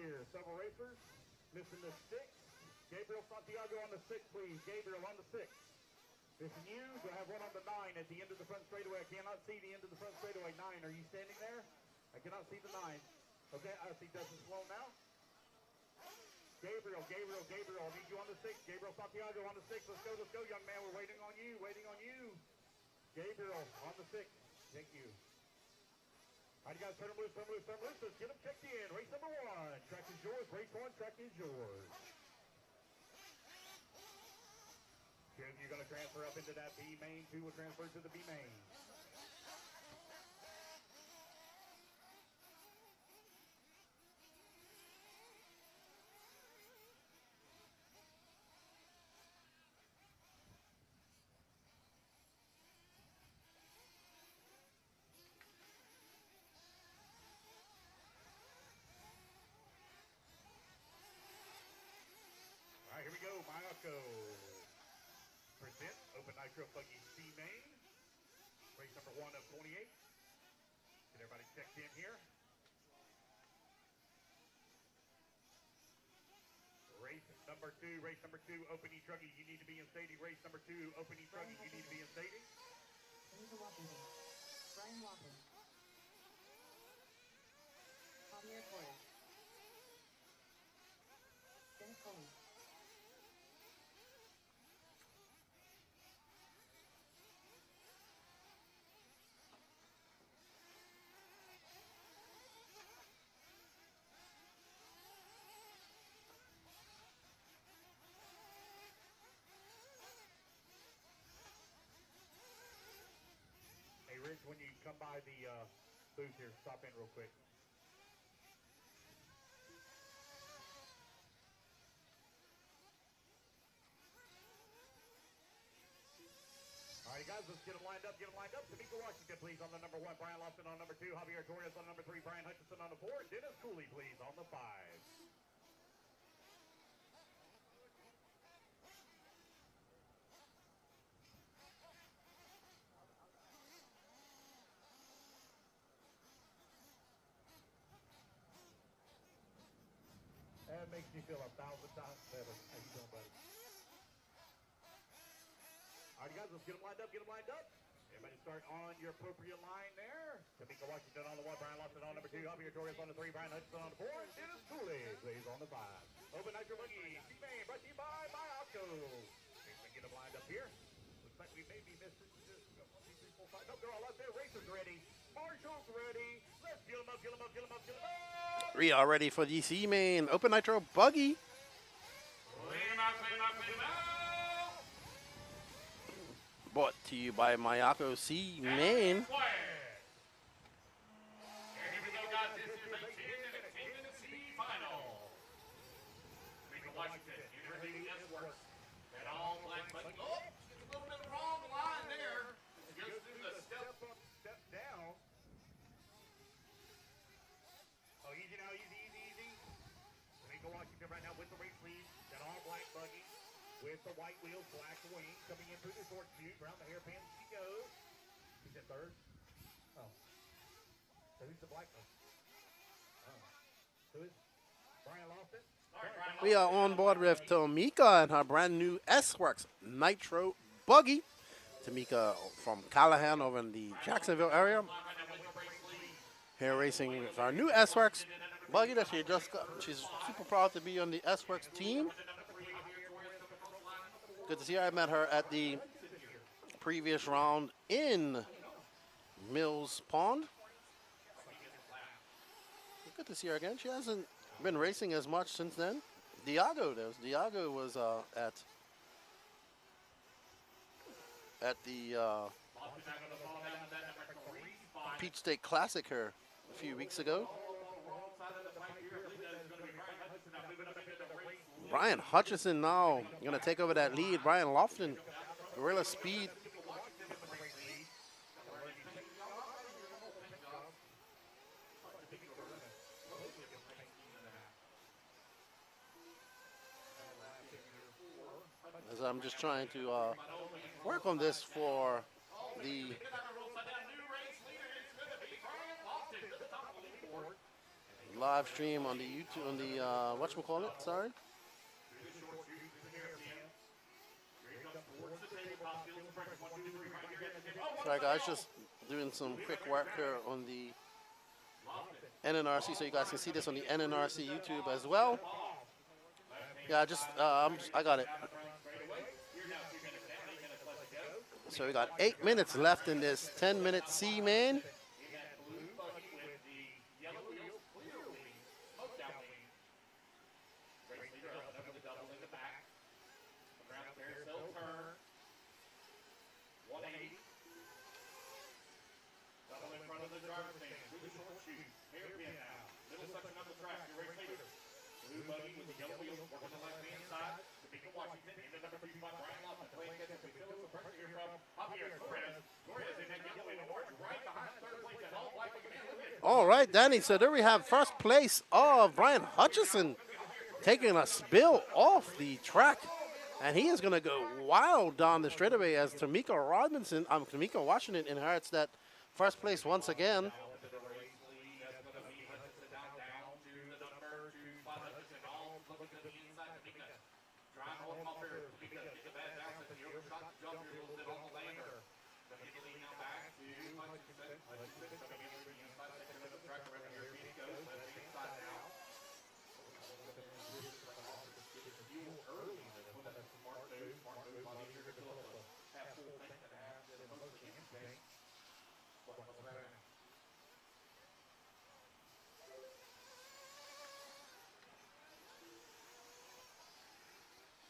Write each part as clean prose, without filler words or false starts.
here. Several racers missing the 6. Gabriel Santiago on the 6, please. Gabriel on the 6. Missing you. Do I have one on the 9 at the end of the front straightaway? I cannot see the end of the front straightaway. 9, are you standing there? I cannot see the 9. Okay, I see Dustin Sloan now. Gabriel, I need you on the 6. Gabriel Santiago on the 6. Let's go, young man. We're waiting on you, Gabriel on the 6. Thank you. All right, you guys, turn them loose. Let's get them checked in. Race number 1. Track is yours. Race 1, track is yours. Jim, you're going to transfer up into that B main. 2 will transfer to the B main. All right, here we go. Mayako. Present Open Nitro Buggy C main. Race number 1 of 28. Get everybody checked in here. Race number 2, Open E-truggy. You need to be in staging. Race number 2, Open E-truggy. You need to be in staging. Brian Walker. Javier Torres. Dennis Coley. Hey, Rich, when you come by the booth here, stop in real quick. All right, guys, let's get them lined up. Tamika Washington, please, on the number 1. Brian Lofton on number 2. Javier Torres on number 3. Brian Hutchinson on the 4. Dennis Cooley, please, on the 5. That makes me feel 1,000 times better. How you doing, buddy? All right, guys, let's get them lined up. Everybody start on your appropriate line there. Tamika Washington on the 1, Brian Lofton on number 2, Javier Torres on the 3, Brian Hudson on the 4, and Dennis Cooley, please, on the 5. Open Nitro Buggy C-main, brought to you by Mayako. Let's get them lined up here. Looks like we may be missing this. 1, 2, 3, 4, 5. No, they're all up there. Racers ready. Marshall's ready. Let's get them up. We are ready for the C-main Open Nitro Buggy. Brought to you by Mayako C-main. Right now with the race lead, that all black buggy with the white wheels, black wing, coming in through the short chute, around the hairpin she goes. She's in 3rd. Oh. So who's the black one? Oh. Who is Brian Lofton? We are on board with Tamika and her brand new S-Works Nitro Buggy. Tamika from Callahan over in the Jacksonville area. Here racing with our new S-Works Buggy that she just got. She's super proud to be on the S-Works team. Good to see her. I met her at the previous round in Mills Pond. Good to see her again. She hasn't been racing as much since then. Diago was at the Peach State Classic here a few weeks ago. Brian Hutchison now going to take over that lead. Brian Lofton, Gorilla Speed. As I'm just trying to work on this for the live stream on the YouTube, on the whatchamacallit, sorry. Sorry guys, just doing some quick work here on the NNRC so you guys can see this on the NNRC YouTube as well. Yeah, I got it. So we got 8 minutes left in this 10-minute C main. All right, Danny. So there we have first place of Brian Hutchison taking a spill off the track. And he is going to go wild down the straightaway as Tamika Washington inherits that first place once again.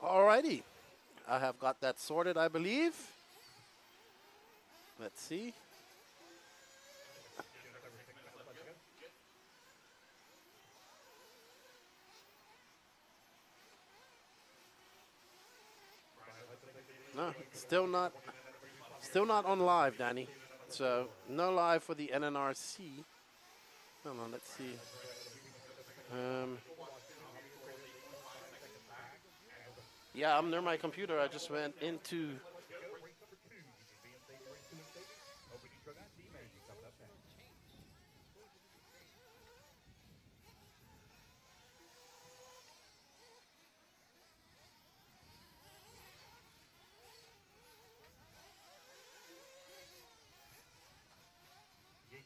Alrighty, I have got that sorted, I believe. Let's see. No, still not on live, Danny. So no live for the NNRC. Hold on, let's see. Yeah, I'm near my computer. I just went into.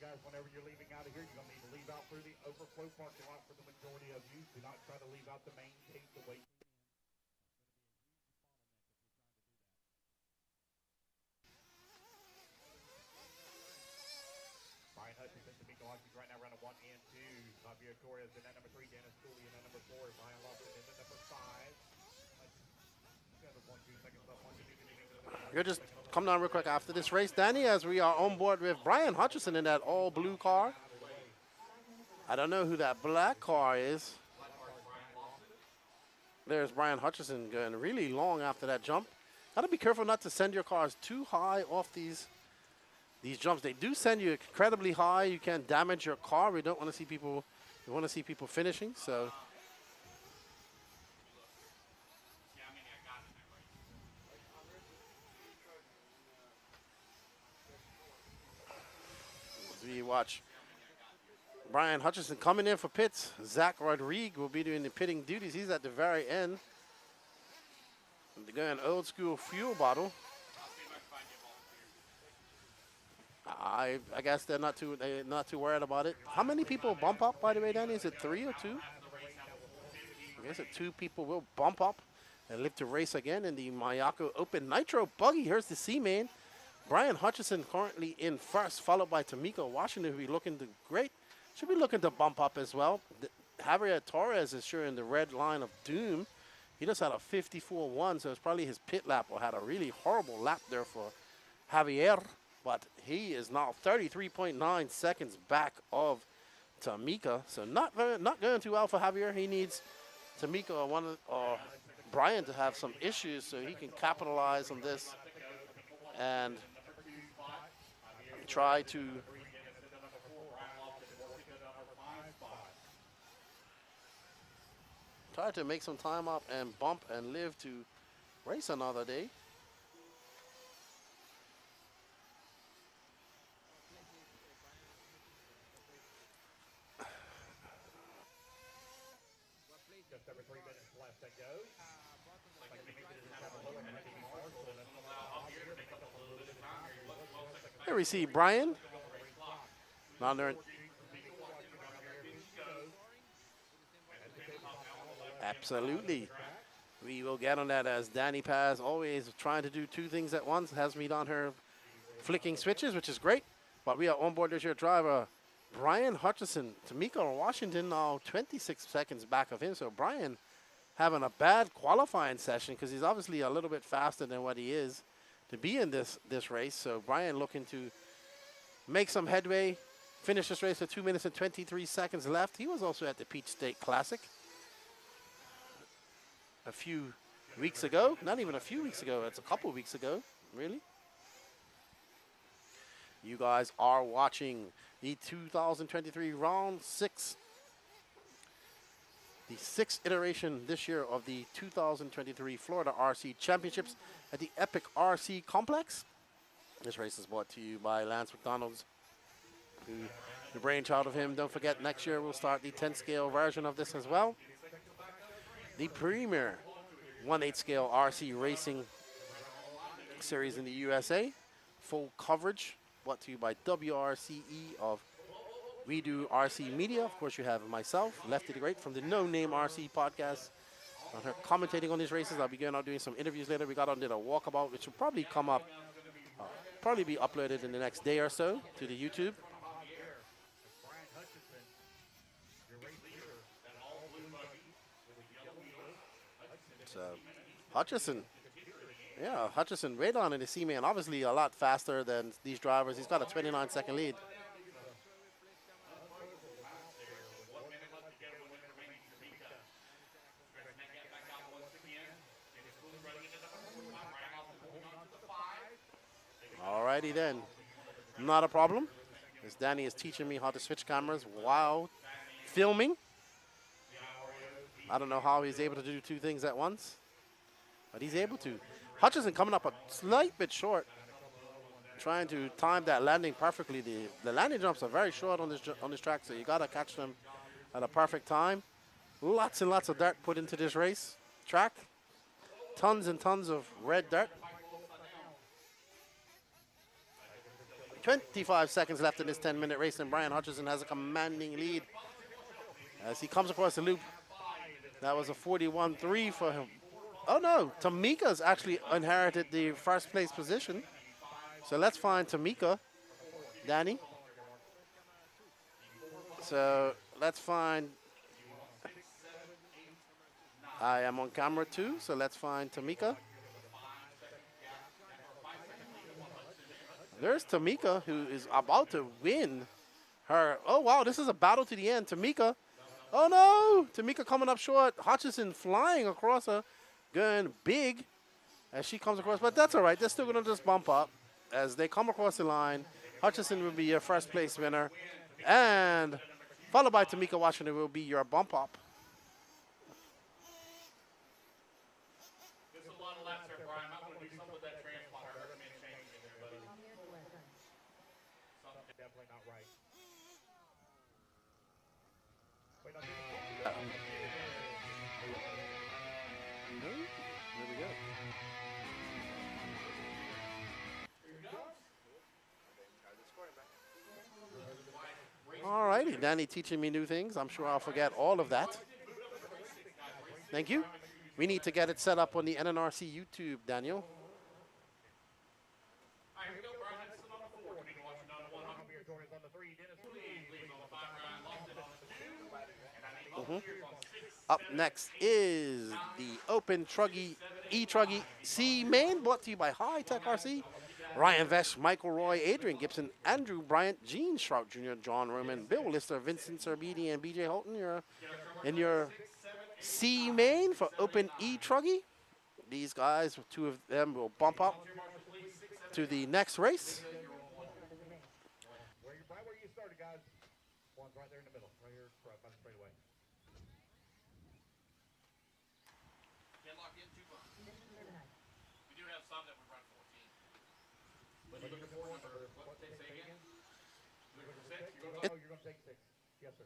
Guys, whenever you're leaving out of here, you're going to need to leave out through the overflow parking lot for the majority of you. Do not try to leave out the main gate the way. Brian Hutchison, Tamika Washington right now running 1 and 2. Javier Torres in that number 3, Dennis Cooley in that number 4, Brian Lawson in that number 5. You're just come down real quick after this race, Danny, as we are on board with Brian Hutchison in that all blue car. I don't know who that black car is. There's Brian Hutchison going really long after that jump. Gotta be careful not to send your cars too high off these jumps. They do send you incredibly high. You can damage your car. We don't want to see people. We want to see people finishing. So. We watch Brian Hutchison coming in for pits. Zach Rodriguez will be doing the pitting duties. He's at the very end. They're going old school fuel bottle. I guess they're not too worried about it. How many people bump up, by the way, Danny? Is it 3 or 2? I guess 2 people will bump up and live to race again in the Mayako Open Nitro Buggy. Here's the C-Main. Brian Hutchison currently in first, followed by Tamika Washington, who should be looking to bump up as well. Javier Torres is sure in the red line of doom. He just had a 54-1, so it's probably his pit lap or had a really horrible lap there for Javier. But he is now 33.9 seconds back of Tamika. So not going too well for Javier. He needs Tamika or Brian to have some issues so he can capitalize on this and try to make some time up and bump and live to race another day. Just over 3 minutes left that goes. Like you mentioned, it is kind of low and heavy mark, so that's allow up here to make up a little bit of time here. You look 12 seconds. Here we see Brian. Down there. Absolutely. We will get on that as Danny Paz always trying to do two things at once. Has me on her flicking switches, which is great. But we are on board this year driver, Brian Hutchison. Tamika Washington now 26 seconds back of him. So Brian having a bad qualifying session because he's obviously a little bit faster than what he is to be in this race. So Brian looking to make some headway, finish this race with 2 minutes and 23 seconds left. He was also at the Peach State Classic a few weeks ago. Not even a few weeks ago, it's a couple weeks ago, really. You guys are watching the 2023 round 6, the 6th iteration this year of the 2023 Florida RC Championships at the Epic RC Complex. This race is brought to you by Lance McDonald's, the brainchild of him. Don't forget, next year we'll start the 10 scale version of this as well. The premier 1/8 scale RC racing series in the USA. Full coverage brought to you by WRCE of We Do RC Media. Of course, you have myself, Lefty the Great, from the No Name RC podcast. On her commentating on these races. I'll be going out doing some interviews later. We got on did a walkabout, which will probably come up, probably be uploaded in the next day or so to the YouTube. So, Hutchison, yeah, Hutchison right on in the C-Man. Obviously a lot faster than these drivers. He's got a 29-second lead. Alrighty then, not a problem. As Danny is teaching me how to switch cameras while filming. I don't know how he's able to do two things at once, but he's able to. Hutchison coming up a slight bit short, trying to time that landing perfectly. The landing jumps are very short on this track, so you gotta catch them at a perfect time. Lots and lots of dirt put into this race track. Tons and tons of red dirt. 25 seconds left in this 10-minute race, and Brian Hutchison has a commanding lead as he comes across the loop. That was a 41.3 for him. Oh no, Tamika's actually inherited the first place position. So let's find Tamika, Danny. So let's find, I am on camera too, so let's find Tamika. There's Tamika, who is about to win her. Oh wow, this is a battle to the end. Tamika. Oh no! Tamika coming up short. Hutchison flying across her, going big as she comes across. But that's all right. They're still going to just bump up as they come across the line. Hutchison will be your first place winner. And followed by Tamika Washington will be your bump up. There's a lot of laps there, Brian. I'm going to do something with that transponder. I recommend changing there, buddy. Something definitely not right. Wait, I'll There we go. All righty, Danny teaching me new things. I'm sure I'll forget all of that. Thank you. We need to get it set up on the NNRC YouTube, Daniel. Up next is the Open Truggy E-truggy C main, brought to you by High Tech RC. Ryan Vesh, Michael Roy, Adrian Gibson, Andrew Bryant, Gene Shrout Jr., John Roman, Bill Lister, Vincent Serbidi, and BJ Holton. You're in your C main for Open E-truggy. These guys, two of them, will bump up to the next race. Right where you started, guys. One's right there in the middle, right here, right by the straightaway. Get locked in 2 bumps. We do have some that would run 14. But you're looking for number, what did they say again? You're looking for 6? You're going to take 6. Yes, sir.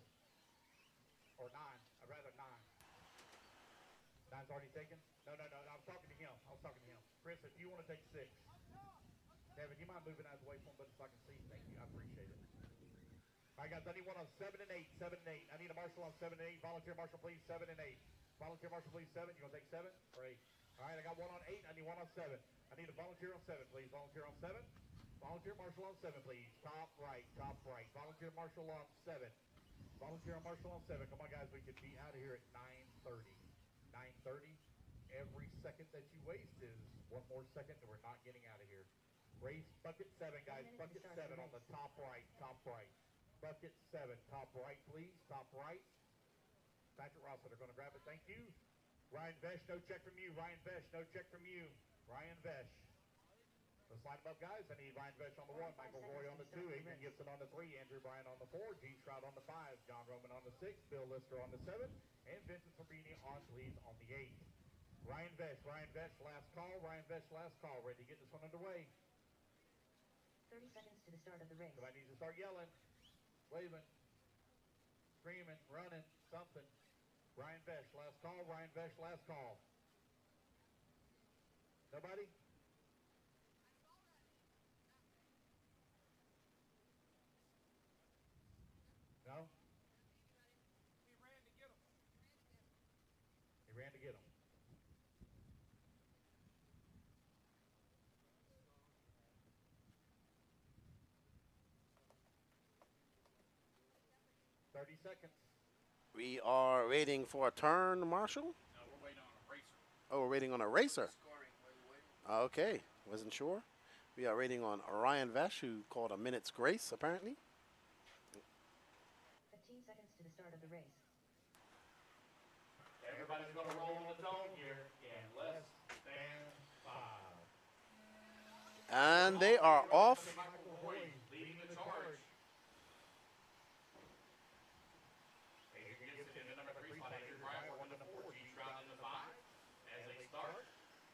Or 9. I'd rather 9. Brian's already taken? No. I was talking to him. Chris, if you want to take 6. Kevin, you mind moving out of the way from him so I can see? Thank you. I appreciate it. All right, guys, I need one on 7 and 8. 7 and 8. I need a marshal on 7 and 8. Volunteer marshal, please. 7 and 8. Volunteer marshal, please. 7. You going to take 7 or 8? All right, I got one on 8. I need one on 7. I need a volunteer on 7, please. Volunteer on 7. Volunteer marshal on 7, please. Top right. Volunteer marshal on 7. Volunteer marshal on 7. Come on, guys. We could be out of here at 9:30. 9:30. Every second that you waste is one more second that we're not getting out of here. Race bucket 7, guys. Bucket 7 on the top right. Bucket 7, top right, please. Top right. Patrick Rossett are going to grab it. Thank you. Ryan Vesh, no check from you. Ryan Vesh, no check from you. Ryan Vesh. Let's line them up, guys. I need Ryan Vesh on the 1, Michael Roy on the 2, Adrian Gibson on the 3, Andrew Bryan on the 4, Gene Stroud on the 5, John Roman on the 6, Bill Lister on the 7, and Vincent Fabrini on the 8. Ryan Vesh, last call. Ryan Vesh, last call. Ready to get this one underway. 30 seconds to the start of the race. Somebody needs to start yelling, waving, screaming, running, something. Ryan Vesh, last call. Ryan Vesh, last call. Nobody? No? He ran to get him. Seconds. We are waiting for a turn, Marshall? No, we're waiting on a racer. Oh, we're waiting on a racer. Okay, wasn't sure. We are waiting on Ryan Vesh, who called a minute's grace, apparently. 15 seconds to the start of the race. Everybody's going to roll on the zone here in less than 5. And they are off. Leading the charge.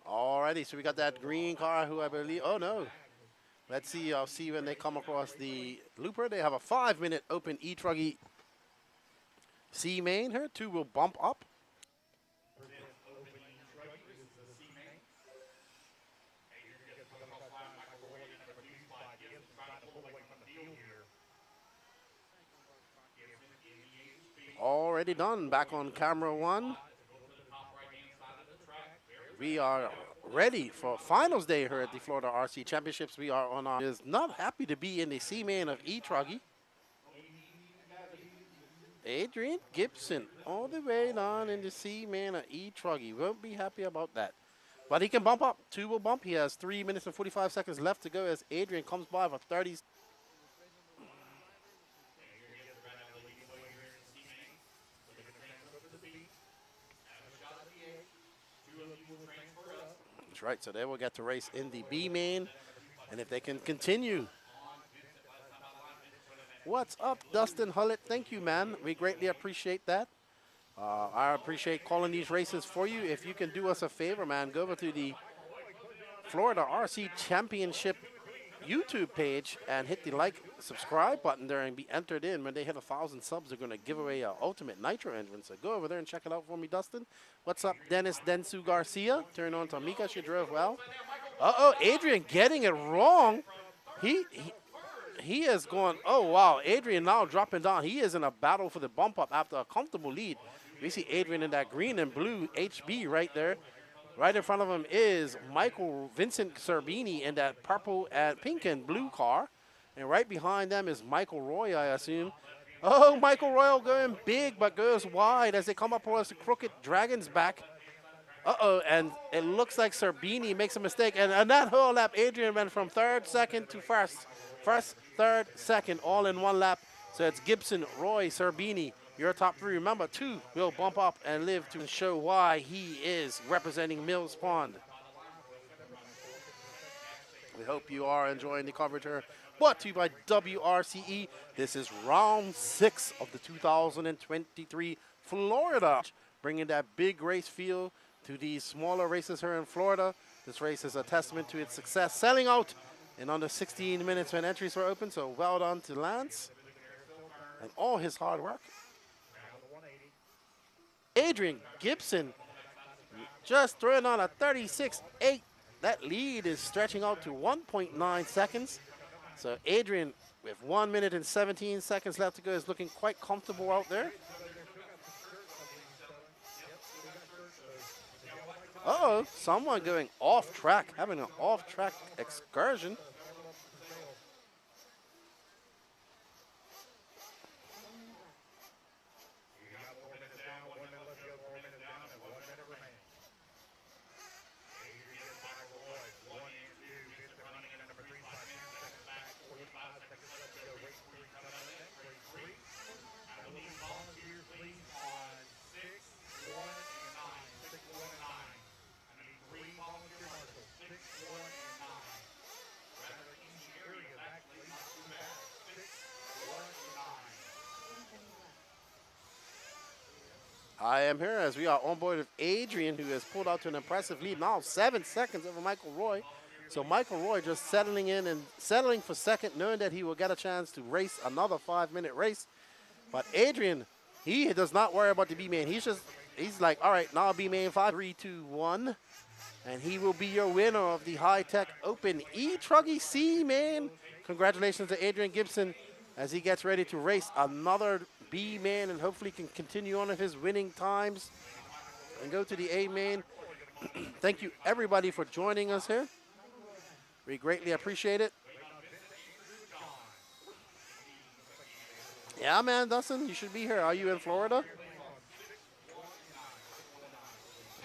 Alrighty, so we got that green car who I believe, oh no. Let's see, I'll see when they come across the looper. They have a 5-minute open E-truggy C main here. 2 will bump up. Already done, back on camera 1. We are ready for finals day here at the Florida RC Championships. We are on our, is not happy to be in the C main of E-truggy. Adrian Gibson all the way down in the C main of E-truggy. Won't be happy about that. But he can bump up. 2 will bump. He has 3 minutes and 45 seconds left to go as Adrian comes by for 30. That's right, so they will get to race in the B main, and if they can continue. What's up, Dustin Hullett? Thank you, man. We greatly appreciate that. I appreciate calling these races for you. If you can do us a favor, man, go over to the Florida RC Championship YouTube page and hit the like, subscribe button there and be entered in. When they hit 1,000 subs, they're going to give away an Ultimate Nitro engine. So go over there and check it out for me, Dustin. What's up, Dennis Densu Garcia? Turn on Tamika. She drove well. Uh-oh, Adrian getting it wrong. He is going, oh, wow. Adrian now dropping down. He is in a battle for the bump up after a comfortable lead. We see Adrian in that green and blue HB right there. Right in front of him is Michael Vincent Serbini in that purple and pink and blue car. And right behind them is Michael Roy, I assume. Oh, Michael Royal going big but goes wide as they come up towards the Crooked Dragon's back. Uh-oh, and it looks like Serbini makes a mistake. And that whole lap, Adrian went from 3rd, 2nd to 1st. 1st, 3rd, 2nd, all in 1 lap. So it's Gibson, Roy, Serbini. Your top 3. Remember, 2 will bump up and live to show why he is representing Mills Pond. We hope you are enjoying the coverage here. Brought to you by WRCE. This is round 6 of the 2023 Florida. Bringing that big race feel to these smaller races here in Florida. This race is a testament to its success, selling out in under 16 minutes when entries were open. So well done to Lance and all his hard work. Adrian Gibson Just throwing on a 36.8. That lead is stretching out to 1.9 seconds. So Adrian, with 1 minute and 17 seconds left to go, is looking quite comfortable out there. Uh-oh, someone going off track, having an off-track excursion. I am here as we are on board with Adrian, who has pulled out to an impressive lead now, 7 seconds over Michael Roy. So Michael Roy just settling in and settling for second, knowing that he will get a chance to race another 5-minute race. But Adrian, he does not worry about the B-main. He's like, all right, now B-main 5, 3, 2, 1. And he will be your winner of the high-tech open E-truggy C, man. Congratulations to Adrian Gibson as he gets ready to race another B-main and hopefully can continue on with his winning times and go to the A-main. Thank you, everybody, for joining us here. We greatly appreciate it. Yeah, man, Dustin, you should be here. Are you in Florida?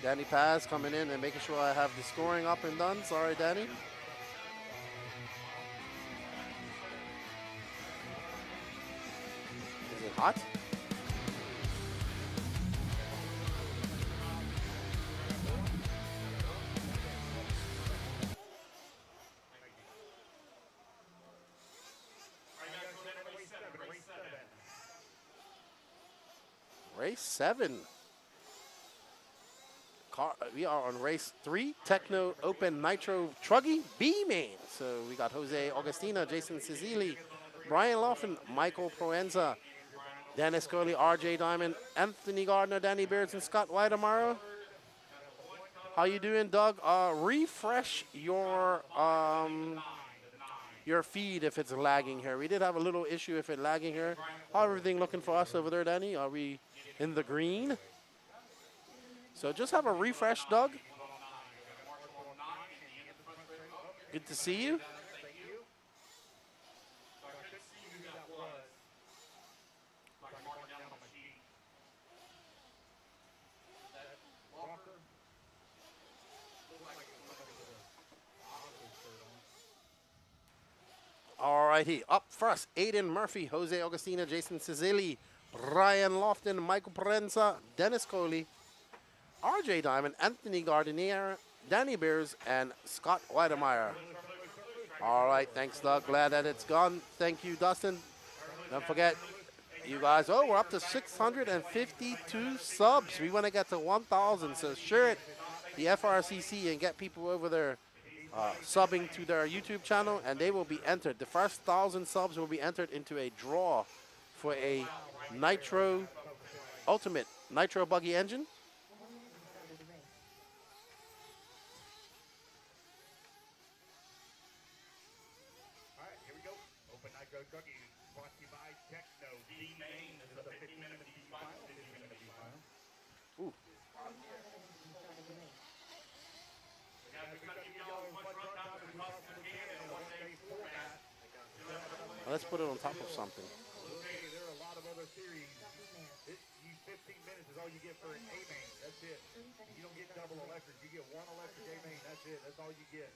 Danny Paz coming in and making sure I have the scoring up and done. Sorry, Danny. Is it hot? Race 7. We are on race 3, Techno Open Nitro E-truggy B main. So we got Jose Augustina, Jason Cizili, Brian Laughlin, Michael Proenza, Dennis Curley, RJ Diamond, Anthony Gardner, Danny Beards, and Scott Whitemire. How you doing, Doug? Refresh your feed if it's lagging here. We did have a little issue if it's lagging here. How everything looking for us over there, Danny? Are we in the green? So just have a refresh, Doug. Good to see you. All righty, up first, Aiden Murphy, Jose Augustina, Jason Cizili, Brian Lofton, Michael Parenza, Dennis Coley, RJ Diamond, Anthony Gardinier, Danny Beers, and Scott Whitemire. All right, thanks, Doug. Glad that it's gone. Thank you, Dustin. Don't forget, you guys, we're up to 652 subs. We want to get to 1,000, so share it, the Frcc, and get people over there subbing to their YouTube channel, and they will be entered. The first 1,000 subs will be entered into a draw for a Nitro Ultimate Nitro Buggy engine. E-truggy brought to you by Techno B-main. This is a 50-minute B final. 50-minute B final. Ooh. Let's put it on top of something. Okay, there are a lot of other series. 15 minutes is all you get for an A-main. That's it. You don't get double electric. You get one electric A-main. That's it. That's all you get.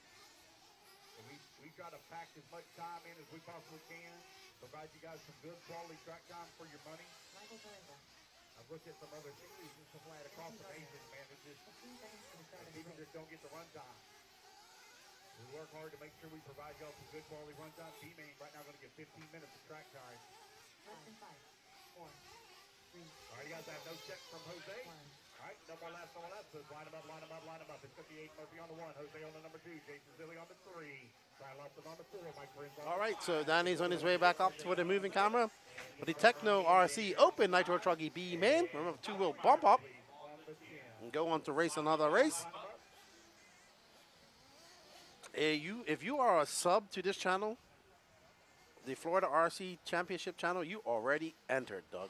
And we try to pack as much time in as we possibly can. Provide you guys some good quality track time for your money. I've looked at some other series and some right across the nation, man. It's just people just don't get the run time. We work hard to make sure we provide y'all some good quality run time. B-main right now going to get 15 minutes of track time. All right, you guys have no check from Jose. All right, no more laps, no more laps. So line them up, line them up, line them up. It's 58 Murphy on the 1, Jose on the number 2, Jason Zilli on the 3, Brian Lawson on the 4, Mike Prince on the All right, so Danny's on his way back up for the moving camera. For the Techno WRCE Open Nitro E-truggy B main. Remember, 2-wheel bump up. go on to race another race. If you are a sub to this channel, the Florida RC Championship channel, you already entered, Doug.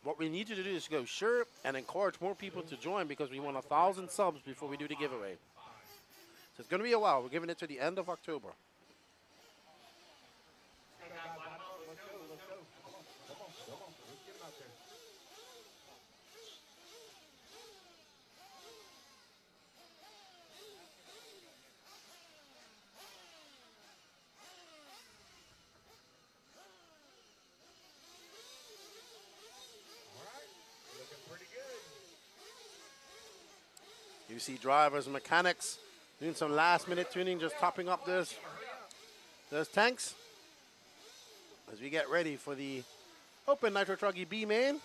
What we need you to do is go share and encourage more people to join because we want 1,000 subs before we do the giveaway. So it's going to be a while. We're giving it to the end of October. You see drivers and mechanics doing some last-minute tuning, just topping up those tanks as we get ready for the Open Nitro E-truggy B main.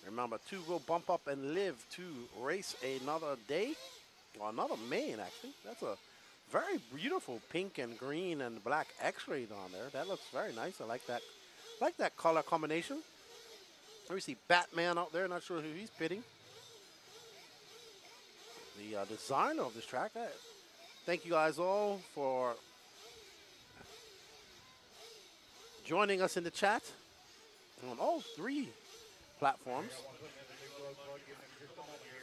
Remember, 2 will bump up and live to race another day, or another main, actually. That's a very beautiful pink and green and black X-ray down there. That looks very nice. I like that. Like that color combination. We see Batman out there. Not sure who he's pitting. The designer of this track. Thank you guys all for joining us in the chat on all 3 platforms.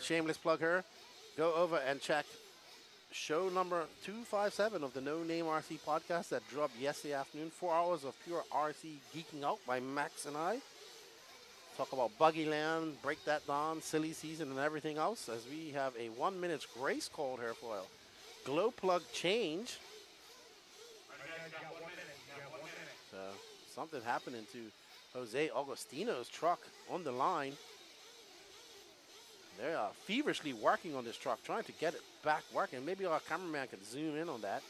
Shameless plug here. Go over and check show number 257 of the No Name RC podcast that dropped yesterday afternoon. 4 hours of pure RC geeking out by Max and I. Talk about Buggy Land, break that down, silly season, and everything else. As we have a 1-minute grace called here for a glow plug change. So something happening to Jose Agostino's truck on the line. They are feverishly working on this truck, trying to get it back working. Maybe our cameraman could zoom in on that.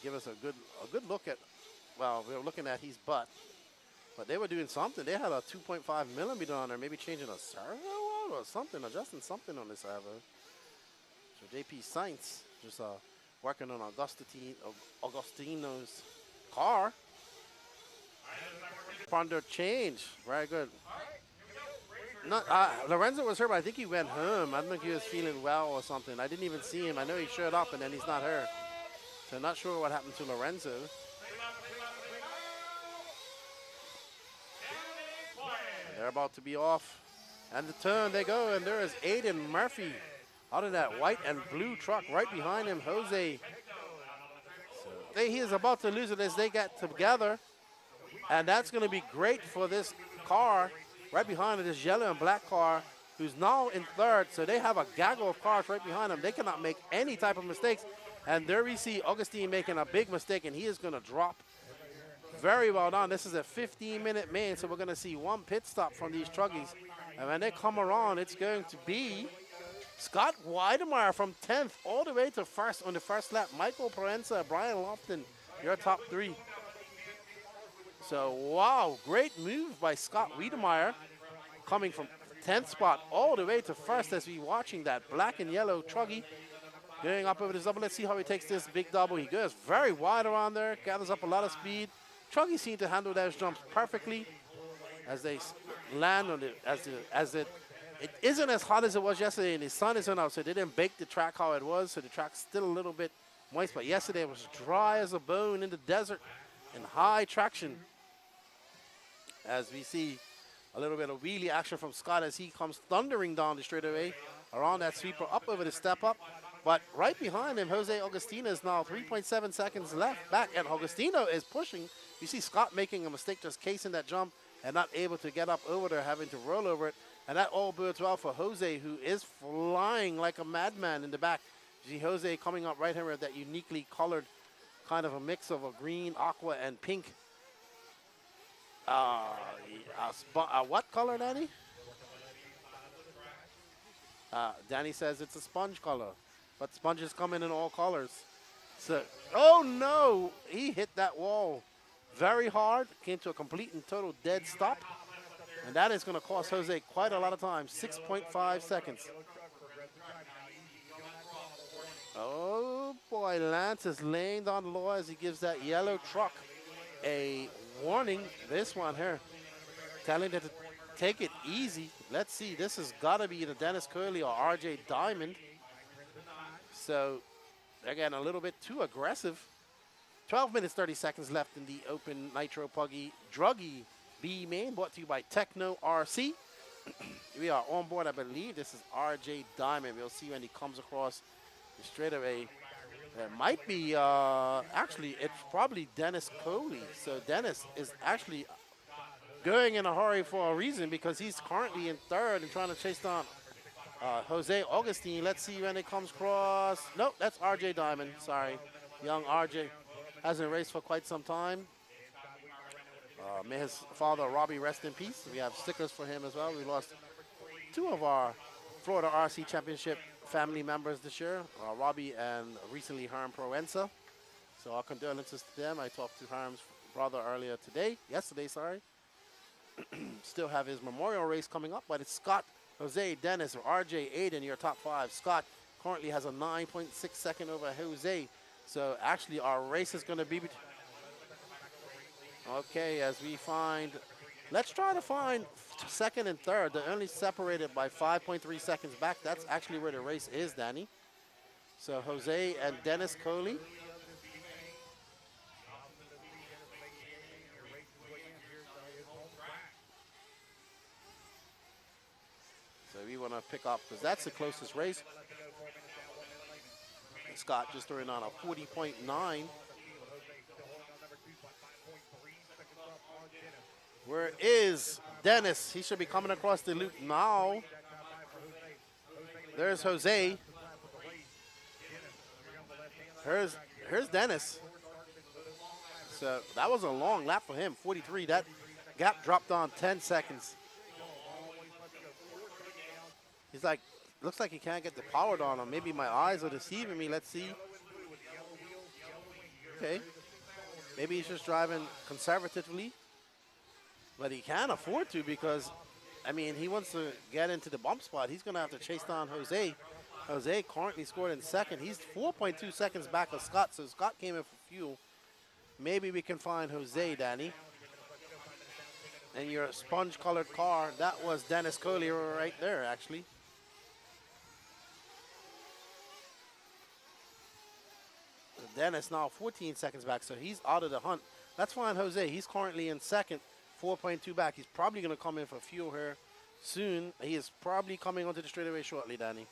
Give us a good look at, well, we're looking at his butt. But they were doing something. They had a 2.5 millimeter on there, maybe changing a servo or something, adjusting something on the servo. So JP Sainz just working on Agostino's car. Ponder change. Very good. Not, Lorenzo was here, but I think he went home. I don't think he was feeling well or something. I didn't even see him. I know he showed up and then he's not here. So I'm not sure what happened to Lorenzo. They're about to be off. And the turn they go, and there is Aiden Murphy out of that white and blue truck right behind him, Jose. So he is about to lose it as they get together. And that's going to be great for this car right behind it, this yellow and black car, who's now in third. So they have a gaggle of cars right behind them. They cannot make any type of mistakes. And there we see Augustine making a big mistake, and he is going to drop. Very well done. This is a 15-minute main, so we're going to see 1 pit stop from these truggies. And when they come around, it's going to be Scott Weidemeyer from 10th all the way to first on the first lap. Michael Proenza, Brian Lofton, your top 3. So, wow, great move by Scott Weidemeyer, coming from 10th spot all the way to first as we watching that black and yellow truggy going up over this double. Let's see how he takes this big double. He goes very wide around there, gathers up a lot of speed. Truggy seem to handle those jumps perfectly as they land on it. It isn't as hot as it was yesterday, and the sun isn't out, so they didn't bake the track how it was, so the track's still a little bit moist. But yesterday it was dry as a bone in the desert and high traction. As we see a little bit of wheelie action from Scott as he comes thundering down the straightaway around that sweeper up over the step up. But right behind him, Jose Agostino is now 3.7 seconds left back, and Agostino is pushing. You see Scott making a mistake, just casing that jump and not able to get up over there, having to roll over it. And that all bodes well for Jose, who is flying like a madman in the back. You see Jose coming up right here with that uniquely colored kind of a mix of a green, aqua, and pink. What color, Danny? Danny says it's a sponge color, but sponges come in all colors. So, oh no, he hit that wall very hard, came to a complete and total dead stop, and that is going to cost Jose quite a lot of time, 6.5 seconds. Oh boy, Lance is laying down the law as he gives that yellow truck a warning. This one here, telling it to take it easy. Let's see. This has got to be either Dennis Curley or RJ Diamond. So they're getting a little bit too aggressive. 12 minutes, 30 seconds left in the open Nitro E-truggy B main, brought to you by Techno RC. We are on board, I believe. This is RJ Diamond. We'll see when he comes across the straightaway. It might be, actually, it's probably Dennis Coley. So Dennis is actually going in a hurry for a reason because he's currently in third and trying to chase down Jose Augustine. Let's see when it comes across. Nope, that's RJ Diamond. Sorry. Young RJ hasn't raced for quite some time. May his father, Robbie, rest in peace. We have stickers for him as well. We lost two of our Florida RC Championship family members this year, Robbie and recently Herm Proenza. So our condolences to them. I talked to Herm's brother yesterday, sorry. Still have his memorial race coming up, but it's Scott, Jose, Dennis, or RJ, Aiden, your top five. Scott currently has a 9.6 second over Jose. So actually our race is going to be... Okay, as we find... Let's try to find second and third. They're only separated by 5.3 seconds back. That's actually where the race is, Danny. So Jose and Dennis Coley. So we want to pick up, because that's the closest race. Scott just throwing on a 40.9. Where is Dennis? He should be coming across the loop now. There's Jose. Here's Dennis. So that was a long lap for him, 43. That gap dropped on 10 seconds. He's like, looks like he can't get the power on him. Maybe my eyes are deceiving me. Let's see. Okay. Maybe he's just driving conservatively. But he can't afford to because, I mean, he wants to get into the bump spot. He's going to have to chase down Jose. Jose currently scored in second. He's 4.2 seconds back of Scott, so Scott came in for fuel. Maybe we can find Jose, Danny. And your sponge-colored car, that was Dennis Coley right there, actually. Dennis now 14 seconds back, so he's out of the hunt. Let's find Jose. He's currently in second. 4.2 back. He's probably going to come in for fuel here soon. He is probably coming onto the straightaway shortly, Danny.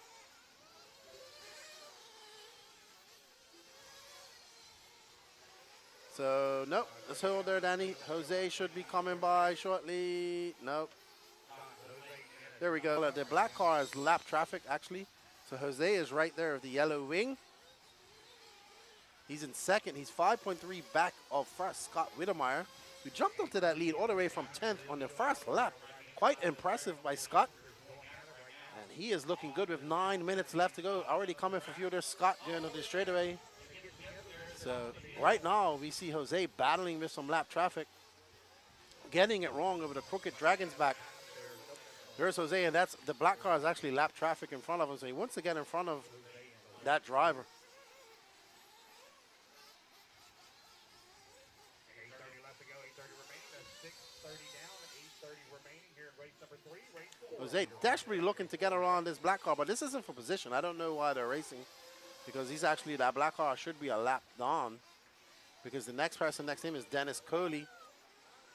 So, nope. Let's hold there, Danny. Jose should be coming by shortly. Nope. There we go. The black car is lap traffic, actually. So, Jose is right there with the yellow wing. He's in second. He's 5.3 back of first Scott Whittemeyer. We jumped up to that lead all the way from 10th on the first lap. Quite impressive by Scott. And he is looking good with 9 minutes left to go. Already coming for fuel. There's Scott going to the straightaway. So right now we see Jose battling with some lap traffic. Getting it wrong over the crooked Dragon's back. There's Jose, and that's the black car is actually lap traffic in front of him. So he wants to get in front of that driver. Jose desperately looking to get around this black car, but this isn't for position. I don't know why they're racing, because he's actually, that black car should be a lap down, because the next person next to him is Dennis Coley,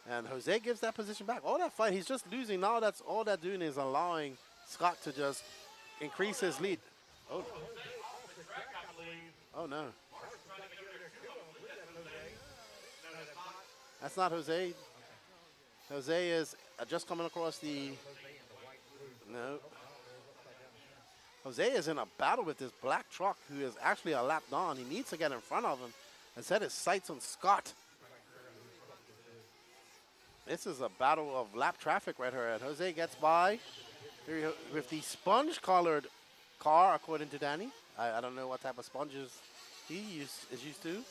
and Jose gives that position back. All that fight, he's just losing. Now that's all that doing is allowing Scott to just increase his lead. Oh, oh no. That's not Jose. Jose is just coming across the... No. Jose is in a battle with this black truck who is actually a lap down. He needs to get in front of him and set his sights on Scott. This is a battle of lap traffic right here. And Jose gets by with the sponge-colored car, according to Danny. I don't know what type of sponges he is used to.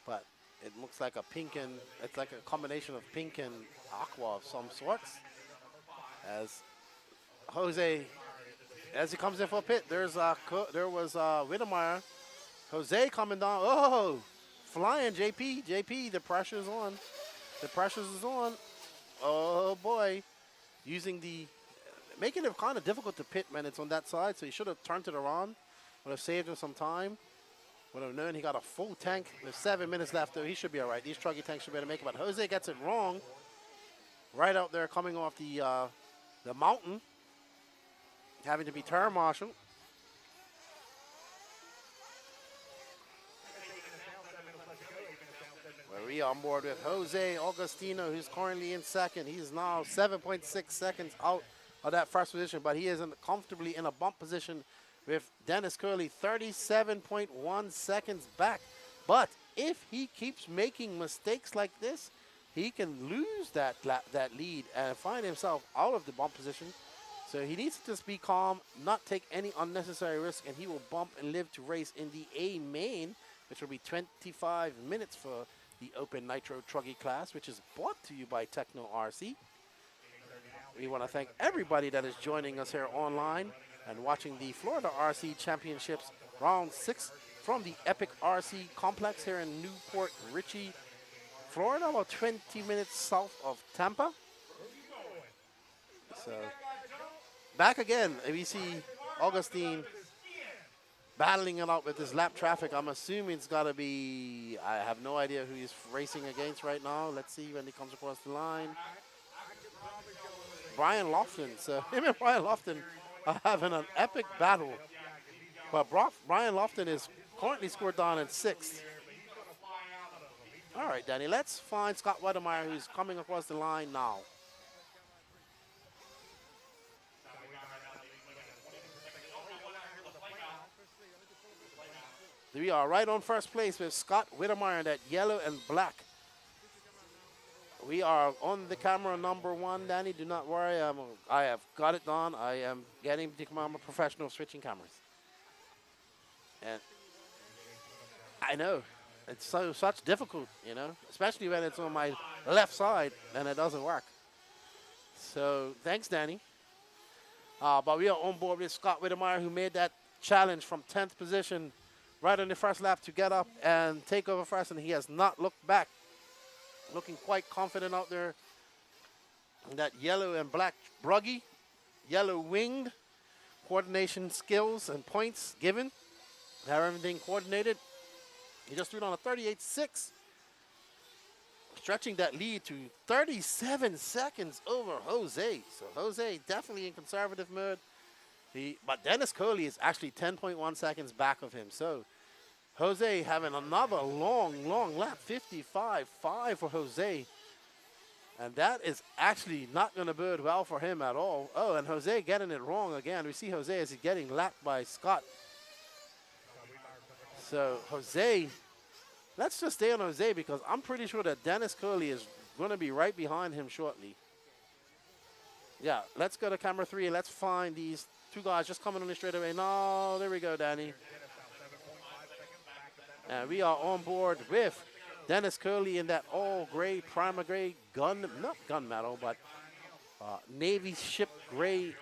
But it looks like a pink and, it's like a combination of pink and aqua of some sorts. As Jose, as he comes in for a pit, there was Whittemeyer. Jose coming down. Oh, flying, JP. JP, the pressure's on. The pressure is on. Oh, boy. Making it kind of difficult to pit when it's on that side, so he should have turned it around. Would have saved him some time. Would have known he got a full tank. There's 7 minutes left, though. He should be all right. These truggy tanks should be able to make it. But Jose gets it wrong. Right out there coming off the mountain. Having to be turn marshal. We are on board with Jose Augustino, who's currently in second. He's now 7.6 seconds out of that first position, but he is comfortably in a bump position with Dennis Curley, 37.1 seconds back. But if he keeps making mistakes like this, he can lose that lead and find himself out of the bump position. So he needs to just be calm, not take any unnecessary risk, and he will bump and live to race in the A main, which will be 25 minutes for the Open Nitro Truggy class, which is brought to you by Techno RC. We want to thank everybody that is joining us here online and watching the Florida RC Championships Round 6 from the Epic RC Complex here in Newport Richey, Florida, about 20 minutes south of Tampa. So, back again, we see Augustine battling it out with this lap traffic. I'm assuming it's got to be, I have no idea who he's racing against right now. Let's see when he comes across the line. Brian Lofton. So him and Brian Lofton are having an epic battle. But Brian Lofton is currently scored down in 6th. All right, Danny, let's find Scott Wedemeyer, who's coming across the line now. We are right on first place with Scott Whittemire in that yellow and black. We are on the camera number 1, Danny. Do not worry. I have got it done. I am getting to become a professional switching cameras. And I know. It's such difficult, you know, especially when it's on my left side and it doesn't work. So thanks, Danny. But we are on board with Scott Whittemire, who made that challenge from 10th position right on the first lap to get up and take over first, and he has not looked back. Looking quite confident out there in that yellow and black bruggy, yellow winged, coordination skills and points given. Have everything coordinated. He just threw it on a 38.6, stretching that lead to 37 seconds over Jose. So Jose definitely in conservative mode. But Dennis Coley is actually 10.1 seconds back of him. So Jose having another long lap, 55.5 for Jose. And that is actually not going to bode well for him at all. Oh, and Jose getting it wrong again. We see Jose as he's getting lapped by Scott. So Jose, let's just stay on Jose because I'm pretty sure that Dennis Coley is going to be right behind him shortly. Yeah, let's go to camera 3 and let's find these two guys just coming on the straightaway. No, there we go, Danny. And we are on board with Dennis Curley in that all gray, primer gray not gunmetal, but Navy ship gray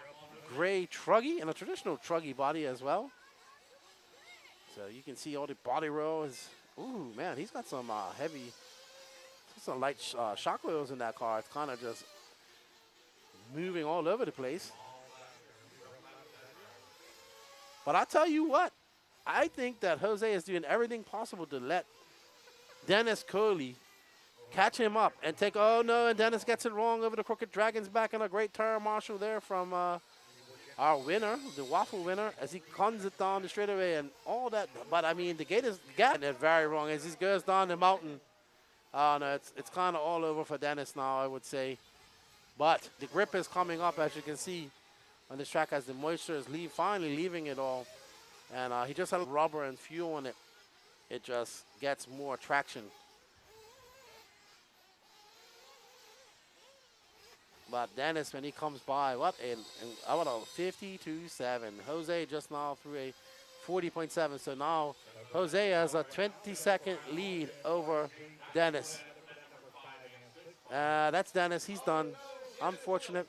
truggy and a traditional truggy body as well. So you can see all the body rolls. Ooh, man, he's got some some light shock wheels in that car. It's kind of just moving all over the place. But I tell you what, I think that Jose is doing everything possible to let Dennis Coley catch him up and take, oh no, and Dennis gets it wrong over the Crooked Dragon's back, and a great turn marshal there from our winner, the waffle winner, as he guns it down the straightaway and all that. But I mean, the gate is getting it very wrong as he goes down the mountain. No, it's kind of all over for Dennis now, I would say. But the grip is coming up, as you can see on this track, as the moisture is finally leaving it all. And he just had rubber and fuel on it. It just gets more traction. But Dennis, when he comes by, what a 52.7. Jose just now threw a 40.7. So now Jose has a 20-second lead over Dennis. That's Dennis. He's done. Unfortunate.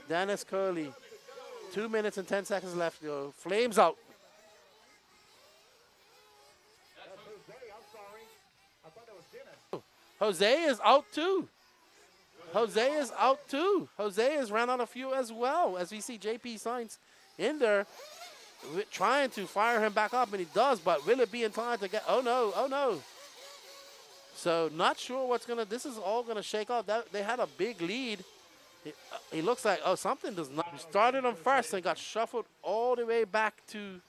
Dennis Curley, 2 minutes and 10 seconds left to go. Flames out. Jose is out too. Jose is out too. Jose has ran out of fuel as well. As we see JP Sainz in there trying to fire him back up, and he does, but will it be in time to get, oh no, oh no. So not sure what's going to, this is all going to shake out. They had a big lead. He looks like, oh, something does not. He started on first and got shuffled all the way back to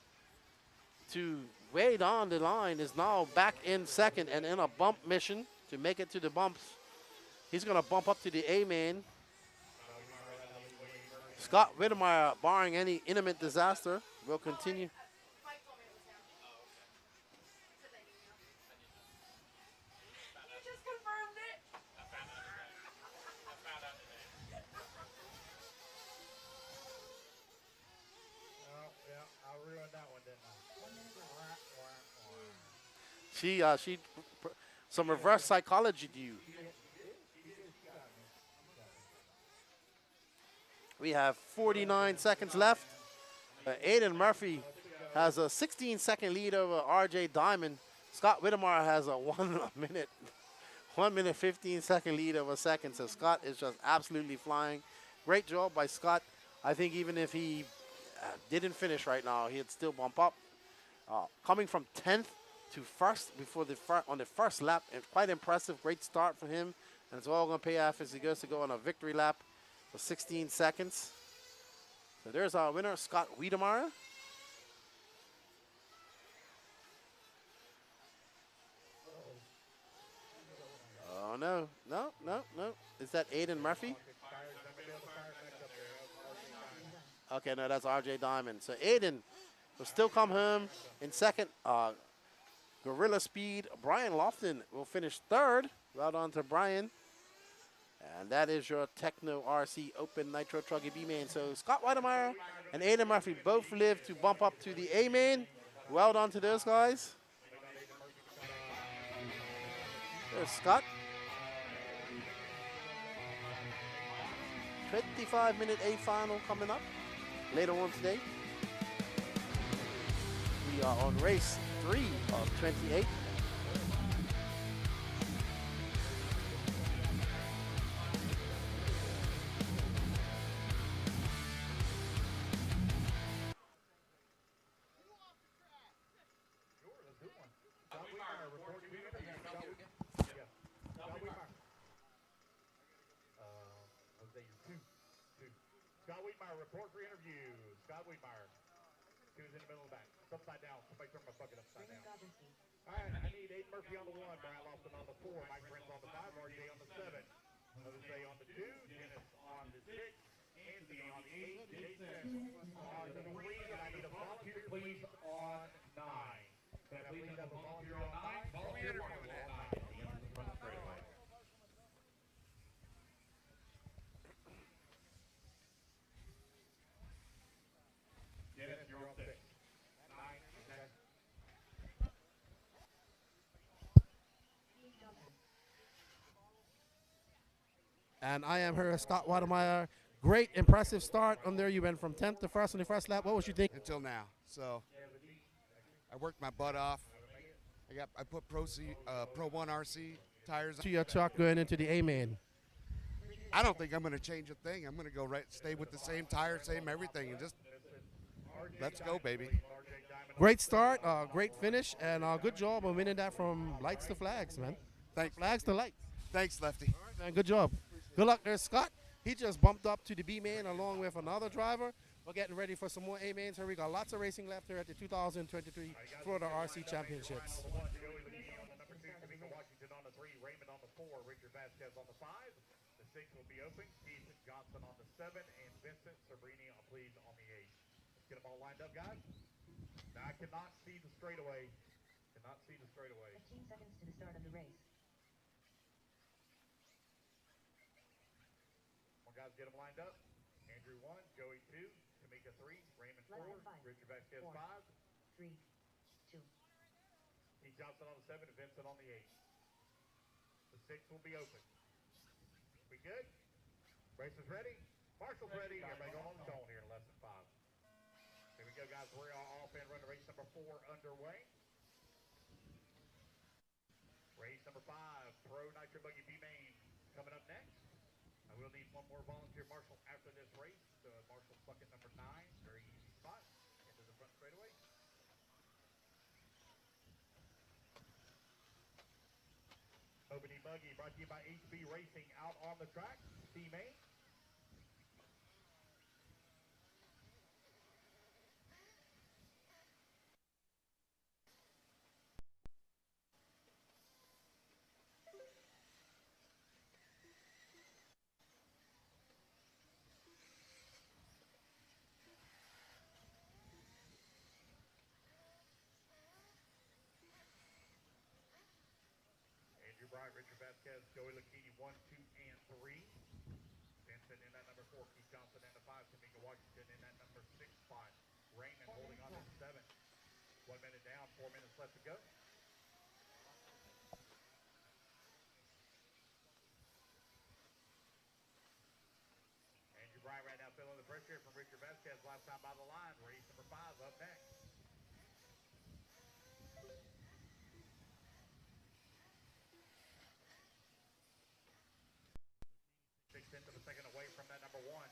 way down the line, is now back in second and in a bump mission to make it to the bumps. He's going to bump up to the A-main. Scott Whittemire, barring any imminent disaster, will continue. She some reverse psychology to you. We have 49 seconds left. Aiden Murphy has a 16-second lead over RJ Diamond. Scott Whittemire has a 1 minute 15-second lead over second. So Scott is just absolutely flying. Great job by Scott. I think even if he didn't finish right now, he'd still bump up. Coming from 10th to first on the first lap, and quite impressive. Great start for him, and it's all going to pay off as he goes to go on a victory lap for 16 seconds. So there's our winner, Scott Whittemire. Oh no, no, no, no. Is that Aiden Murphy? Okay, no, that's RJ Diamond. So Aiden will still come home in second. Gorilla Speed, Brian Lofton will finish third. Well done to Brian. And that is your Techno RC Open Nitro E-truggy B main. So Scott Whittemire and Aiden Murphy both live to bump up to the A main. Well done to those guys. There's Scott. 25-minute A final coming up later on today. We are on race 3 of 28. Scott Whittemire, report for interview. Scott Whittemire. Who's in the middle of the back? It's upside down. Somebody turn my bucket upside down. All right, I need Aiden Murphy on the 1, Brian Lawson on the 4, Mike Prince on the 5, RJ on the 7, Novice A on the 2, Dennis on the 6, Anthony on the 8, Jason on the 3, and I need a volunteer, please, on 9. Can I please have a volunteer on 9? Volunteer on 9. Dennis, you're on 6. 9, okay. And I am here, Scott Whittemire. Great, impressive start on there. You went from 10th to first on the first lap. What was you think? Until now. So I worked my butt off. I put Pro 1 RC tires To your truck going into the A-main. I don't think I'm going to change a thing. I'm going to go stay with the same tire, same everything, and just let's go, baby. Great start, great finish, and good job on winning that from lights to flags, man. Thanks. Flags to lights. Thanks, Lefty. All right, man, good job. Good luck there, Scott. He just bumped up to the B-main along with another driver. We're getting ready for some more A-mains here. We got lots of racing left here at the 2023 Florida RC Championships. Washington on the 3, Raymond on the 4, Richard Vasquez on the 5. The 6 will be open. Keith Johnson on the 7, and Vincent Sabrini, please, on the 8. Let's get them all lined up, guys. Now, I cannot see the straightaway. 15 seconds to the start of the race. Come on, guys, get them lined up. Andrew 1, Joey 2, Tamika 3, Raymond 4, Richard Vasquez 5. 3, 2. Keith Johnson on the 7, and Vincent on the 8. The 6 will be open. We good? Race is ready? Marshall's ready. Everybody going on the zone here in less than 5. Here we go, guys. We're all off and running race number 4 underway. Race number 5, Pro Nitro E-buggy coming up next. I will need one more volunteer marshal after this race. Marshal bucket number 9, very easy spot, into the front straightaway. E-buggy brought to you by HB Racing out on the track. C main. Bright, Richard Vasquez, Joey Lakini, 1, 2, and 3. Benson in that number 4. Keith Johnson in the 5. Tamika Washington in that number 6 spot. Raymond holding on to 7. 1 minute down, 4 minutes left to go. Andrew Bright right now feeling the pressure from Richard Vasquez. Last time by the line. Race number 5 up next. 6/10 of a second away from that number 1.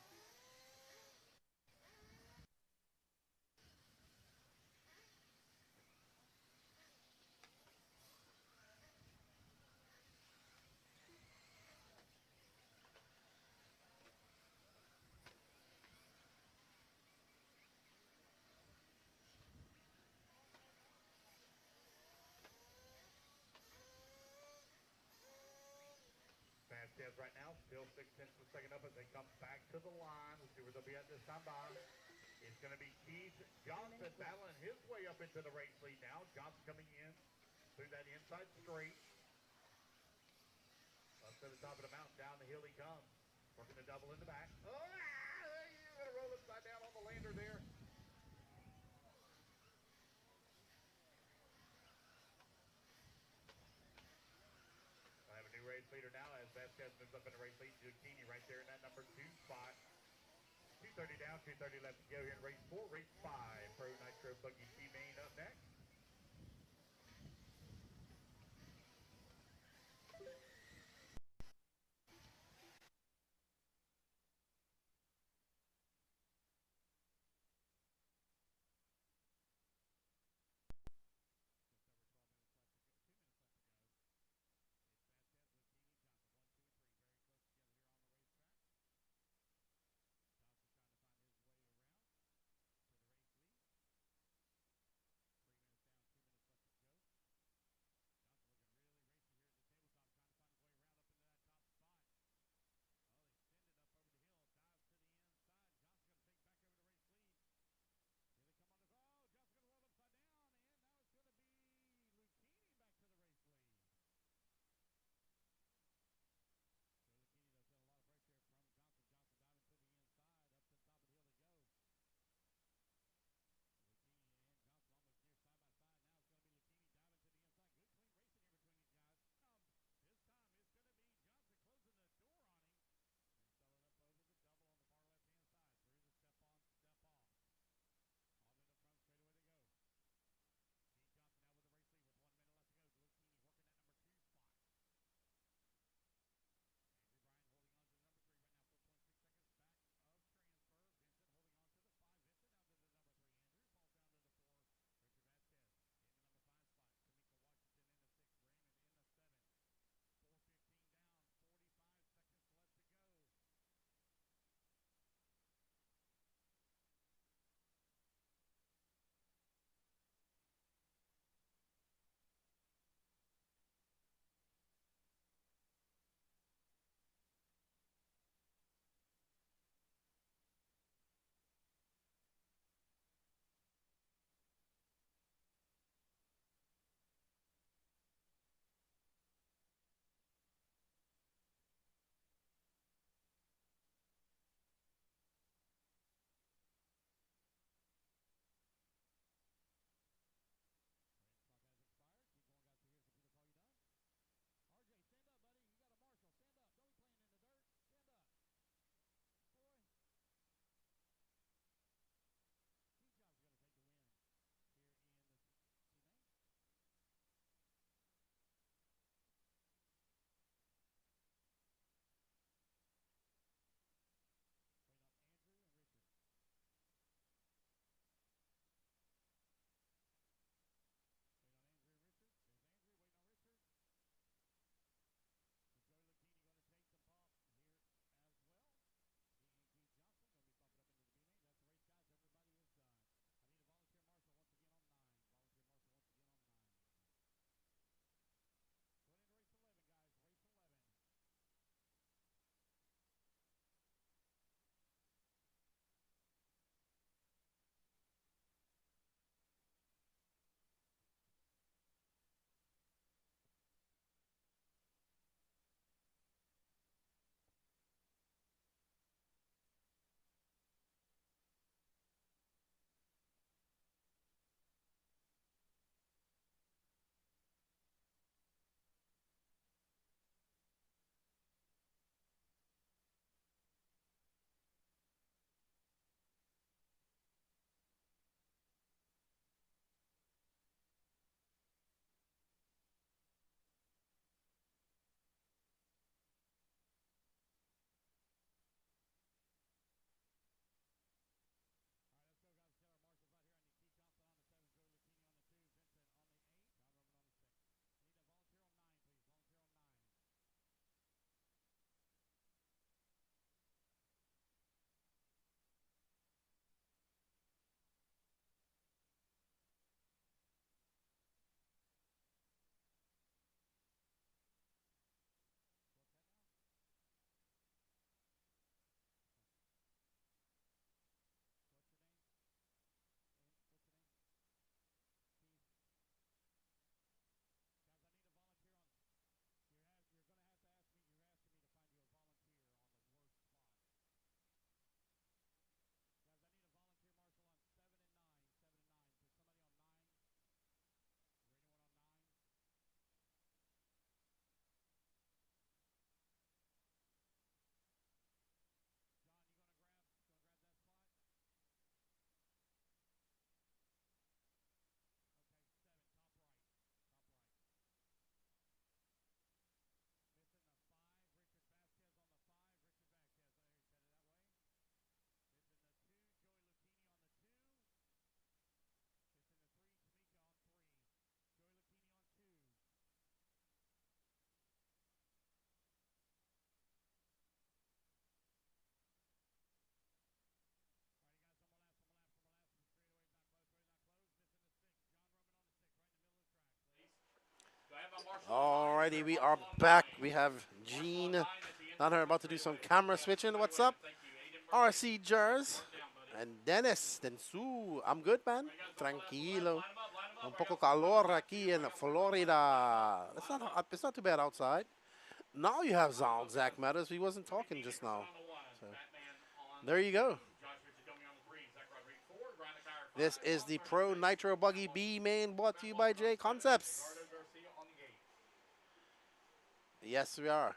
Vasquez right now, still 6/10 of a second up as they come back to the line. We'll see where they'll be at this time by. It's going to be Keith Johnson battling his way up into the race lead now. Johnson coming in through that inside straight. Up to the top of the mountain, down the hill he comes. Working the double in the back. Oh, you're going to roll upside down on the lander there. Race leader now as Vasquez moves up in the race lead. Zucchini right there in that number 2 spot. 2:30 down, 2:30 left to go here in race 4. Race 5, Pro Nitro Buggy C main up next. Alrighty, we are back. We have Gene down here about to do some camera switching. What's up? RC Jers and Dennis Densu. I'm good, man. Tranquilo. Un poco calor aquí in Florida. It's not too bad outside. Now you have sound, Zach Matters. We wasn't talking just now. So, there you go. This is the Pro Nitro Buggy B main brought to you by J Concepts. Yes, we are.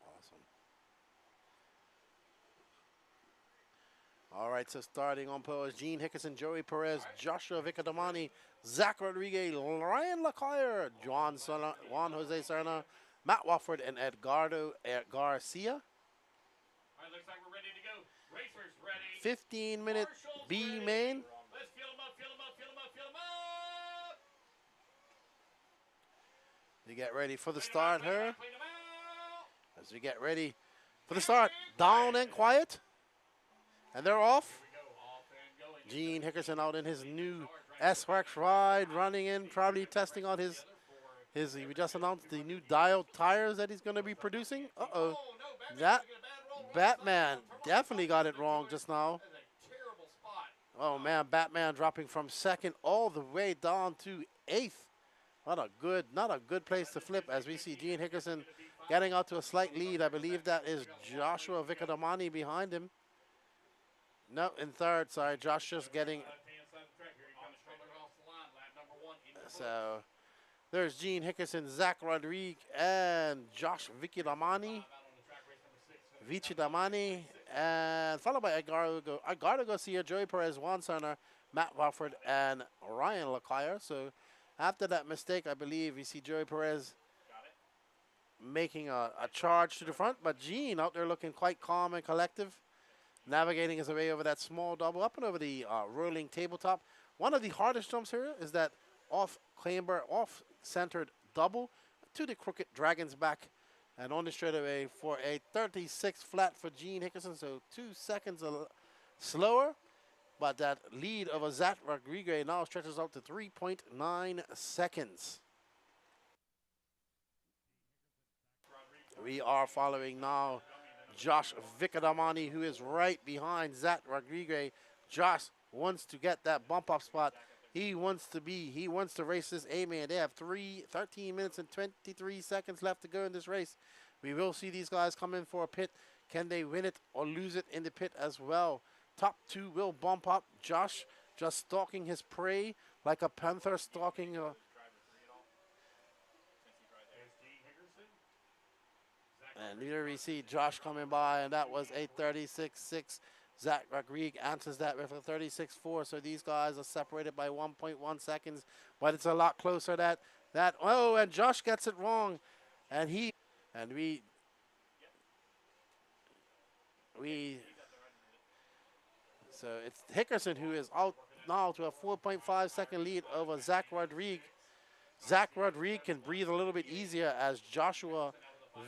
Awesome. All right, so starting on pole, Gene Hickerson, Joey Perez, Joshua Vicadamani, Zach Rodriguez, Ryan Lacoyer, Juan Jose Serna, Matt Wofford, and Edgardo Garcia. All right, looks like we're ready to go. Racers ready. 15-minute B main. Let's fill them up, fill them up, fill them up, fill them up. You get ready for the start here. Clean them out. As we get ready for the start, down and quiet. And they're off. Here we go, off and going. Gene Hickerson out in his new S-Works ride, running in, probably testing on his, we just announced the new dialed tires that he's going to be producing. Uh-oh. That Batman definitely got it wrong just now. Oh, man, Batman dropping from second all the way down to eighth. Not a good place to flip as we see Gene Hickerson getting out to a slight lead. I believe that is Joshua Vicadamani behind him. No, in third, sorry. Josh just getting. So there's Gene Hickerson, Zach Rodriguez, and Josh Vicadamani. And followed by Edgardo Garcia, Joey Perez, Juan Serna, Matt Wofford, and Ryan Lacoyer. So after that mistake, I believe you see Joey Perez making a charge to the front, but Gene out there looking quite calm and collective, navigating his way over that small double up and over the rolling tabletop. One of the hardest jumps here is that off-camber, off-centered double to the crooked dragon's back. And on the straightaway for a 36 flat for Gene Hickerson, so 2 seconds slower. But that lead of a Zach Rodriguez now stretches out to 3.9 seconds. We are following now Josh Vicadamani, who is right behind Zach Rodriguez. Josh wants to get that bump up spot. He wants to race this A-man. They have 13 minutes and 23 seconds left to go in this race. We will see these guys come in for a pit. Can they win it or lose it in the pit as well? Top two will bump up. Josh just stalking his prey like a panther stalking a... And here we see Josh coming by, and that was a 36.6. Zach Rodriguez answers that with a 36.4. So these guys are separated by 1.1 seconds, but it's a lot closer. Oh, and Josh gets it wrong, and we. So it's Hickerson who is out now to a 4.5 second lead over Zach Rodriguez. Zach Rodriguez can breathe a little bit easier as Joshua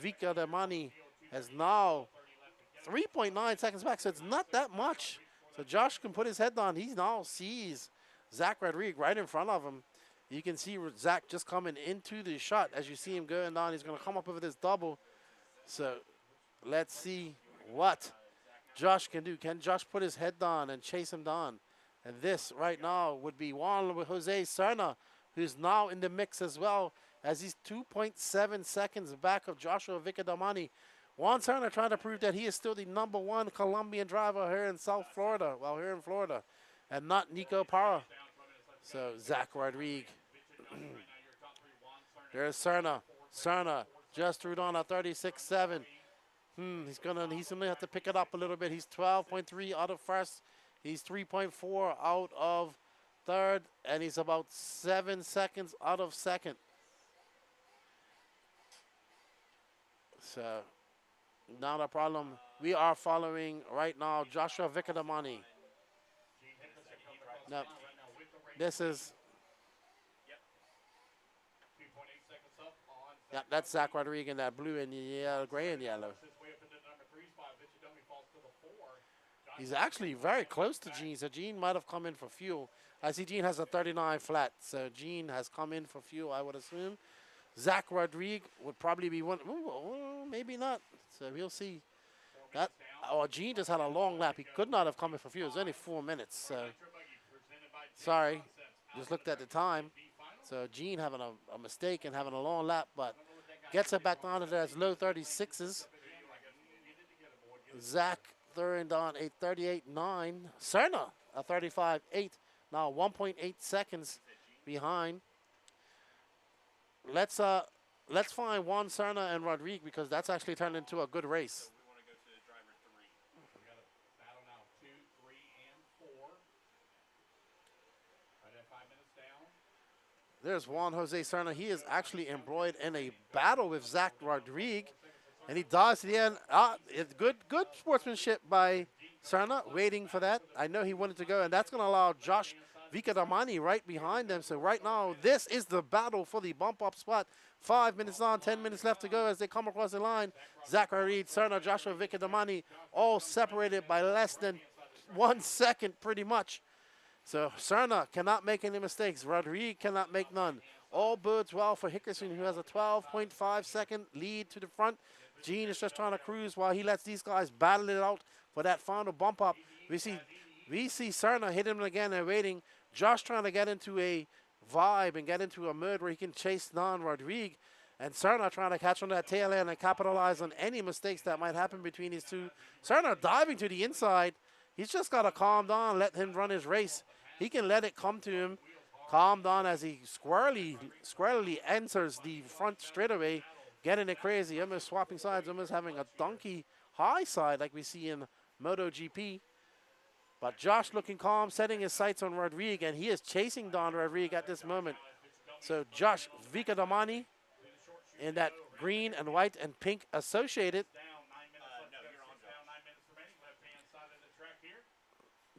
Vicadamani has now 3.9 seconds back, so it's not that much. So Josh can put his head down. He now sees Zach Rodriguez right in front of him. You can see Zach just coming into the shot as you see him going down. He's going to come up with this double. So let's see what Josh can do. Can Josh put his head down and chase him down? And this right now would be Juan Jose Serna, who's now in the mix as well, as he's 2.7 seconds back of Joshua Vicadamani. Juan Serna trying to prove that he is still the #1 Colombian driver here in South Florida, here in Florida, and not Nico Parra. So Zach Rodriguez. There's Serna. Serna just threw down a 36.7. He's gonna have to pick it up a little bit. He's 12.3 out of first. He's 3.4 out of third, and he's about 7 seconds out of second. So not a problem. We are following right now Joshua Vicadamani. Now, this is that's Zach Rodriguez in that blue and yellow, gray and yellow. He's actually very close to Gene, so Gene might have come in for fuel. I see Gene has a 39 flat, so Gene has come in for fuel, I would assume. Zach Rodriguez would probably be one. Ooh, maybe not. So we'll see. That. Oh, Gene just had a long lap. He could not have come in for fuel. It was only 4 minutes. So sorry, just looked at the time. So Gene having a mistake and having a long lap, but gets it back down to those low 36s. Zach throwing down a 38.9. Cerna a 35.8. Now 1.8 seconds behind. Let's find Juan Cerna and Rodriguez because that's actually turned into a good race. There's Juan Jose Cerna. He is actually embroiled in a battle with Zach Rodriguez, and he dives to the end. It's good sportsmanship by Cerna, waiting for that. I know he wanted to go, and that's going to allow Josh Vicadamani right behind them. So right now, this is the battle for the bump-up spot. 5 minutes on, 10 minutes left to go as they come across the line. Zach Rodriguez, Cerna, Joshua Vicadamani, all separated by less than 1 second, pretty much. So Cerna cannot make any mistakes. Rodriguez cannot make none. All bodes well for Hickerson, who has a 12.5 second lead to the front. Gene is just trying to cruise while he lets these guys battle it out for that final bump up. We see Cerna hit him again and waiting. Josh trying to get into a vibe and get into a mood where he can chase down Rodriguez. And Cerna trying to catch on that tail end and capitalize on any mistakes that might happen between these two. Cerna diving to the inside. He's just got to calm down, let him run his race. He can let it come to him. Calm down as he squarely enters the front straightaway, getting it crazy, almost swapping sides, almost having a donkey high side like we see in MotoGP. But Josh looking calm, setting his sights on Rodriguez, and he is chasing down Rodriguez at this moment. So Josh Vicadamani in that green and white and pink associated.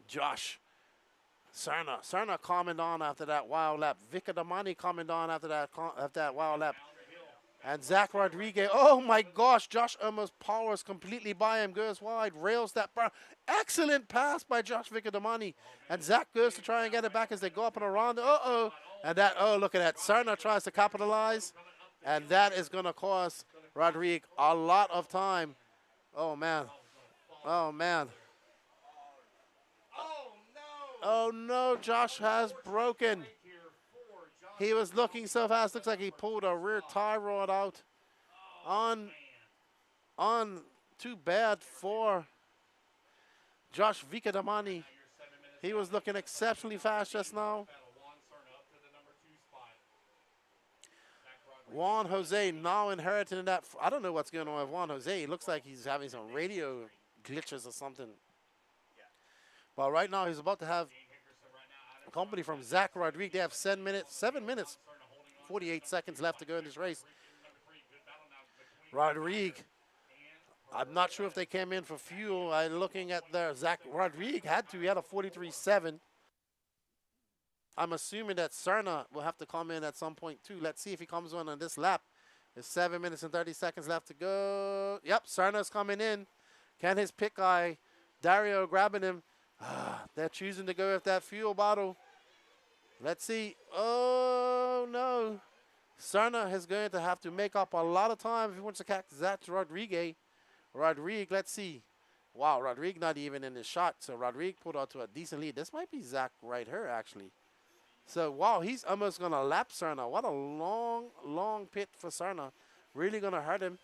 Josh Cerna calming down after that wild lap. Vicadamani calming down after that wild lap. And Zach Rodriguez, oh my gosh, Josh almost powers completely by him, goes wide, rails that bar. Excellent pass by Josh Vicadamani. And Zach goes to try and get it back as they go up and around. And that, oh, look at that. Cerna tries to capitalize, and that is going to cost Rodriguez a lot of time. Oh, man. Oh, man. Oh, no, Josh has broken. He was looking so fast. Looks like he pulled a rear tie rod out. Too bad for Josh Vicadamani. He was looking exceptionally fast just now. Juan Jose now inheriting that. I don't know what's going on with Juan Jose. It looks like he's having some radio glitches or something. But right now he's about to have company from Zach Rodriguez. They have 7 minutes, 48 seconds left to go in this race. Rodriguez, I'm not sure if they came in for fuel. I'm looking at their Zach Rodriguez he had a 43.7. I'm assuming that Cerna will have to come in at some point too. Let's see if he comes on this lap. There's 7 minutes and 30 seconds left to go. Yep, Cerna's coming in. Can his pit guy, Dario, grabbing him? They're choosing to go with that fuel bottle. Let's see. Oh, no. Cerna is going to have to make up a lot of time if he wants to catch Zach Rodriguez. Let's see. Wow, Rodriguez not even in the shot. So Rodriguez pulled out to a decent lead. This might be Zach right here, actually. So, wow, he's almost going to lap Cerna. What a long, long pit for Cerna. Really going to hurt him.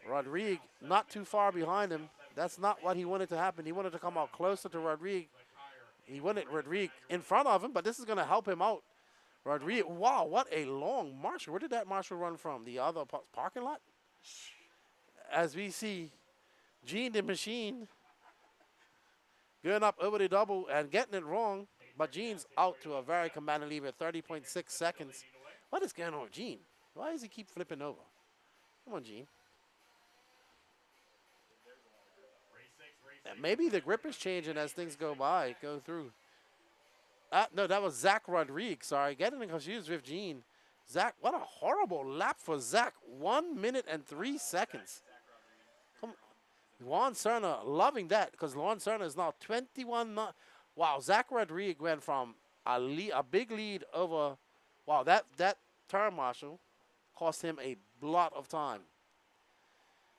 Rodriguez not too far behind him. That's not what he wanted to happen. He wanted to come out closer to Rodriguez. He wanted Rodriguez in front of him, but this is going to help him out. Rodriguez, wow, what a long marshal. Where did that marshal run from? The other parking lot? As we see Gene the Machine going up over the double and getting it wrong, but Gene's out to a very commanding lead at 30.6 seconds. What is going on with Gene? Why does he keep flipping over? Come on, Gene. Maybe the grip is changing as things go through. No, that was Zach Rodriguez. Sorry, getting confused with Gene. Zach, what a horrible lap for Zach. 1 minute and 3 seconds. Juan Serna loving that because Juan Serna is now 21. Wow, Zach Rodriguez went from a big lead over. Wow, that turn marshal cost him a lot of time.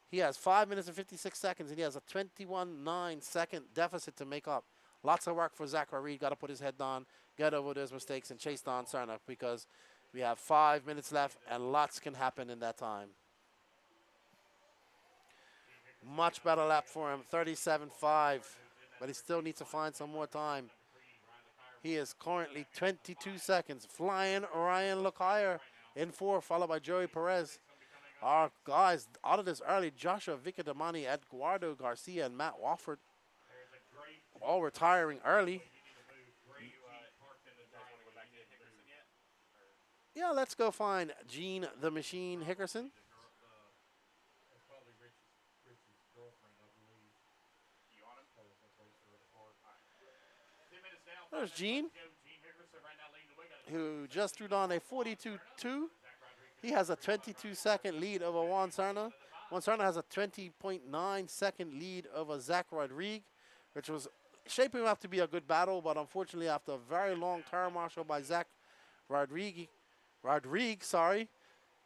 He has 5 minutes and 56 seconds, and he has a 21.9 second deficit to make up. Lots of work for Zach Rodriguez. Got to put his head down, get over those mistakes, and chase down Serna because we have 5 minutes left, and lots can happen in that time. Much better lap for him, 37.5, but he still needs to find some more time. He is currently 22 seconds. Flying Ryan Lockyer in 4th, followed by Joey Perez. Our guys out of this early, Joshua Vicadamani, Eduardo Garcia, and Matt Wofford, all retiring early. Yeah, let's go find Gene the Machine Hickerson. There's Gene, who just threw down a 42.2. He has a 22-second lead over Juan Serna. Juan Serna has a 20.9-second lead over Zach Rodriguez, which was shaping up to be a good battle, but unfortunately, after a very long turn marshal by Zach Rodriguez,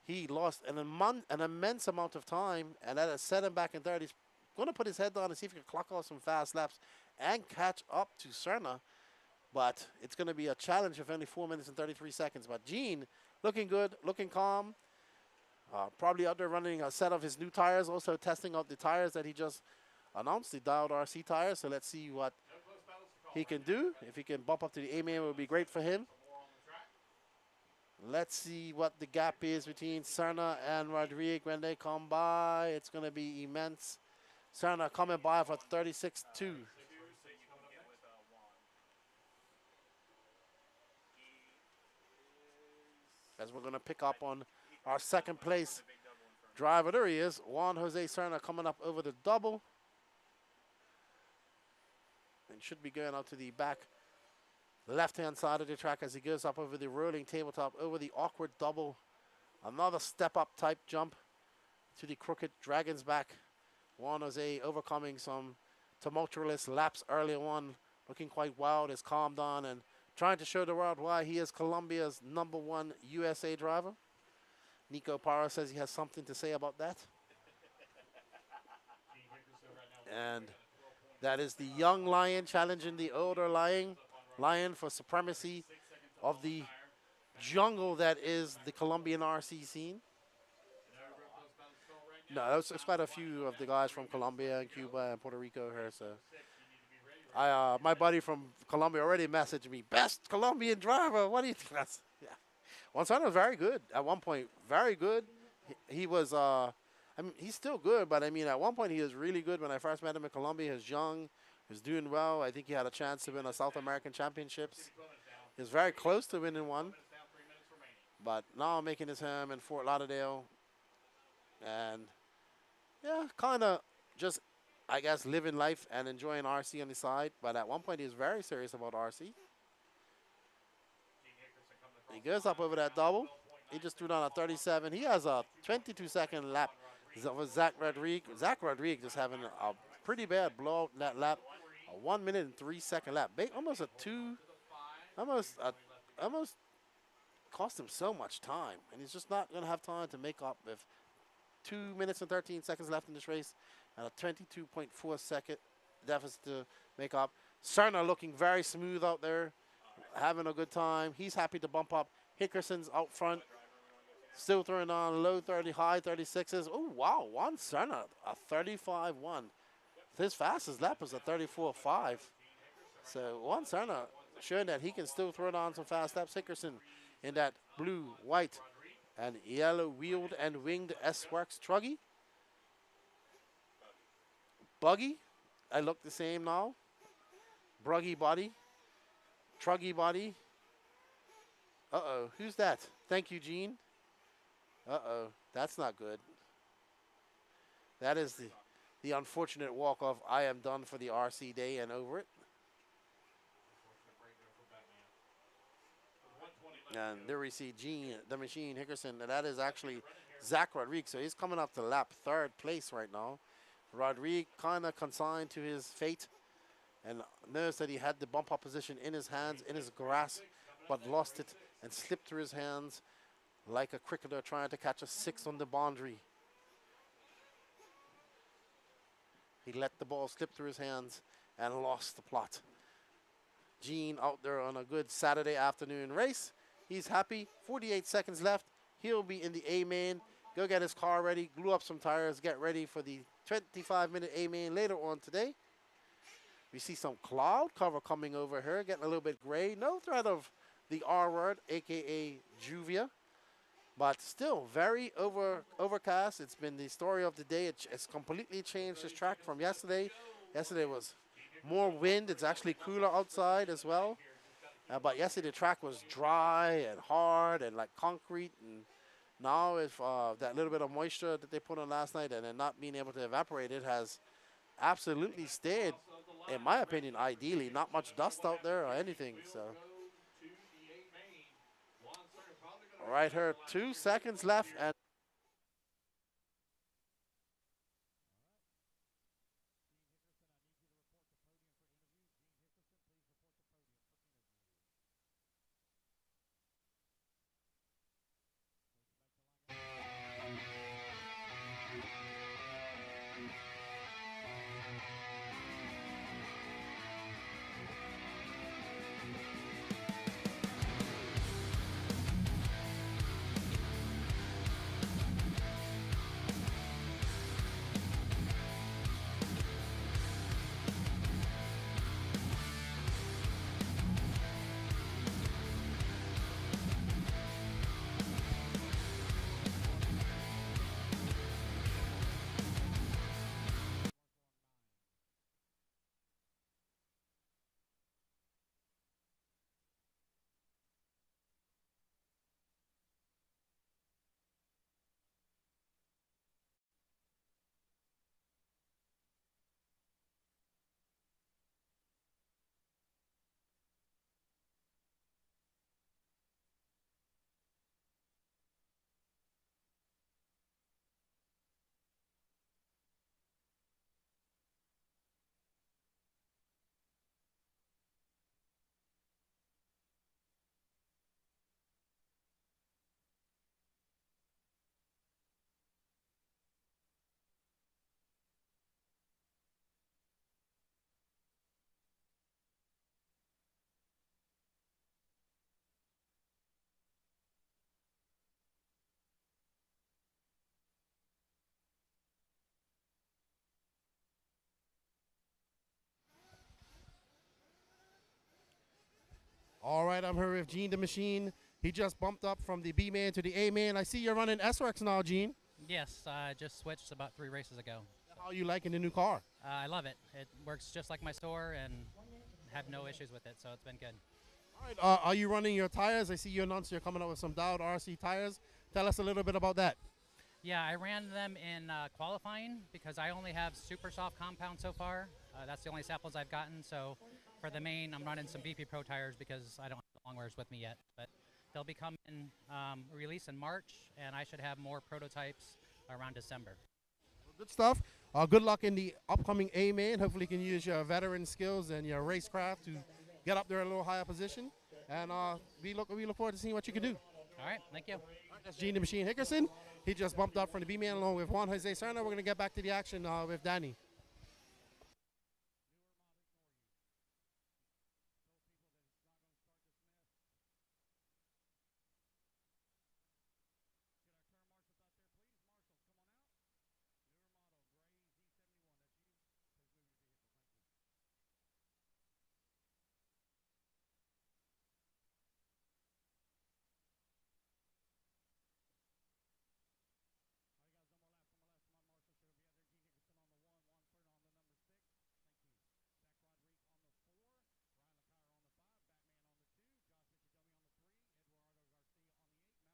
he lost an immense amount of time, and that has set him back in third. He's going to put his head down and see if he can clock off some fast laps and catch up to Serna. But it's going to be a challenge of only 4 minutes and 33 seconds. But Gene, looking good, looking calm. Probably out there running a set of his new tires, also testing out the tires that he just announced, the WRCE tires. So let's see what he can do. If he can bump up to the A-main, it would be great for him. Let's see what the gap is between Serna and Rodriguez when they come by. It's going to be immense. Serna coming by for 36.2. As we're going to pick up on our second place driver. There he is, Juan Jose Serna coming up over the double. And should be going out to the back left-hand side of the track as he goes up over the rolling tabletop, over the awkward double. Another step-up type jump to the crooked Dragon's back. Juan Jose overcoming some tumultuous laps early on, looking quite wild, has calmed down and trying to show the world why he is Colombia's #1 USA driver. Nico Parra says he has something to say about that. And that is the young lion challenging the older lion for supremacy of the jungle that is the Colombian RC scene. No, it's quite a few of the guys from Colombia and Cuba and Puerto Rico here, so. My buddy from Colombia already messaged me, best Colombian driver. What do you think? Yeah. Juan Serna was very good at one point. Very good. He was, I mean, he's still good, but I mean, at one point he was really good when I first met him in Colombia. He was young. He was doing well. I think he had a chance to win a South American Championships. He was very close to winning one. But now making his home in Fort Lauderdale. And, yeah, kind of just, I guess, living life and enjoying RC on the side. But at one point, he was very serious about RC. He goes up over that double. He just threw down a 37. He has a 22-second lap with Zach Rodriguez. Zach Rodriguez just having a pretty bad blowout in that lap. A 1 minute and 3 second lap. Almost cost him so much time. And he's just not going to have time to make up with 2 minutes and 13 seconds left in this race. And a 22.4 second deficit to make up. Serna looking very smooth out there, having a good time. He's happy to bump up. Hickerson's out front, still throwing on low 30, high 36s. Oh, wow, Juan Serna, a 35.1. His fastest lap was a 34.5. So Juan Serna showing that he can still throw on some fast laps. Hickerson in that blue, white, and yellow wheeled and winged S-Works truggy. Buggy, I look the same now. Bruggy body. Truggy body. Uh-oh, who's that? Thank you, Gene. Uh-oh, that's not good. That is the unfortunate walk-off. I am done for the RC day and over it. And there we see Gene, the Machine Hickerson, and that is actually Zach Rodriguez. So he's coming up to lap 3rd place right now. Rodrigue kind of consigned to his fate and noticed that he had the bump up position in his hands, in his grasp, but lost it and slipped through his hands like a cricketer trying to catch a 6 on the boundary. He let the ball slip through his hands and lost the plot. Gene out there on a good Saturday afternoon race. He's happy. 48 seconds left. He'll be in the A main. Go get his car ready, glue up some tires, get ready for the 25-minute A main later on today. We see some cloud cover coming over here, getting a little bit gray. No threat of the R word, aka Juvia, but still very overcast. It's been the story of the day. It's completely changed this track from yesterday. Yesterday was more wind. It's actually cooler outside as well. But yesterday the track was dry and hard and like concrete. And now if that little bit of moisture that they put on last night and then not being able to evaporate, it has absolutely stayed, in my opinion, ideally. Not much dust out there or anything. So, right here, 2 seconds left. And all right, I'm here with Gene the Machine. He just bumped up from the B main to the A main. I see you're running SRX now, Gene. Yes, I just switched about 3 races ago. How are you liking the new car? I love it. It works just like my store and have no issues with it, so it's been good. All right, are you running your tires? I see you announced you're coming up with some WRCE tires. Tell us a little bit about that. Yeah, I ran them in qualifying because I only have super soft compound so far. That's the only samples I've gotten, so for the main, I'm running some VP Pro tires because I don't have the long wears with me yet. But they'll be coming release in March, and I should have more prototypes around December. Good stuff. Good luck in the upcoming A main. Hopefully you can use your veteran skills and your racecraft to get up there a little higher position. And we look forward to seeing what you can do. All right, thank you. That's Gene the Machine Hickerson. He just bumped up from the B main along with Juan Jose Serna. We're going to get back to the action with Danny.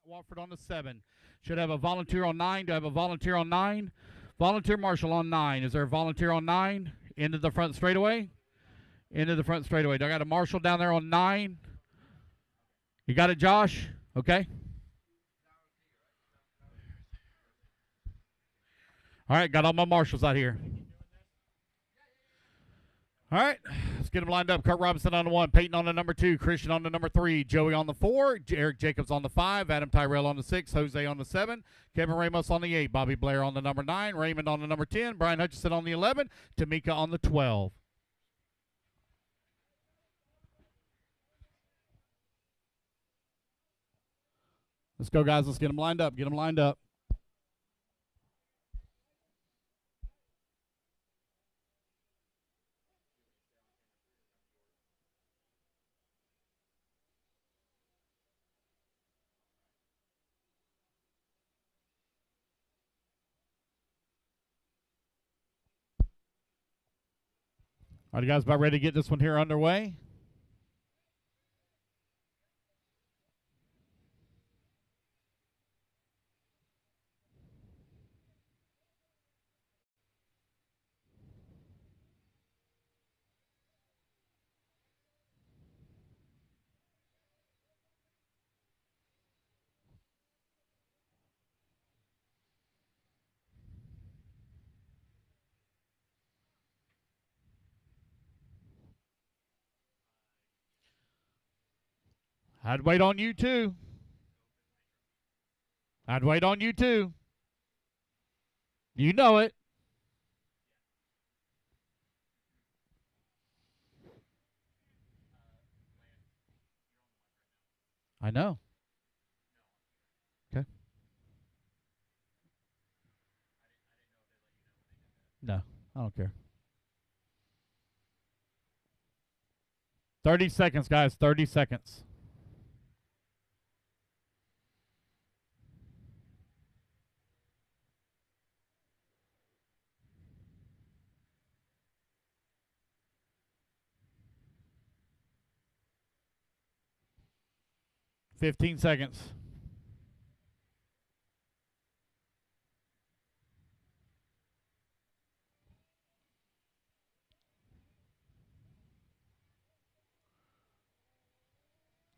Wofford on the 7. Should have a volunteer on 9. Do I have a volunteer on 9? Volunteer Marshall on 9. Is there a volunteer on 9? Into the front straightaway? Into the front straightaway. Do I got a Marshall down there on 9? You got it, Josh? Okay. All right, got all my marshals out here. All right, let's get them lined up. Kurt Robinson on the 1, Peyton on the number 2, Christian on the number 3, Joey on the 4, Eric Jacobs on the 5, Adam Tyrell on the 6, Jose on the 7, Kevin Ramos on the 8, Bobby Blair on the number 9, Raymond on the number 10, Brian Hutchinson on the 11, Tamika on the 12. Let's go, guys. Let's get them lined up. Get them lined up. All right, you guys about ready to get this one here underway? I'd wait on you too. I'd wait on you too. You know it. I know. Okay. No, I don't care. 30 seconds, guys. 30 seconds. $15 seconds.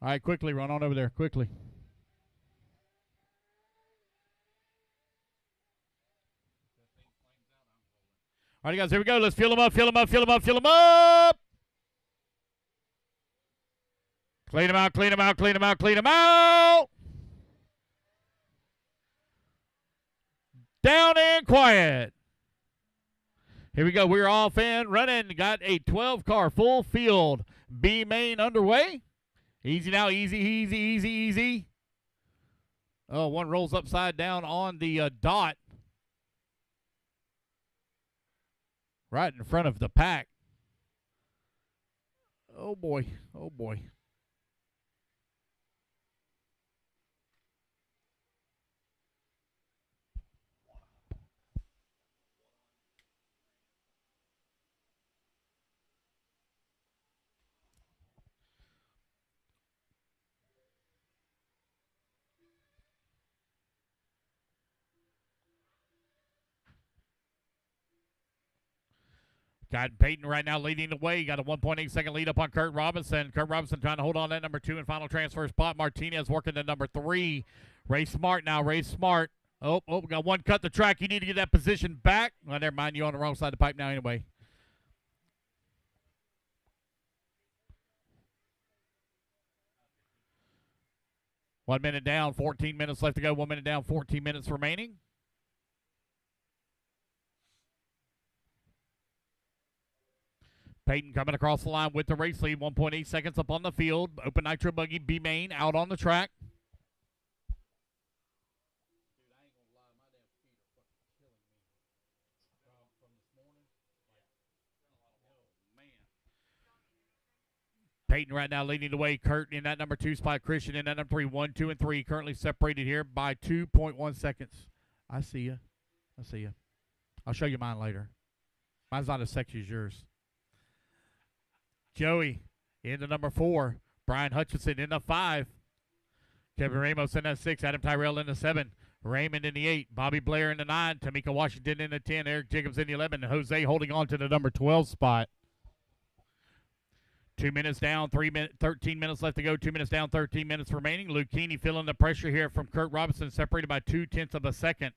All right, quickly, run on over there, quickly. All right, guys, here we go. Let's fill them up, fill them up, fill them up, fill them up. Clean them out, clean them out, clean them out, clean them out. Down and quiet. Here we go. We're off and running. Got a 12-car full field B main underway. Easy now, easy, easy, easy, easy. Oh, one rolls upside down on the dot. Right in front of the pack. Oh, boy. Oh, boy. Got Peyton right now leading the way. Got a 1.8 second lead up on Kurt Robinson. Kurt Robinson trying to hold on that number 2 and final transfer spot. Martinez working the number 3. Ray Smart now. Ray Smart. Oh, we got one cut the track. You need to get that position back. Well, never mind. You're on the wrong side of the pipe now anyway. One minute down. 14 minutes left to go. 1 minute down. 14 minutes remaining. Peyton coming across the line with the race lead. 1.8 seconds up on the field. Open Nitro Buggy B main out on the track. Peyton right now leading the way. Kurt in that number 2 spot. Christian in that number 3. 1, 2, and 3 currently separated here by 2.1 seconds. I see you. I see you. I'll show you mine later. Mine's not as sexy as yours. Joey in the number 4. Brian Hutchinson in the 5. Kevin Ramos in the 6. Adam Tyrell in the 7. Raymond in the 8. Bobby Blair in the 9. Tamika Washington in the 10. Eric Jacobs in the 11. And Jose holding on to the number 12 spot. 2 minutes down, 13 minutes left to go. 2 minutes down, 13 minutes remaining. Lucchini feeling the pressure here from Kurt Robinson, separated by 0.2 of a second.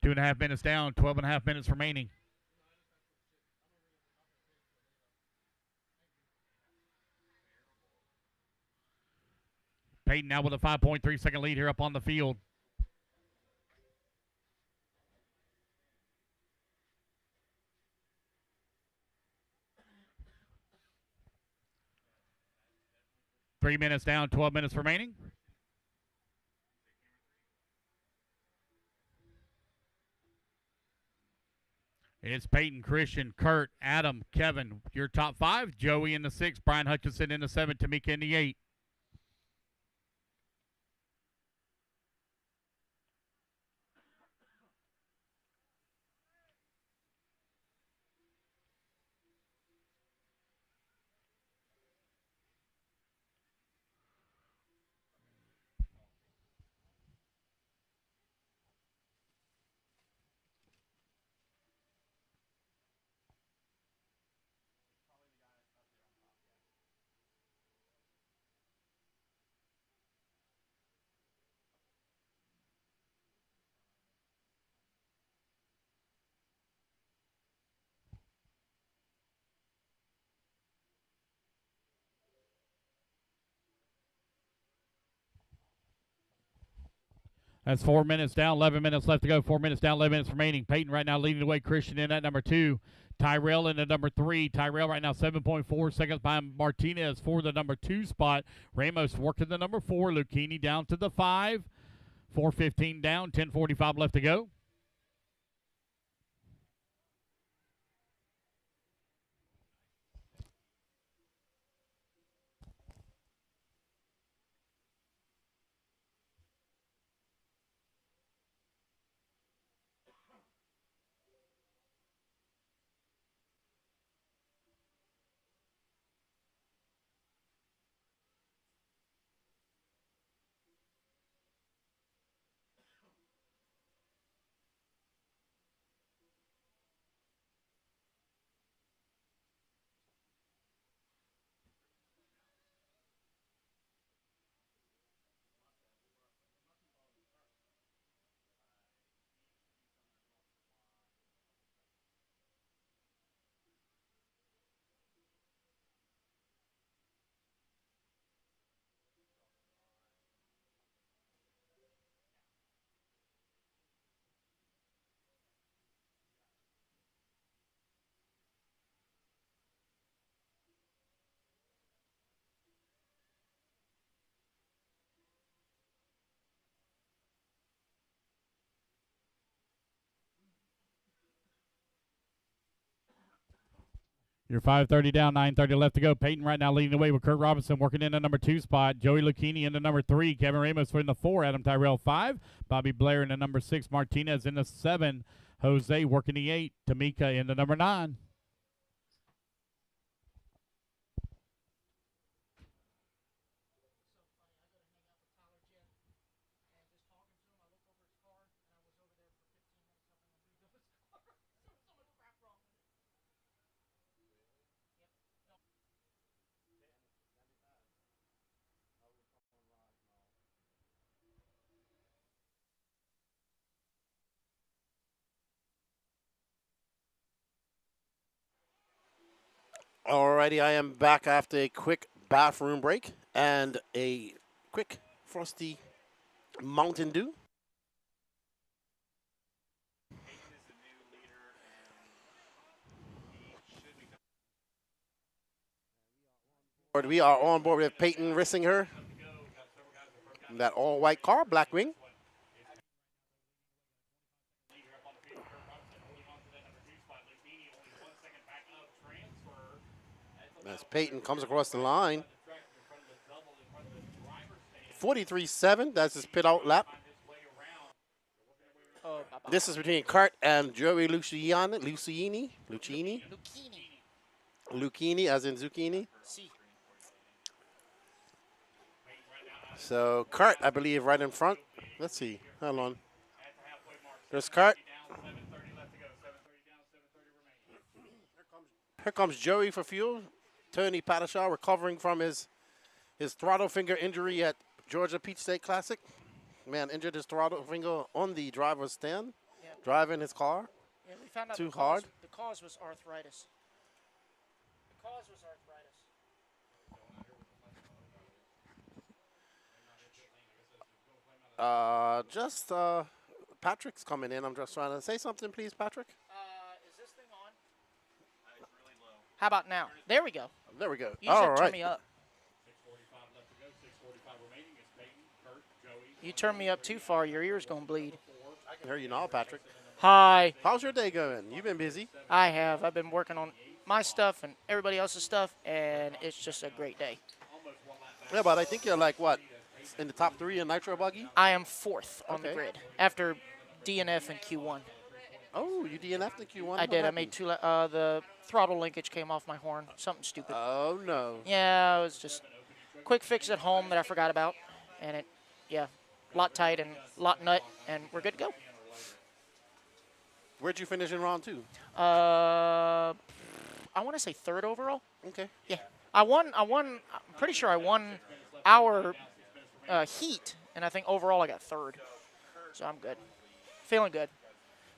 2.5 minutes down, 12.5 minutes remaining. Peyton now with a 5.3-second lead here up on the field. Three minutes down, 12 minutes remaining. It's Peyton, Christian, Kurt, Adam, Kevin, your top five. Joey in the 6, Brian Hutchinson in the 7, Tamika in the 8. That's 4 minutes down, 11 minutes left to go. 4 minutes down, 11 minutes remaining. Peyton right now leading the way. Christian in at number 2. Tyrell in at number 3. Tyrell right now 7.4 seconds behind Martinez for the number 2 spot. Ramos working the number 4. Lucchini down to the 5. 4:15 down, 10:45 left to go. You're 5:30 down, 9:30 left to go. Peyton right now leading the way with Kurt Robinson working in the number 2 spot. Joey Lucchini in the number 3. Kevin Ramos in the 4. Adam Tyrell 5. Bobby Blair in the number 6. Martinez in the 7. Jose working the 8. Tamika in the number 9. Alrighty, I am back after a quick bathroom break and a quick frosty Mountain Dew. We are on board with Peyton Rissinger. That all-white car, Blackwing. As Peyton comes across the line. 43.7, that's his pit out lap. This is between Kurt and Joey Lucchini, as in zucchini. So Kurt, I believe, right in front. Let's see. Hold on. There's Kurt. Here comes Joey for fuel. Tony Padishaw recovering from his throttle finger injury at Georgia Peach State Classic. Man injured his throttle finger on the driver's stand. Yeah, driving his car? Yeah, we found out Too the cause, hard? The cause was arthritis. The cause was arthritis. Just Patrick's coming in. I'm just trying to say something, please, Patrick. Is this thing on? How about now? There we go. There we go. You All should turn right. me up. You turn me up too far, your ear's gonna bleed. I can hear you now, Patrick. Hi. How's your day going? You've been busy. I have. I've been working on my stuff and everybody else's stuff, and it's just a great day. Yeah, but I think you're like what, in the top 3 in Nitro Buggy? I am 4th on the Okay. grid after DNF and Q1. Oh, you DNF'd in Q1? I What did. I happened? made 2. The throttle linkage came off my horn. Something stupid. Oh no. Yeah, it was just quick fix at home that I forgot about, and it, yeah, lot tight and lot nut, and we're good to go. Where'd you finish in round 2? I want to say 3rd overall. Okay. Yeah, I won. I'm pretty sure I won our heat, and I think overall I got 3rd. So I'm good. Feeling good.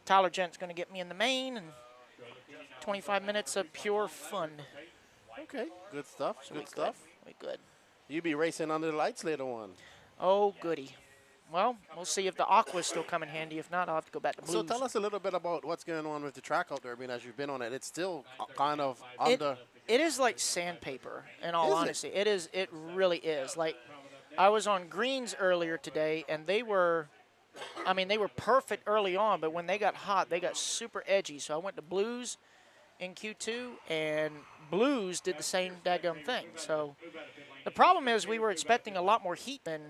Tyler Gent's going to get me in the main, and 25 minutes of pure fun. Okay. Good stuff. So we Good stuff. We good. You be racing under the lights later on. Oh, goody. Well, we'll see if the Aqua's still come in handy. If not, I'll have to go back to Blues. So tell us a little bit about what's going on with the track out there. I mean, as you've been on it, it's still kind of under. It is like sandpaper, in all Is it? honesty. It is. It really is. Like, I was on greens earlier today, and they were, I mean, they were perfect early on, but when they got hot, they got super edgy. So I went to Blues in Q2, and Blues did the same daggum thing. So the problem is we were expecting a lot more heat than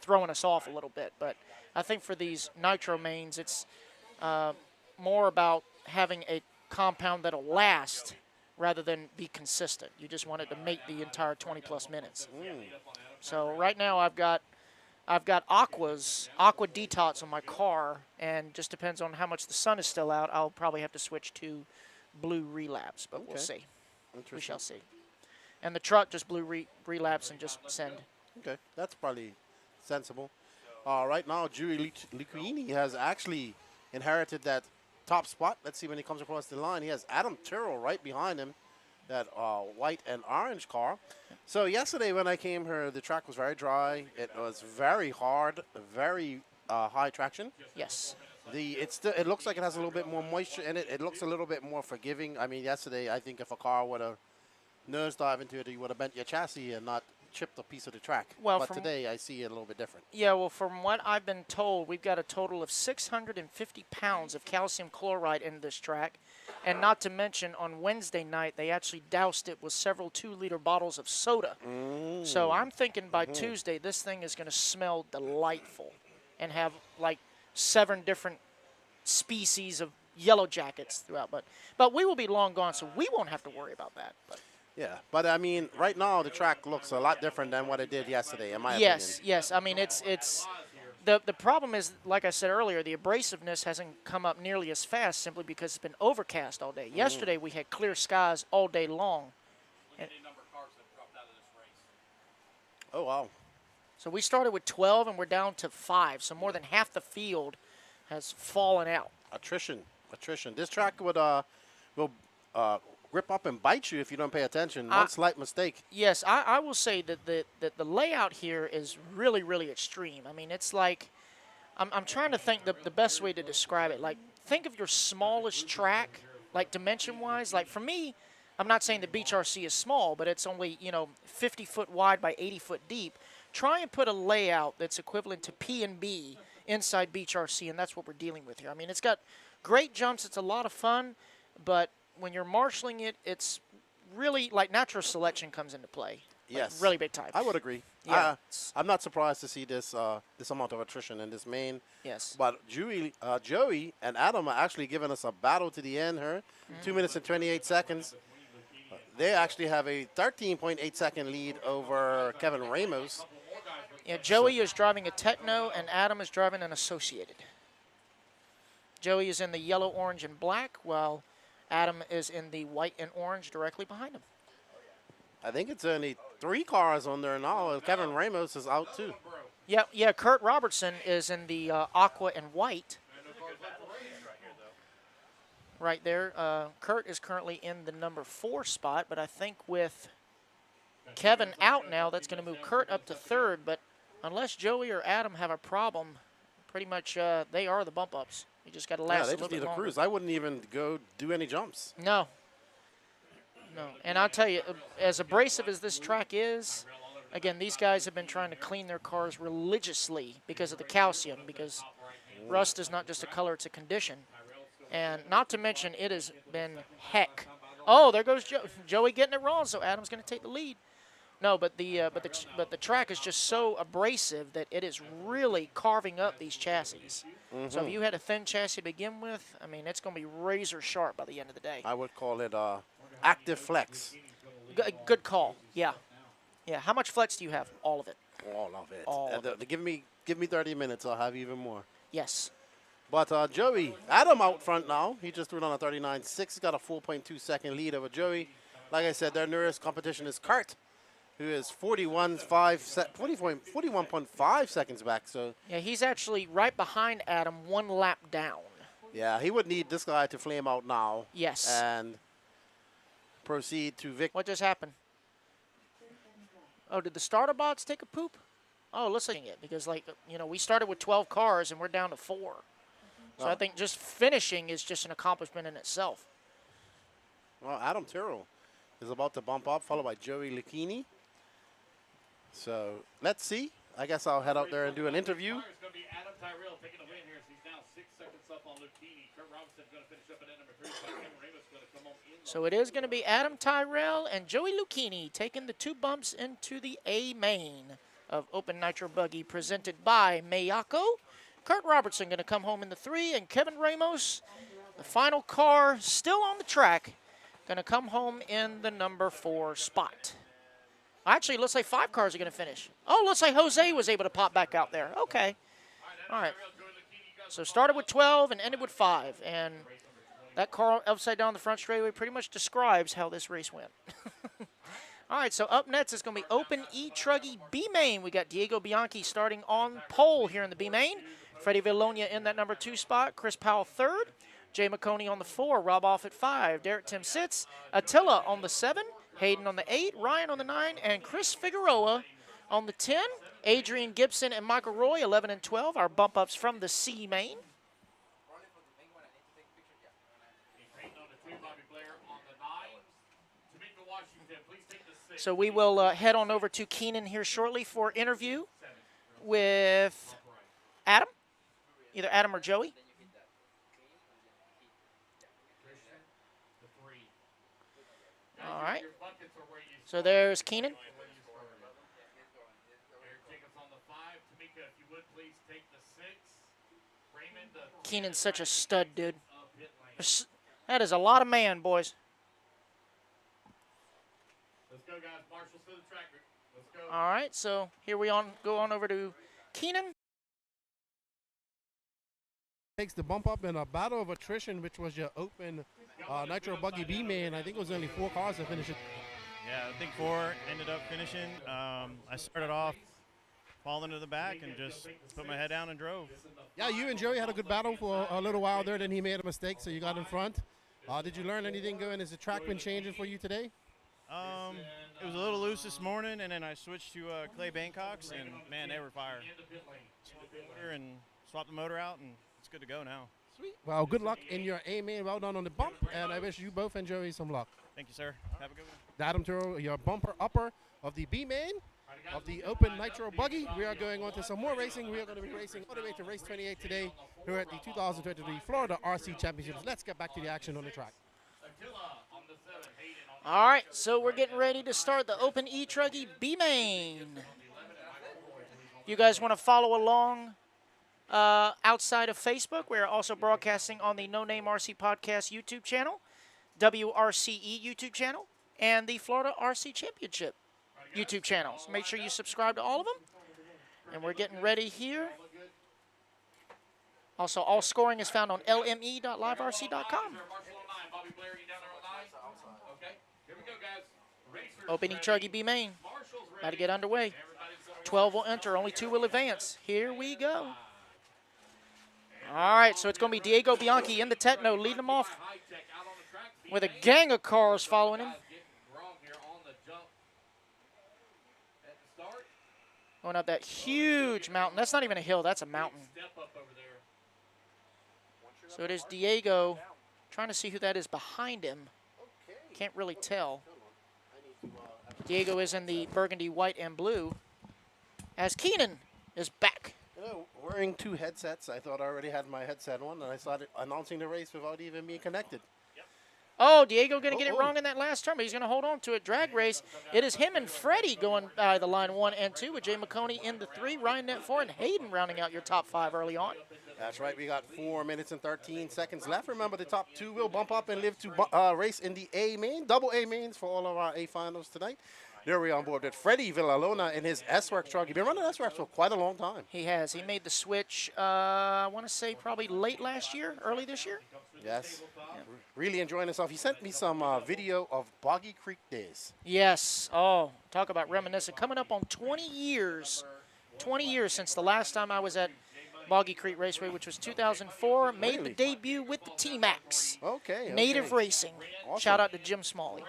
throwing us off a little bit. But I think for these nitro mains, it's more about having a compound that'll last rather than be consistent. You just want it to make the entire 20-plus minutes. So right now I've got aqua detox on my car, and just depends on how much the sun is still out. I'll probably have to switch to blue relapse, but we'll Okay. see. We Interesting. shall see. And the truck just blue relapse and just send. Okay, that's probably sensible. Right now, Julie Liquini has actually inherited that top spot. Let's see when he comes across the line. He has Adam Tyrrell right behind him, that white and orange car. So yesterday when I came here, the track was very dry. It was very hard, very high traction. Yes. It looks like it has a little bit more moisture in it. It looks a little bit more forgiving. I mean, yesterday I think if a car would have nosedive into it, you would have bent your chassis and not chipped a piece of the track. Well, but from- today I see it a little bit different. Yeah, well, from what I've been told, we've got a total of 650 pounds of calcium chloride in this track. And not to mention, on Wednesday night, they actually doused it with several 2-liter bottles of soda. So I'm thinking by Tuesday, this thing is going to smell delightful and have like 7 different species of yellow jackets throughout. But we will be long gone, so we won't have to worry about that. But Yeah, but I mean, right now the track looks a lot different than what it did yesterday, in my yes, opinion. yes. I mean, it's the problem is, like I said earlier, the abrasiveness hasn't come up nearly as fast simply because it's been overcast all day. Yesterday we had clear skies all day long. Oh, wow. So we started with 12 and we're down to 5. So more than half the field has fallen out. Attrition. This track will grip up and bite you if you don't pay attention. One slight mistake. Yes, I will say that the layout here is really, really extreme. I mean, it's like, I'm trying to think the best way to describe it. Like, think of your smallest track, like dimension-wise. Like, for me, I'm not saying the Beach RC is small, but it's only, 50 foot wide by 80 foot deep. Try and put a layout that's equivalent to P&B inside Beach RC, and that's what we're dealing with here. I mean, it's got great jumps. It's a lot of fun, but when you're marshalling it, it's really like natural selection comes into play. Yes. Like, really big time. I would agree. Yeah. I'm not surprised to see this amount of attrition in this main. Yes. But Joey and Adam are actually giving us a battle to the end here. 2 minutes and 28 seconds. They actually have a 13.8 second lead over Kevin Ramos. Yeah, Joey is driving a Techno, and Adam is driving an Associated. Joey is in the yellow, orange, and black, while Adam is in the white and orange directly behind him. I think it's only 3 cars on there now. Kevin Ramos is out too. Yeah. Kurt Robertson is in the aqua and white. right there. Kurt is currently in the number 4 spot, but I think with Kevin out now, that's going to move Kurt up to 3rd. But unless Joey or Adam have a problem, pretty much they are the bump ups. You just got to last Yeah, a they little just need bit a longer. cruise. I wouldn't even go do any jumps. No. And I'll tell you, as abrasive as this track is, again, these guys have been trying to clean their cars religiously because of the calcium, because rust is not just a color, it's a condition. And not to mention, it has been heck. Oh, there goes Joey getting it wrong, so Adam's going to take the lead. No, but the track is just so abrasive that it is really carving up these chassis. So if you had a thin chassis to begin with, I mean, it's going to be razor sharp by the end of the day. I would call it active flex. Good call. Yeah. Yeah. How much flex do you have? All of it. All of it. All of it. Give me 30 minutes. I'll have even more. Yes. But Joey, Adam out front now. He just threw it on a 39.6. He's got a 4.2 second lead over Joey. Like I said, their nearest competition is Kurt, who is 41.5 seconds back. So yeah, he's actually right behind Adam, 1 lap down. yeah, he would need this guy to flame out now. Yes. And proceed to victory. What just happened? Oh, did the starter bots take a poop? Oh, let's look at it, because, like, you know, we started with 12 cars and we're down to 4. So I think just finishing is just an accomplishment in itself. Well, Adam Tyrrell is about to bump up, followed by Joey Lucchini. So let's see. I guess I'll head out there and do an interview. It's going to be Adam Tyrrell taking the win here. So he's now 6 seconds up on Lucchini. Kurt Robinson's going to finish up at number 3. Kevin Ramos going to come on in. So it is going to be Adam Tyrrell and Joey Lucchini taking the 2 bumps into the A main of Open Nitro Buggy, presented by Mayako. Kurt Robertson going to come home in the 3, and Kevin Ramos, the final car still on the track, going to come home in the number 4 spot. Actually, looks like 5 cars are going to finish. Oh, looks like Jose was able to pop back out there. Okay. All right. So started with 12 and ended with 5, and that car upside down the front straightaway pretty much describes how this race went. All right, so up next is going to be Open E-truggy B main. We got Diego Bianchi starting on pole here in the B main. Freddie Villonia in that number 2 spot. Chris Powell 3rd. Jay McConey on the 4. Rob Off at 5. Derek Tim sits. Attila on the 7. Hayden on the 8. Ryan on the 9. And Chris Figueroa on the 10. Adrian Gibson and Michael Roy, 11 and 12. Our bump ups from the C main. So we will head on over to Keenan here shortly for interview with Adam, either Adam or Joey. All right. So there's Keenan. Keenan's such a stud, dude. That is a lot of man, boys. Let's go, guys. Marshall's to the track. Let's go. All right, so here we go on over to Keenan. Takes the bump up in a battle of attrition, which was your Open Nitro Buggy B main. I think it was only 4 cars that finished it. Yeah, I think 4 ended up finishing. I started off falling to the back and just put my head down and drove. Yeah, you and Joey had a good battle for a little while there. Then he made a mistake, so you got in front. Did you learn anything going? Has the track been changing for you today? It was a little loose this morning, and then I switched to Clay Bangkok's, and man, they were fire. And swapped the motor out, and it's good to go now. Sweet. Well, good luck in your A main. Well done on the bump, and I wish you both and Joey some luck. Thank you, sir. Have a good one. Adam Turo, your bumper upper of the B main of the Open Nitro Buggy. We are going on to some more racing. We are going to be racing all the way to race 28 today here at the 2023 Florida RC Championships. Let's get back to the action on the track. All right, so we're getting ready to start the Open E-truggy B main. You guys want to follow along outside of Facebook? We're also broadcasting on the No Name RC Podcast YouTube channel, WRCE YouTube channel, and the Florida RC Championship YouTube channels. Make sure you subscribe to all of them. And we're getting ready here. Also, all scoring is found on lme.liverc.com. Open E-truggy B main. Got to get underway. 12 will enter, only 2 will advance. Here we go. All right, so it's going to be Diego Bianchi in the Techno leading them off with a gang of cars following him. Going up that huge mountain. That's not even a hill, that's a mountain. So it is Diego trying to see who that is behind him. Can't really tell. Diego is in the burgundy, white, and blue. As Keenan is back. You know, wearing 2 headsets, I thought I already had my headset on, and I started announcing the race without even being connected. Oh, Diego going to get it wrong in that last turn, but he's going to hold on to it. Drag race. It is him and Freddie going by the line 1 and 2 with Jay McConey in the 3, Ryan net 4, and Hayden rounding out your top 5 early on. That's right. We got 4 minutes and 13 seconds left. Remember, the top 2 will bump up and live to race in the A main, double A mains for all of our A finals tonight. There we are on board with Freddie Villalona in his S-Works truck. He's been running S-Works for quite a long time. He has. He made the switch, I want to say probably late last year, early this year. Yes. Yeah. Really enjoying himself. He sent me some video of Boggy Creek days. Yes. Oh, talk about reminiscent. Coming up on 20 years. 20 years since the last time I was at Boggy Creek Raceway, which was 2004. Made the debut with the T-Max. Okay. Native Racing. Awesome. Shout out to Jim Smalley.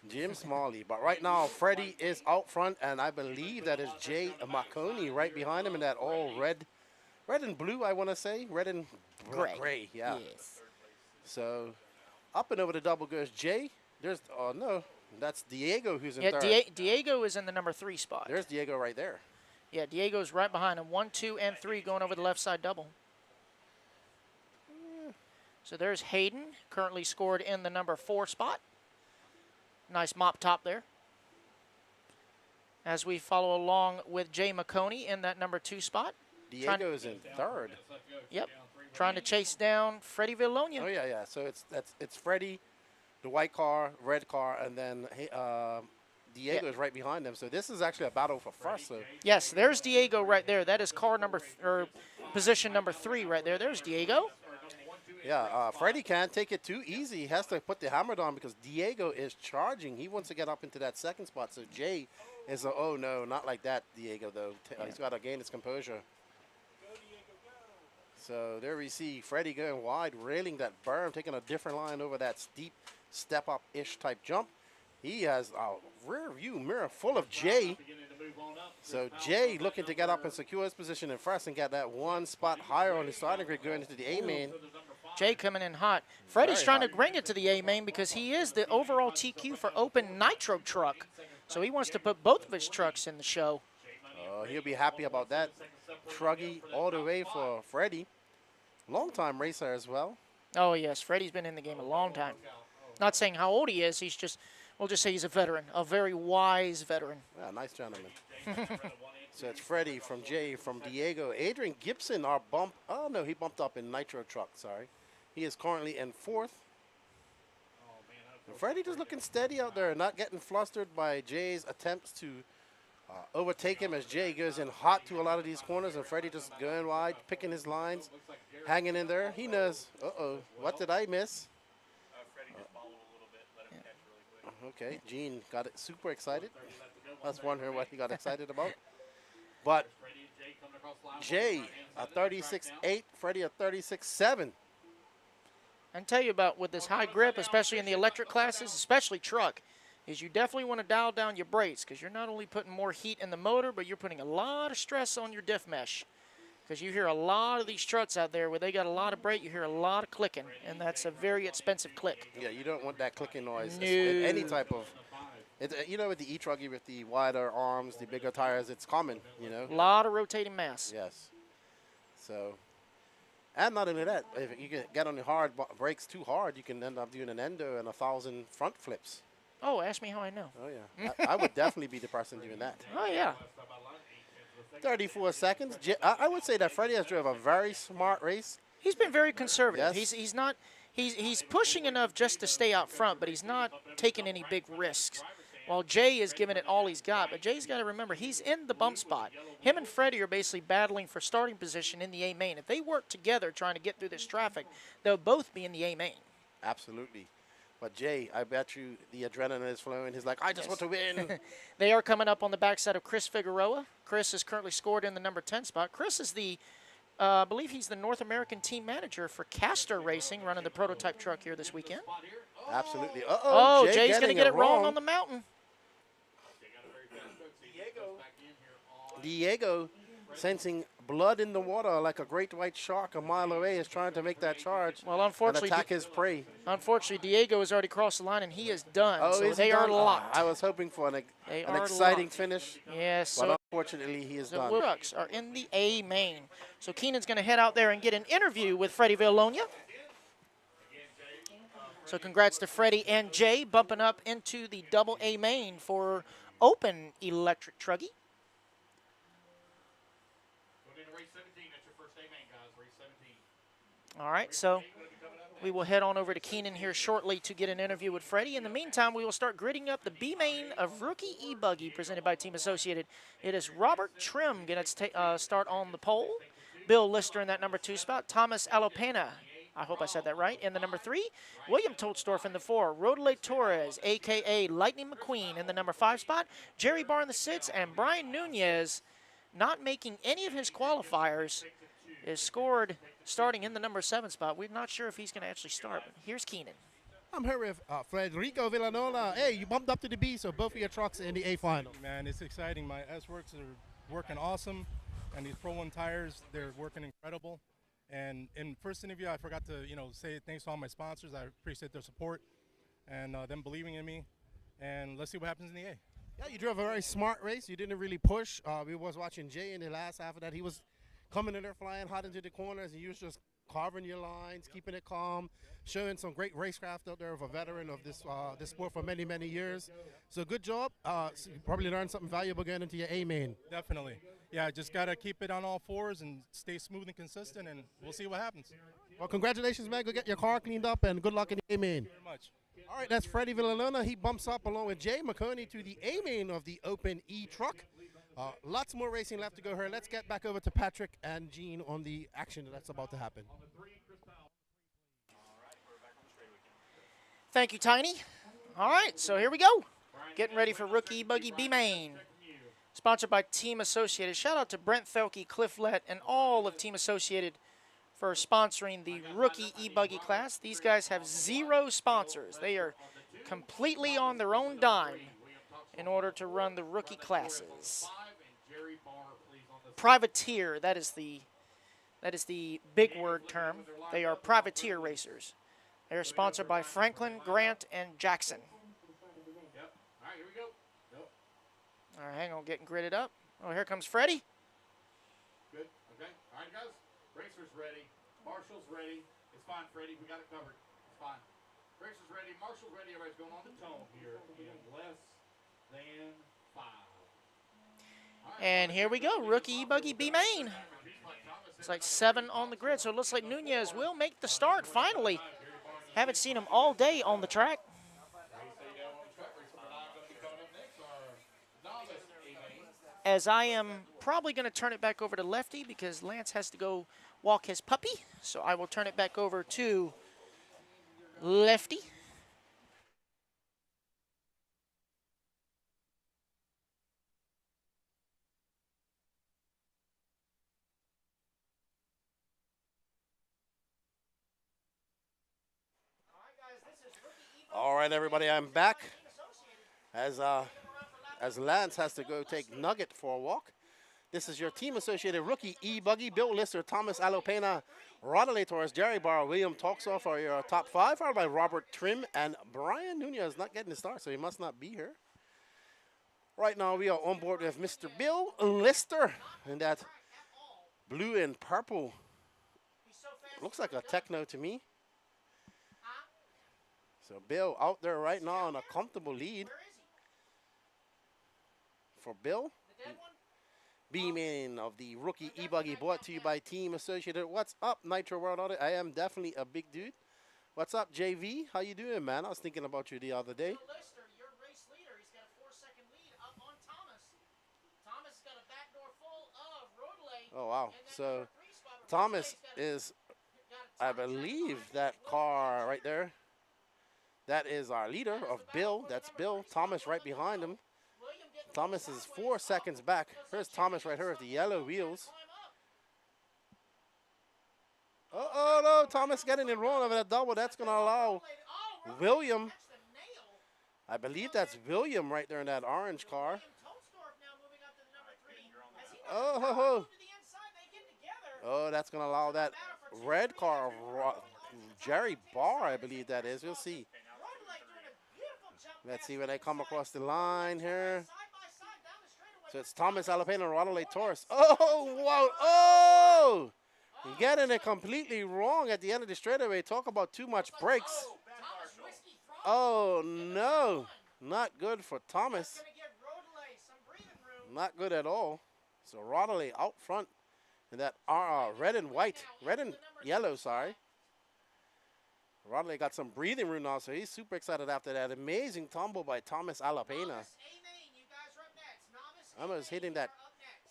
Jim Smalley. But right now, Freddie is out front, and I believe that is Jay McConey right behind him in that all red and blue, I want to say. Red and gray. Yeah. Yes. So up and over the double goes Jay. There's, oh no, that's Diego who's in third. Diego is in the number 3 spot. There's Diego right there. Yeah, Diego's right behind him. 1, 2, and 3 going over the left side double. So there's Hayden, currently scored in the number 4 spot. Nice mop top there. As we follow along with Jay McConey in that number 2 spot. Diego's in third. Yep. Trying to chase down Freddie Villalona. Oh yeah. So it's Freddie, the white car, red car, and then Diego is right behind them. So this is actually a battle for first. So. Yes, there's Diego right there. That is car number or position number 3 right there. There's Diego. Yeah, Freddie can't take it too easy. He has to put the hammer down because Diego is charging. He wants to get up into that 2nd spot. So Jay is oh no, not like that, Diego though. He's got to gain his composure. So there we see Freddie going wide, railing that berm, taking a different line over that steep step-up-ish type jump. He has a rear view mirror full of Jay. So Jay looking to get up and secure his position in first and get that 1 spot higher on the starting grid going into the A main. Jay coming in hot. Freddie's trying to bring it to the A main because he is the overall TQ for Open Nitro truck. So he wants to put both of his trucks in the show. He'll be happy about that. E-truggy all the way for Freddie. Long-time racer as well. Oh, yes. Freddie's been in the game a long time. Not saying how old he is. He's just, we'll just say he's a veteran, a very wise veteran. Yeah, nice gentleman. So it's Freddie from Jay, from Diego. Adrian Gibson, our bump. Oh, no, he bumped up in Nitro truck, sorry. He is currently in 4th. And Freddie just looking steady out there, not getting flustered by Jay's attempts to overtake him as Jay goes in hot to a lot of these corners, and Freddie just going wide, picking his lines, hanging in there. He knows, what did I miss? Okay, Gene got it super excited. I was wondering what he got excited about. But Jay, a 36.8, Freddie a 36.7. I can tell you about with this high grip, especially in the electric classes, especially truck, is you definitely want to dial down your brakes because you're not only putting more heat in the motor, but you're putting a lot of stress on your diff mesh. Because you hear a lot of these struts out there where they got a lot of brake, you hear a lot of clicking, and that's a very expensive click. Yeah, you don't want that clicking noise. No. In any type of, you know, with the E-truggy, with the wider arms, the bigger tires, it's common, you know. A lot of rotating mass. Yes. So, and not only that, if you can get on the hard brakes too hard, you can end up doing an endo and 1,000 front flips. Oh, ask me how I know. Oh, yeah. I would definitely be the person doing that. Oh, yeah. 34 seconds. I would say that Freddie has driven a very smart race. He's been very conservative. Yes. He's not he's pushing enough just to stay out front, but he's not taking any big risks. While Jay is giving it all he's got, but Jay's got to remember he's in the bump spot. Him and Freddie are basically battling for starting position in the A main. If they work together trying to get through this traffic, they'll both be in the A main. Absolutely. But Jay, I bet you the adrenaline is flowing. He's like, I just want to win. They are coming up on the backside of Chris Figueroa. Chris is currently scored in the number 10 spot. Chris is the I believe he's the North American team manager for Castor Racing, running the prototype truck here this weekend. Absolutely. Oh, Jay's going to getting get it wrong on the mountain. Diego, sensing blood in the water like a great white shark a mile away, is trying to make that charge. Well, unfortunately, and attack his prey. Unfortunately, Diego has already crossed the line, and he is done. Oh, so they are locked. I was hoping for an exciting finish. Yes. But unfortunately, he is done. The trucks are in the A main. So Keenan's going to head out there and get an interview with Freddie Villonia. So congrats to Freddie and Jay bumping up into the double A main for Open Electric Truggy. All right, so we will head on over to Keenan here shortly to get an interview with Freddie. In the meantime, we will start gridding up the B main of Rookie E-buggy presented by Team Associated. It is Robert Trim going to start on the pole. Bill Lister in that number 2 spot. Thomas Alopena, I hope I said that right, in the number 3. William Tolstorff in the 4. Rodele Torres, a.k.a. Lightning McQueen, in the number 5 spot. Jerry Barr in the 6, and Brian Nunez, not making any of his qualifiers, is scored starting in the number 7 spot. We're not sure if he's going to actually start. But here's Keenan. I'm here with Federico Villanueva. Hey, you bumped up to the B, so both of your trucks in the A final. Man, it's exciting. My S-Works are working awesome, and these Pro 1 tires, they're working incredible. And in first interview, I forgot to, say thanks to all my sponsors. I appreciate their support and them believing in me. And let's see what happens in the A. Yeah, you drove a very smart race. You didn't really push. We was watching Jay in the last half of that. He was coming in there flying hot into the corners, and you was just carving your lines, keeping it calm, showing some great racecraft out there of a veteran of this sport for many, many years. So good job. So you probably learned something valuable getting into your A main. Definitely. Yeah, just got to keep it on all fours and stay smooth and consistent, and we'll see what happens. Well, congratulations, man. Go get your car cleaned up, and good luck in the A main. Thank you very much. All right, that's Freddie Villalona. He bumps up along with Jay McConey to the A main of the Open E-truck. Lots more racing left to go here. Let's get back over to Patrick and Gene on the action that's about to happen. Thank you, Tiny. All right, so here we go. Getting ready for Rookie E-buggy B main. Sponsored by Team Associated. Shout out to Brent Thelke, Cliff Lett, and all of Team Associated for sponsoring the Rookie E-buggy class. These guys have 0 sponsors. They are completely on their own dime in order to run the rookie classes. Privateer, that is the big word term. They are privateer racers. They are sponsored by Franklin, Grant, and Jackson. Yep. All right, here we go. Nope. All right, hang on, getting gridded up. Oh, here comes Freddie. Good. Okay. All right, guys. Racer's ready. Marshall's ready. It's fine, Freddie. We got it covered. It's fine. Racer's ready. Marshall's ready. Everybody's going on the tone here in less than 5. And here we go, Rookie E-buggy B main. It's like 7 on the grid, so it looks like Nunez will make the start finally. Haven't seen him all day on the track. As I am probably going to turn it back over to Lefty because Lance has to go walk his puppy. So I will turn it back over to Lefty. All right, everybody, I'm back. As Lance has to go take Nugget for a walk. This is your Team Associated Rookie E-buggy. Bill Lister, Thomas Alopena, Rodele Torres, Jerry Barr, William Tolstorff are your top 5, followed by Robert Trim, and Brian Nunez not getting the start, so he must not be here. Right now, we are on board with Mr. Bill Lister in that blue and purple. Looks like a Techno to me. So Bill out there right now in a comfortable lead. For Bill, B-man of the Rookie E-buggy, brought to you by Team Associated. What's up, Nitro World Audit? I am definitely a big dude. What's up, JV? How you doing, man? I was thinking about you the other day. Your race leader, he's got a 4-second lead up on Thomas. Thomas got a backdoor full of Rodele. Oh, wow. So Thomas is, I believe, that car right there. That is our leader of Bill. That's Bill. Thomas right behind him. Thomas is 4 seconds back. Here's Thomas right here with the yellow wheels. Oh, no, Thomas getting it wrong over that double. That's going to allow William. I believe that's William right there in that orange car. Oh, ho, ho. Oh, that's going to allow that red car, Jerry Barr, I believe that is. We'll see. Let's see when they come across the line here. So it's Thomas Alapena and Ronald Torres. Oh, wow. Oh! Getting it completely wrong at the end of the straightaway. Talk about too much brakes. Oh, no. Not good for Thomas. Not good at all. So Rodley out front in that red and yellow, sorry. Rodley got some breathing room now, so he's super excited after that amazing tumble by Thomas Alapena. Almost hitting that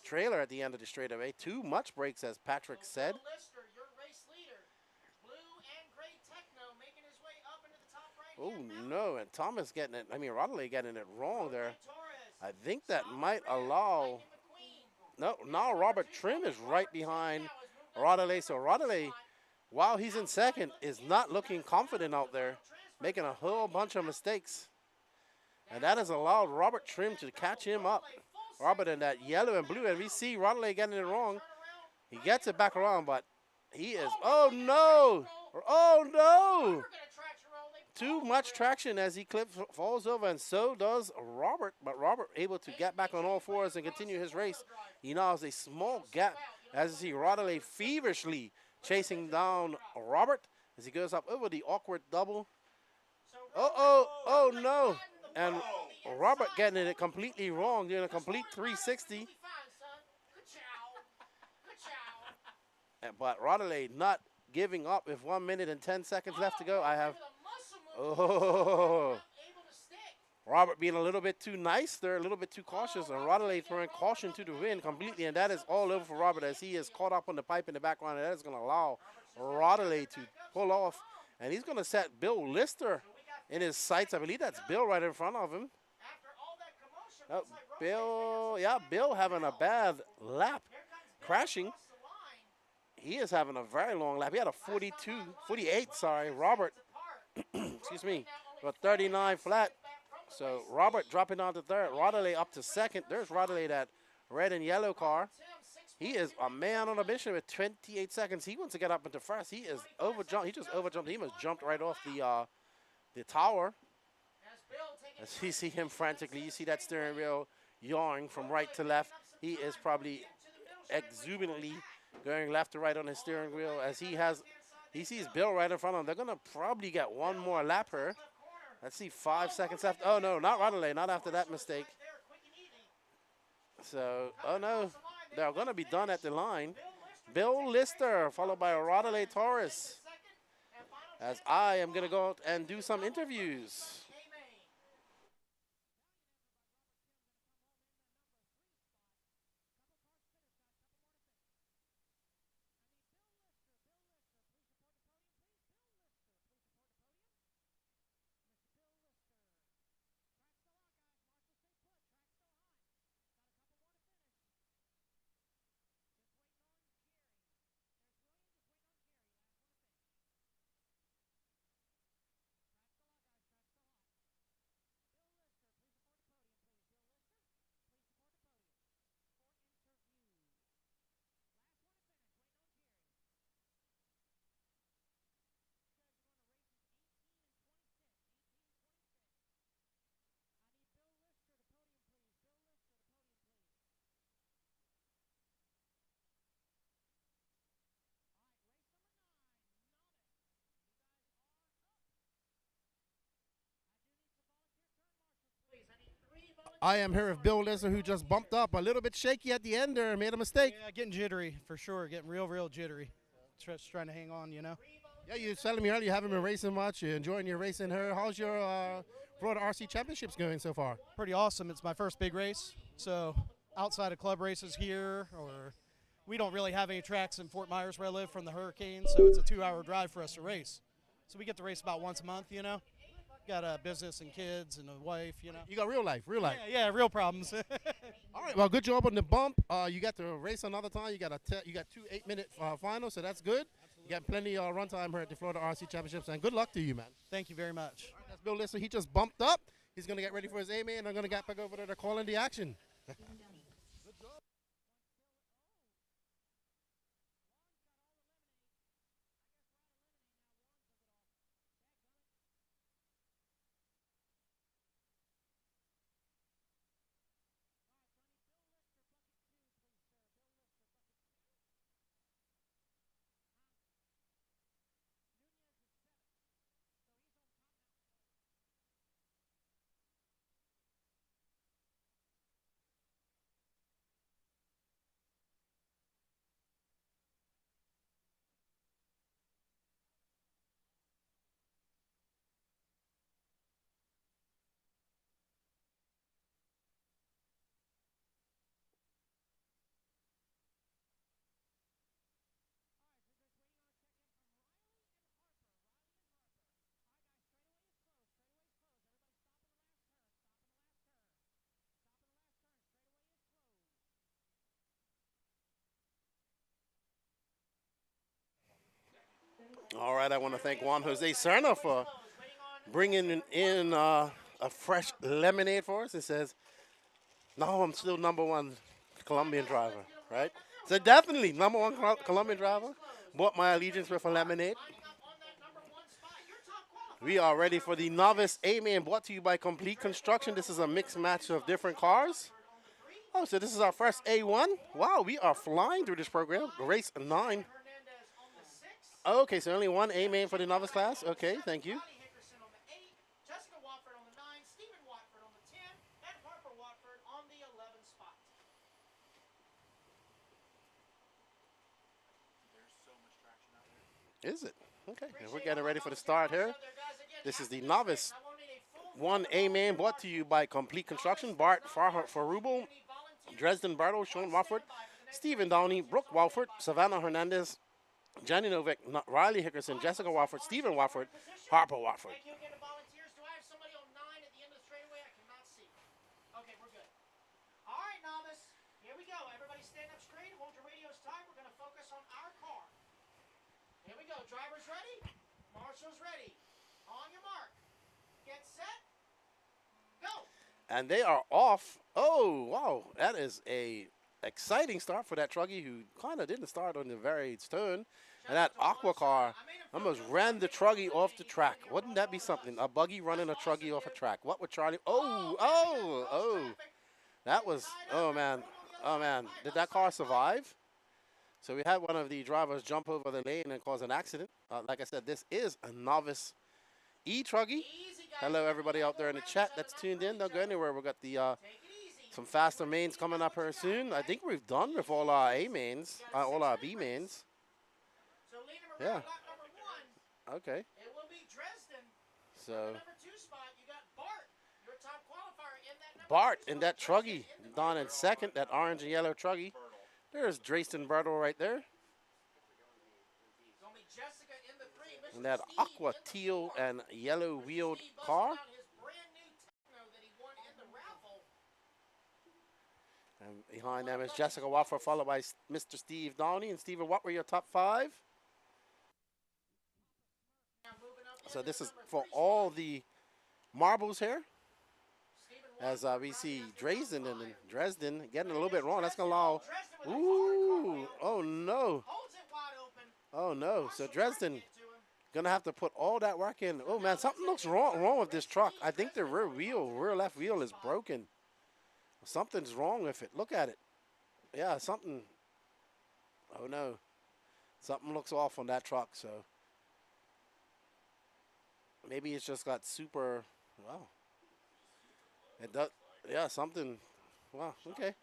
trailer at the end of the straightaway. Too much brakes, as Patrick said. Oh, no, and Thomas getting it, Rodley getting it wrong there. I think that might allow, no, now Robert Trim is right behind Rodley. So Rodley, while he's in second, is not looking confident out there, making a whole bunch of mistakes. And that has allowed Robert Trim to catch him up. Robert in that yellow and blue, and we see Rodley getting it wrong. He gets it back around, but he is, oh no, oh no. Too much traction as he falls over, and so does Robert. But Robert able to get back on all fours and continue his race. He now has a small gap as you see Rodley feverishly chasing down Robert as he goes up over the awkward double. Oh no. And Robert getting it completely wrong, doing a complete 360. But Rodley not giving up with 1 minute and 10 seconds left to go. Robert being a little bit too nice there, a little bit too cautious, and Rodley throwing caution to the wind completely, and that is all over for Robert as he is caught up on the pipe in the background, and that is going to allow Rodley to pull off, and he's going to set Bill Lister in his sights. I believe that's Bill right in front of him. Bill having a bad lap, crashing. He is having a very long lap. He had a 48, Robert. Excuse me, a 39 flat. So Robert dropping down to third. Rodley up to second. There's Rodley, that red and yellow car. He is a man on a mission with 28 seconds. He wants to get up into first. He is overjumped. He just overjumped. He must jumped right off the tower. As you see him frantically, you see that steering wheel yawing from right to left. He is probably exuberantly going left to right on his steering wheel as he sees Bill right in front of him. They're going to probably get one more lap here. Let's see, 5 seconds left. Oh, no, not Rodley, not after that mistake. So, oh, no, they're going to be done at the line. Bill Lister, followed by Rodley Torres, as I am going to go out and do some interviews. I am here with Bill Lister, who just bumped up a little bit shaky at the end there and made a mistake. Yeah, getting jittery for sure. Getting real jittery. Just trying to hang on, you know. Yeah, you telling me earlier you haven't been racing much. You're enjoying your racing here. How's your Florida RC Championships going so far? Pretty awesome. It's my first big race. So outside of club races here, or we don't really have any tracks in Fort Myers where I live from the hurricane, so it's a 2-hour drive for us to race. So we get to race about once a month, you know. Got a business and kids and a wife, you know. You got real life. Yeah, real problems. All right, well, good job on the bump. You got to race another time. You got 2 8-minute finals, so that's good. You got plenty of runtime here at the Florida RC Championships, and good luck to you, man. Thank you very much. All right, that's Bill Lister. He just bumped up. He's going to get ready for his A-main, and I'm going to get back over there to call in the action. All right, I want to thank Juan Jose Serna for bringing in a fresh lemonade for us. It says, no, I'm still #1 Colombian driver, right? So definitely #1 Colombian driver. Bought my allegiance with a lemonade. We are ready for the Novice A-main, brought to you by Complete Construction. This is a mixed match of different cars. Oh, so this is our first A1. Wow, we are flying through this program. Race 9. Okay, so only one A-main for the novice class. Okay, thank you. Is it? Okay, and we're getting ready for the start here. This is the Novice 1 A-main, brought to you by Complete Construction. Bart Farubel, Dresden Bartle, Sean Wofford, Stephen Downey, Brooke Walford, Savannah Hernandez, Jenny Novik, Riley Hickerson, Jessica Wofford, Stephen Wofford, Harper Wofford. Drivers ready? Marshall's ready. On your mark. Get set. Go. And they are off. Oh, wow. That is a exciting start for that truggy who kind of didn't start on the very turn. And that aqua car almost ran the truggy off the track. Wouldn't that be something? A buggy running a truggy off a track. What would Charlie? Oh. That was, oh, man. Oh, man. Did that car survive? So we had one of the drivers jump over the lane and cause an accident. Like I said, this is a novice E-truggy. Hello, everybody out there in the chat that's tuned in. Don't go anywhere. We've got the some faster mains coming up here soon. I think we've done with all our A mains, all our B mains. Yeah. Okay. So Bart in that truggy, Don in second, that orange and yellow truggy. There's Drayton Bartle right there. And that aqua teal and yellow wheeled car. And behind them is Jessica Wofford, followed by Mr. Steve Downey. And Steven, what were your top 5? So this is for all the marbles here. As we see Dresden and Dresden getting a little bit wrong. That's going to allow. Ooh. Oh, no. Oh, no. So Dresden going to have to put all that work in. Oh, man, something looks wrong with this truck. I think the rear left wheel is broken. Something's wrong with it. Look at it. Yeah, something. Oh, no. Something looks off on that truck, so. Maybe it's just got super, wow. It does, yeah, something, wow, okay.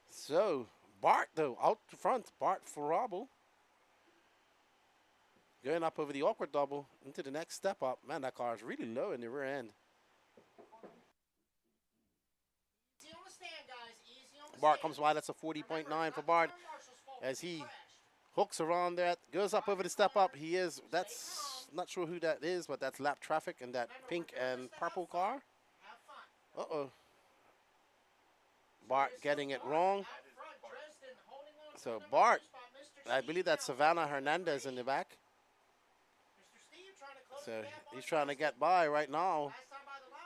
So, Bart, though, out the front, Bart Farabel. Going up over the awkward double into the next step up. Man, that car is really low in the rear end. Bart comes wide, that's a 40.9 for Bart. As he hooks around that, goes up over the step up. He is, that's, not sure who that is, but that's lap traffic and that pink and purple car. Uh-oh. Bart getting it wrong. So Bart I believe that's Savannah Hernandez in the back. So he's trying to get by right now.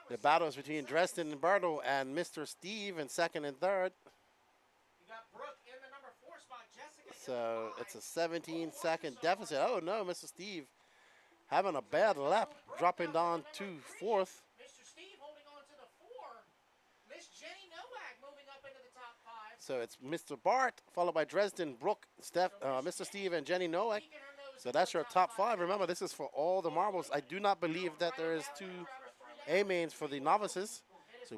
The battle is between Dresden and Berto and Mr. Steve in second and third. So it's a 17-second deficit. Oh no, Mr. Steve having a bad lap, dropping down to fourth. So it's Mr. Bart, followed by Dresden, Brooke, Mr. Steve, and Jenny Nowak. So that's your top five. Remember, this is for all the marbles. I do not believe that there is 2 A-mains for the novices. So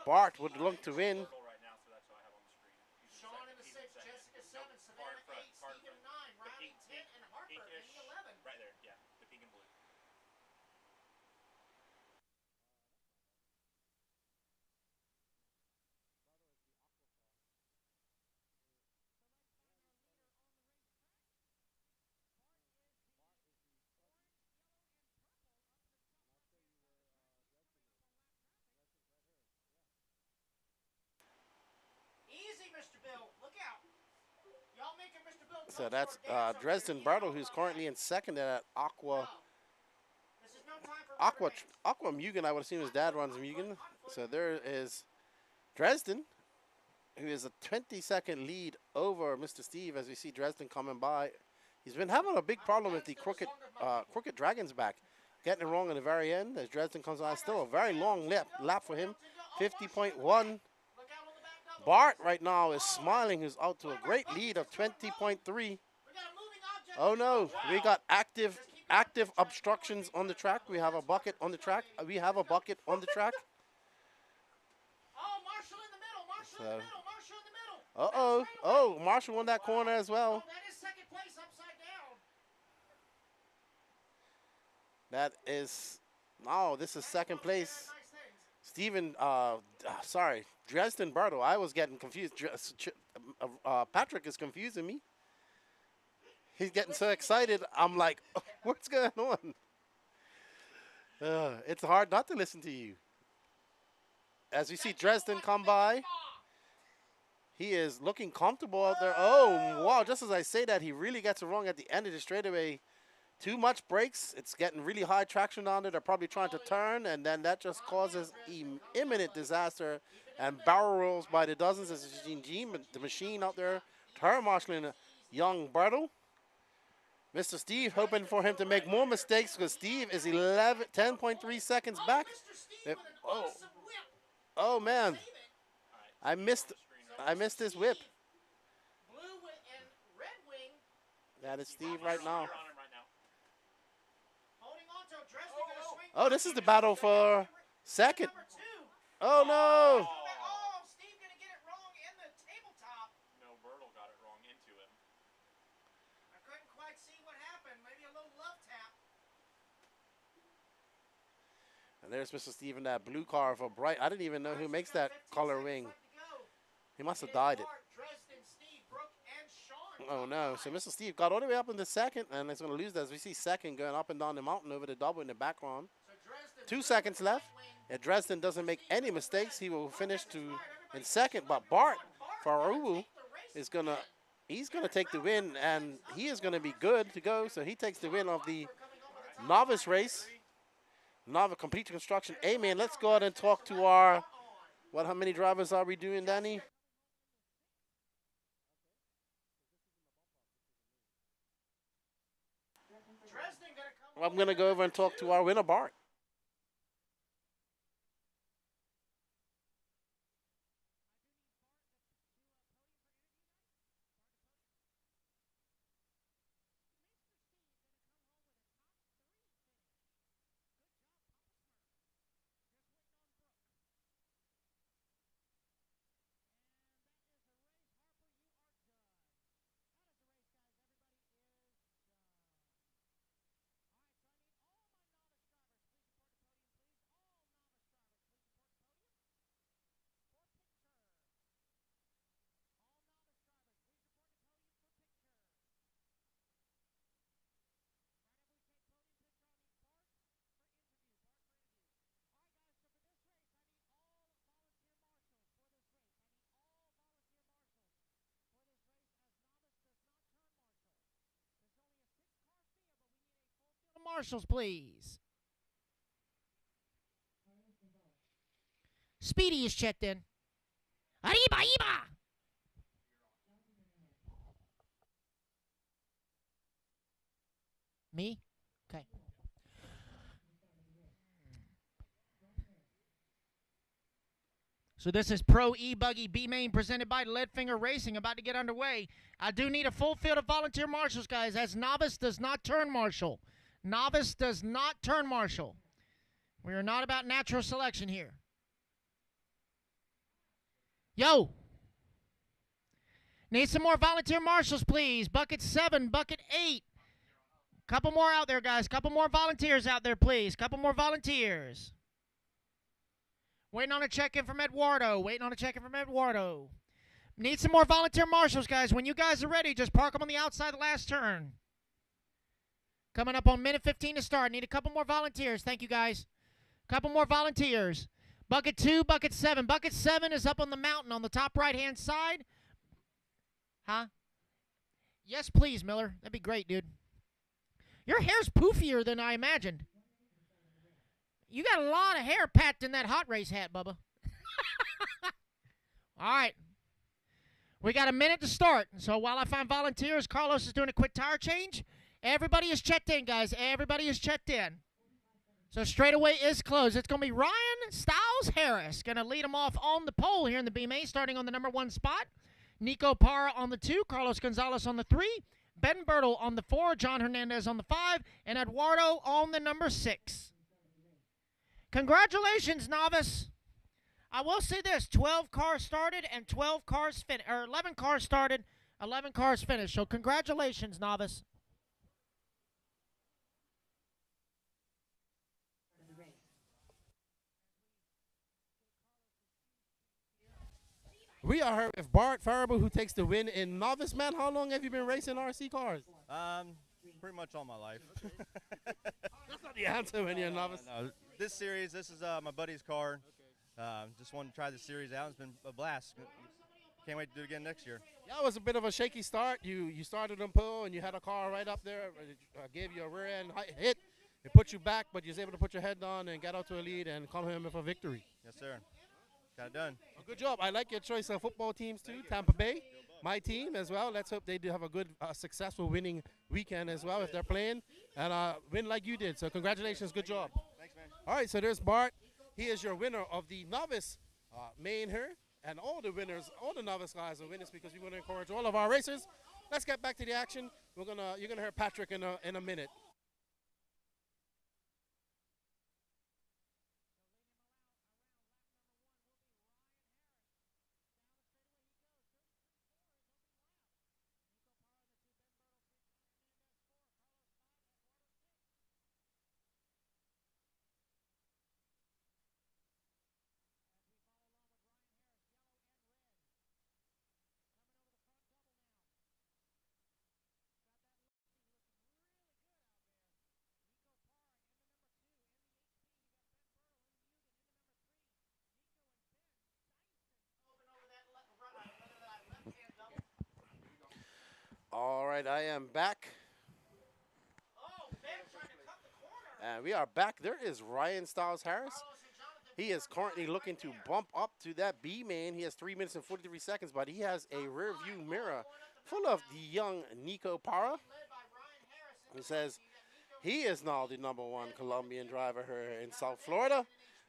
Bart would look to win. So that's Dresden Bartle, who's currently in second at Aqua Mugen. I would assume his dad runs Mugen. So there is Dresden, who is a 20-second lead over Mr. Steve as we see Dresden coming by. He's been having a big problem with the crooked Dragon's back. Getting it wrong in the very end as Dresden comes on. Still a very long lap for him, 50.1. Bart right now is smiling, who's out to a great lead of 20.3. Oh no, we got active obstructions on the track. We have a bucket on the track. So, oh, Marshall won that corner as well. That is, this is second place. Dresden Bartle. I was getting confused. Patrick is confusing me. He's getting so excited. I'm like, what's going on? It's hard not to listen to you. As we see Dresden come by, he is looking comfortable out there. Oh, wow. Just as I say that, he really gets it wrong at the end of the straightaway. Too much brakes. It's getting really high traction down there. They're probably trying to turn, and then that just causes imminent disaster and barrel rolls by the dozens as the machine out there turn marshalling young Bartle. Mr. Steve hoping for him to make more mistakes because Steve is 10.3 seconds back. Oh man, I missed this whip. That is Steve right now. Oh, this is the battle for second. Oh, no. Steve going to get it wrong in the tabletop. No, Bertle got it wrong into him. I couldn't quite see what happened. Maybe a little love tap. And there's Mr. Steve in that blue car for Bright. I didn't even know who makes that color wing. He must have dyed it. Oh, no. So Mr. Steve got all the way up in the second, and it's going to lose that as we see second going up and down the mountain over the double in the background. 2 seconds left. If Dresden doesn't make any mistakes, he will finish in second. But Bart Farubu is he's gonna take the win, and he is gonna be good to go. So he takes the win of the novice race, novice complete construction A-main. Let's go ahead and talk to our how many drivers are we doing, Danny? I'm gonna go over and talk to our winner, Bart. marshals, please. Speedy is checked in. Arriba, Iba! Me? Okay. So this is Pro E-buggy B main presented by Leadfinger Racing, about to get underway. I do need a full field of volunteer marshals, guys, as Novice does not turn marshal. Novice does not turn marshal. We are not about natural selection here. Yo! Need some more volunteer marshals, please. Bucket 7, bucket 8. Couple more out there, guys. Couple more volunteers out there, please. Couple more volunteers. Waiting on a check-in from Eduardo. Waiting on a check-in from Eduardo. Need some more volunteer marshals, guys. When you guys are ready, just park them on the outside of the last turn. Coming up on minute 15 to start. Need a couple more volunteers. Thank you, guys. Couple more volunteers. Bucket 2, bucket 7. Bucket 7 is up on the mountain on the top right-hand side. Huh? Yes, please, Miller. That'd be great, dude. Your hair's poofier than I imagined. You got a lot of hair packed in that hot race hat, Bubba. All right. We got a minute to start. So while I find volunteers, Carlos is doing a quick tire change. Everybody is checked in, guys. Everybody is checked in. So straightaway is closed. It's going to be Ryan Styles Harris going to lead them off on the pole here in the B-main, starting on the number 1 spot. Nico Parra on the 2, Carlos Gonzalez on the 3, Ben Bertle on the 4, John Hernandez on the 5, and Eduardo on the number 6. Congratulations, Novice. I will say this, 12 cars started and 12 cars finished, or 11 cars started, 11 cars finished. So congratulations, Novice. We are here with Bart Farable, who takes the win in Novice. Man, how long have you been racing RC cars? Pretty much all my life. That's not the answer when you're a novice. No, this series, this is my buddy's car. Just wanted to try the series out. It's been a blast. Can't wait to do it again next year. Yeah, it was a bit of a shaky start. You started on pole and you had a car right up there. It gave you a rear end hit. It put you back, but you was able to put your head on and get out to a lead and come home with a victory. Yes, sir. Got it done. Well, good job. I like your choice of football teams too. Tampa Bay, my team as well. Let's hope they do have a good, successful winning weekend as well if they're playing and win like you did. So congratulations, good job. Thanks, man. All right, so there's Bart. He is your winner of the Novice main here. And all the winners, all the Novice guys are winners because we want to encourage all of our racers. Let's get back to the action. You're gonna hear Patrick in a minute. All right, I am back. And we are back. There is Ryan Styles Harris. He is currently looking to bump up to that B main. He has 3 minutes and 43 seconds, but he has a rear view mirror full of the young Nico Parra, who says he is now the #1 Colombian driver here in South Florida.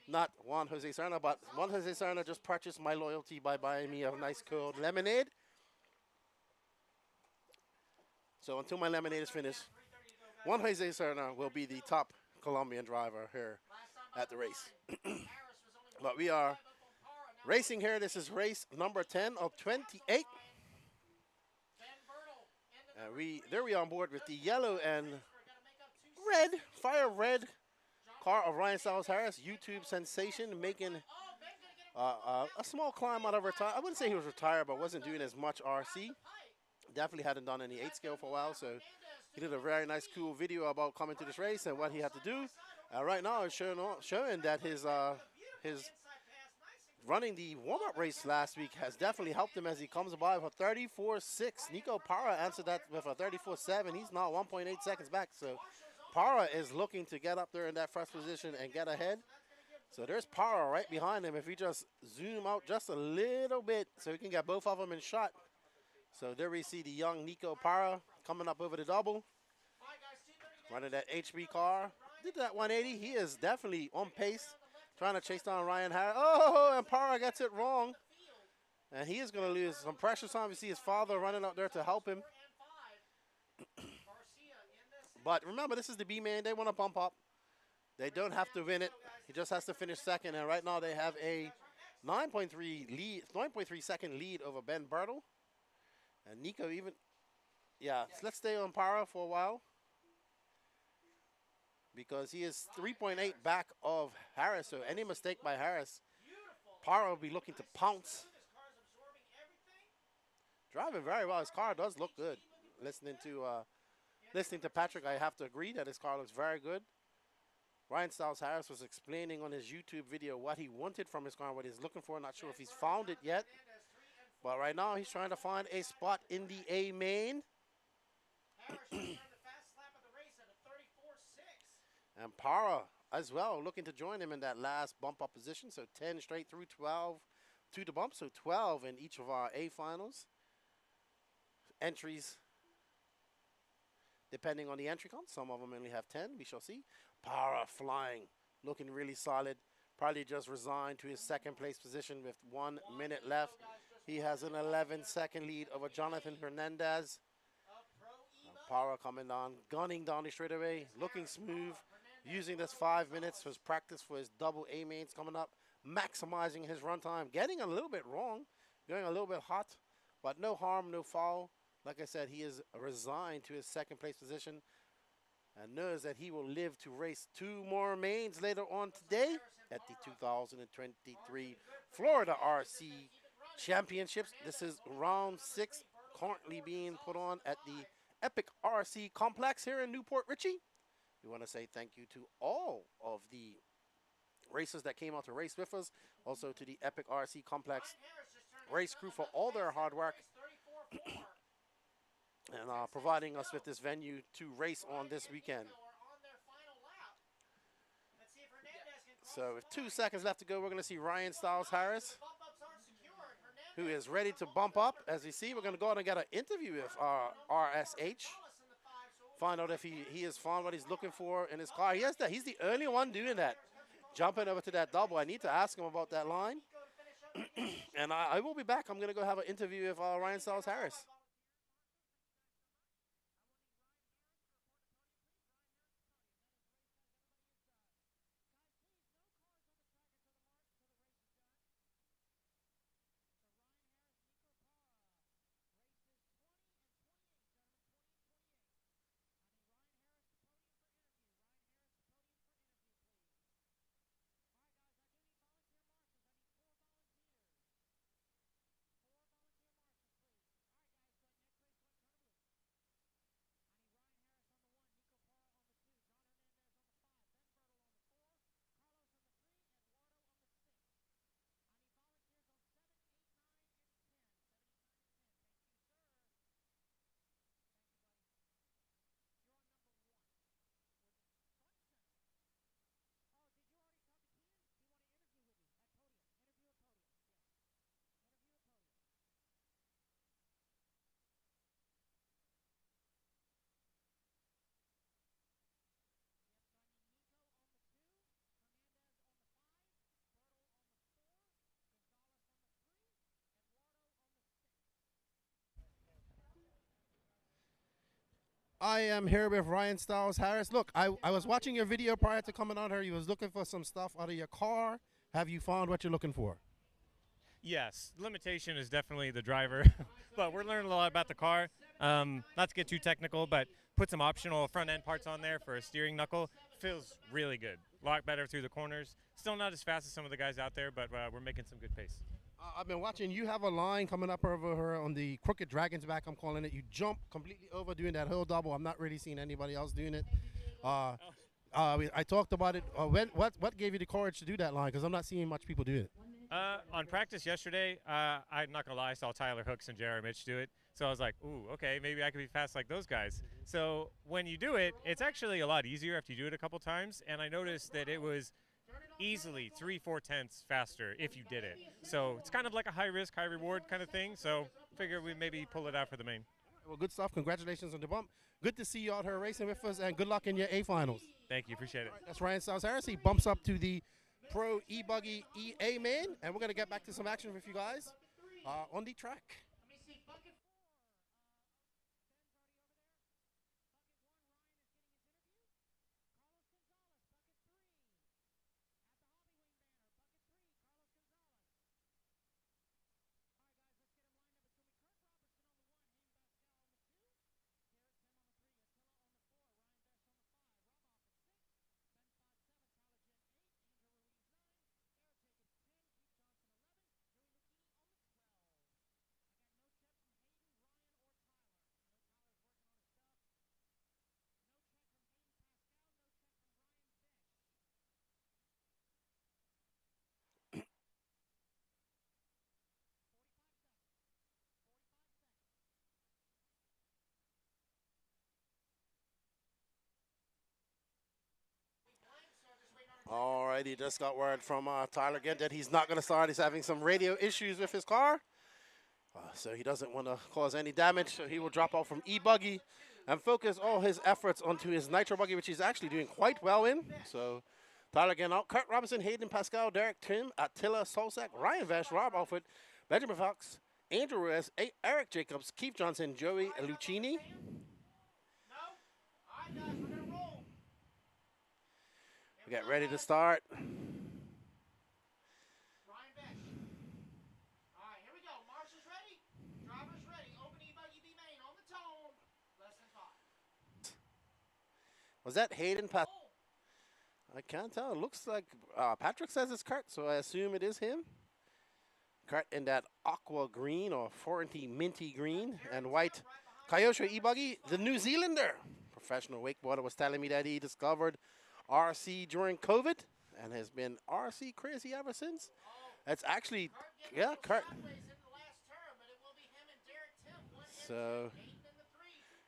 Not Juan Jose Serna, but Juan Jose Serna just purchased my loyalty by buying me a nice cold lemonade. So until my lemonade is finished, Juan Jose Serna will be the top Colombian driver here at the race. But we are racing here. This is race number 10 of 28. There we are on board with the yellow and red, fire red car of Ryan Styles Harris, YouTube sensation, making a small climb out of retire. I wouldn't say he was retired, but wasn't doing as much RC. Definitely hadn't done any 8 scale for a while, so he did a very nice, cool video about coming to this race and what he had to do. Right now, it's showing that his running the warm-up race last week has definitely helped him as he comes by with a 34.6. Nico Parra answered that with a 34.7. He's now 1.8 seconds back, so Para is looking to get up there in that first position and get ahead. So there's Para right behind him. If he just zoom out just a little bit so he can get both of them in shot. So there we see the young Nico Para coming up over the double. Running that HB car. Did that 180. He is definitely on pace. Trying to chase down Ryan Harris. Oh, and Para gets it wrong. And he is going to lose some pressure time. You see his father running out there to help him. But remember, this is the B-man. They want to bump up. They don't have to win it. He just has to finish second. And right now they have a 9.3 second lead over Ben Bertle. And Nico even, yeah, so let's stay on Para for a while. Because he is 3.8 back of Harris. So any mistake by Harris, Para will be looking to pounce. Driving very well. His car does look good. Listening to Patrick, I have to agree that his car looks very good. Ryan Styles Harris was explaining on his YouTube video what he wanted from his car, what he's looking for. Not sure if he's found it yet. But right now he's trying to find a spot in the A main. And Para as well looking to join him in that last bump up position. So 10 straight through 12 to the bump. So 12 in each of our A finals. Entries, depending on the entry count. Some of them only have 10. We shall see. Para flying, looking really solid. Probably just resigned to his second place position with 1 minute left. He has an 11-second lead over Jonathan Hernandez. Para coming down, gunning down the straightaway, looking smooth. Using this 5 minutes for his practice for his double A mains coming up. Maximizing his run time. Getting a little bit wrong. Going a little bit hot. But no harm, no foul. Like I said, he is resigned to his second place position. And knows that he will live to race 2 more mains later on today at the 2023 Florida RC Championships. This is round 6 currently being put on at the Epic RC Complex here in Newport Richey. We want to say thank you to all of the racers that came out to race with us. Also to the Epic RC Complex race crew for all their hard work. And providing us with this venue to race on this weekend. So with 2 seconds left to go, we're going to see Ryan Styles Harris, who is ready to bump up. As you see, we're going to go out and get an interview with RSH. Find out if he has found what he's looking for in his car. He has that. He's the only one doing that. Jumping over to that double. I need to ask him about that line. And I will be back. I'm going to go have an interview with Ryan Styles Harris. I am here with Ryan Styles Harris. Look, I was watching your video prior to coming on here. You was looking for some stuff out of your car. Have you found what you're looking for? Yes, limitation is definitely the driver, but we're learning a lot about the car. Not to get too technical, but put some optional front end parts on there for a steering knuckle. Feels really good. A lot better through the corners. Still not as fast as some of the guys out there, but we're making some good pace. I've been watching. You have a line coming up over here on the Crooked Dragon's back, I'm calling it. You jump completely over doing that whole double. I'm not really seeing anybody else doing it. I talked about it. What gave you the courage to do that line? Because I'm not seeing much people do it. On practice yesterday, I'm not going to lie, I saw Tyler Hooks and J.R. Mitch do it. So I was like, ooh, okay, maybe I could be fast like those guys. So when you do it, it's actually a lot easier after you do it a couple times. And I noticed that it was easily 3-4 tenths faster if you did it. So it's kind of like a high risk, high reward kind of thing. So figure we maybe pull it out for the main. Well, good stuff. Congratulations on the bump. Good to see you out here racing with us, and good luck in your A finals. Thank you. Appreciate it. Right, that's Ryan Styles Harris. He bumps up to the Pro E-buggy EA main, and we're going to get back to some action with you guys on the track. All right, he just got word from Tyler again that he's not going to start. He's having some radio issues with his car. So he doesn't want to cause any damage. So he will drop off from E-buggy and focus all his efforts onto his Nitro buggy, which he's actually doing quite well in. So Tyler again out. Kurt Robinson, Hayden Pascal, Derek Tim, Attila Solsak, Ryan Vesh, Rob Alford, Benjamin Fox, Andrew Ruiz, Eric Jacobs, Keith Johnson, Joey Lucchini. We get ready to start. Ryan Beck. All right, here we go. Marshal's ready. Driver's ready. Open E-buggy B main on the tone. Less than 5. Was that Hayden Pat? I can't tell. It looks like Patrick says it's Kurt, so I assume it is him. Kurt in that aqua green or Forty minty green and white Kyosho E-buggy, the New Zealander. Professional wakeboarder was telling me that he discovered RC during COVID and has been RC crazy ever since. It's actually, yeah, Kurt. So,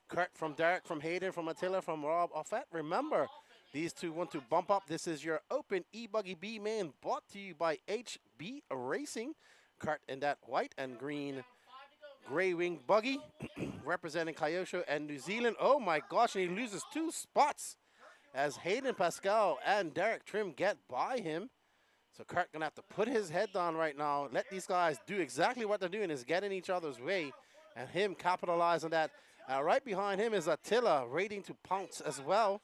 Kurt from Derek, from Hayden, from Attila, from Rob Offet. Remember, these two want to bump up. This is your open E-buggy B main brought to you by HB Racing. Kurt in that white and green gray wing buggy representing Kyosho and New Zealand. Oh my gosh, and he loses 2 spots as Hayden Pascal and Derek Trim get by him. So Kurt gonna have to put his head down right now. Let these guys do exactly what they're doing, is get in each other's way, and him capitalize on that. Right behind him is Attila, waiting to pounce as well.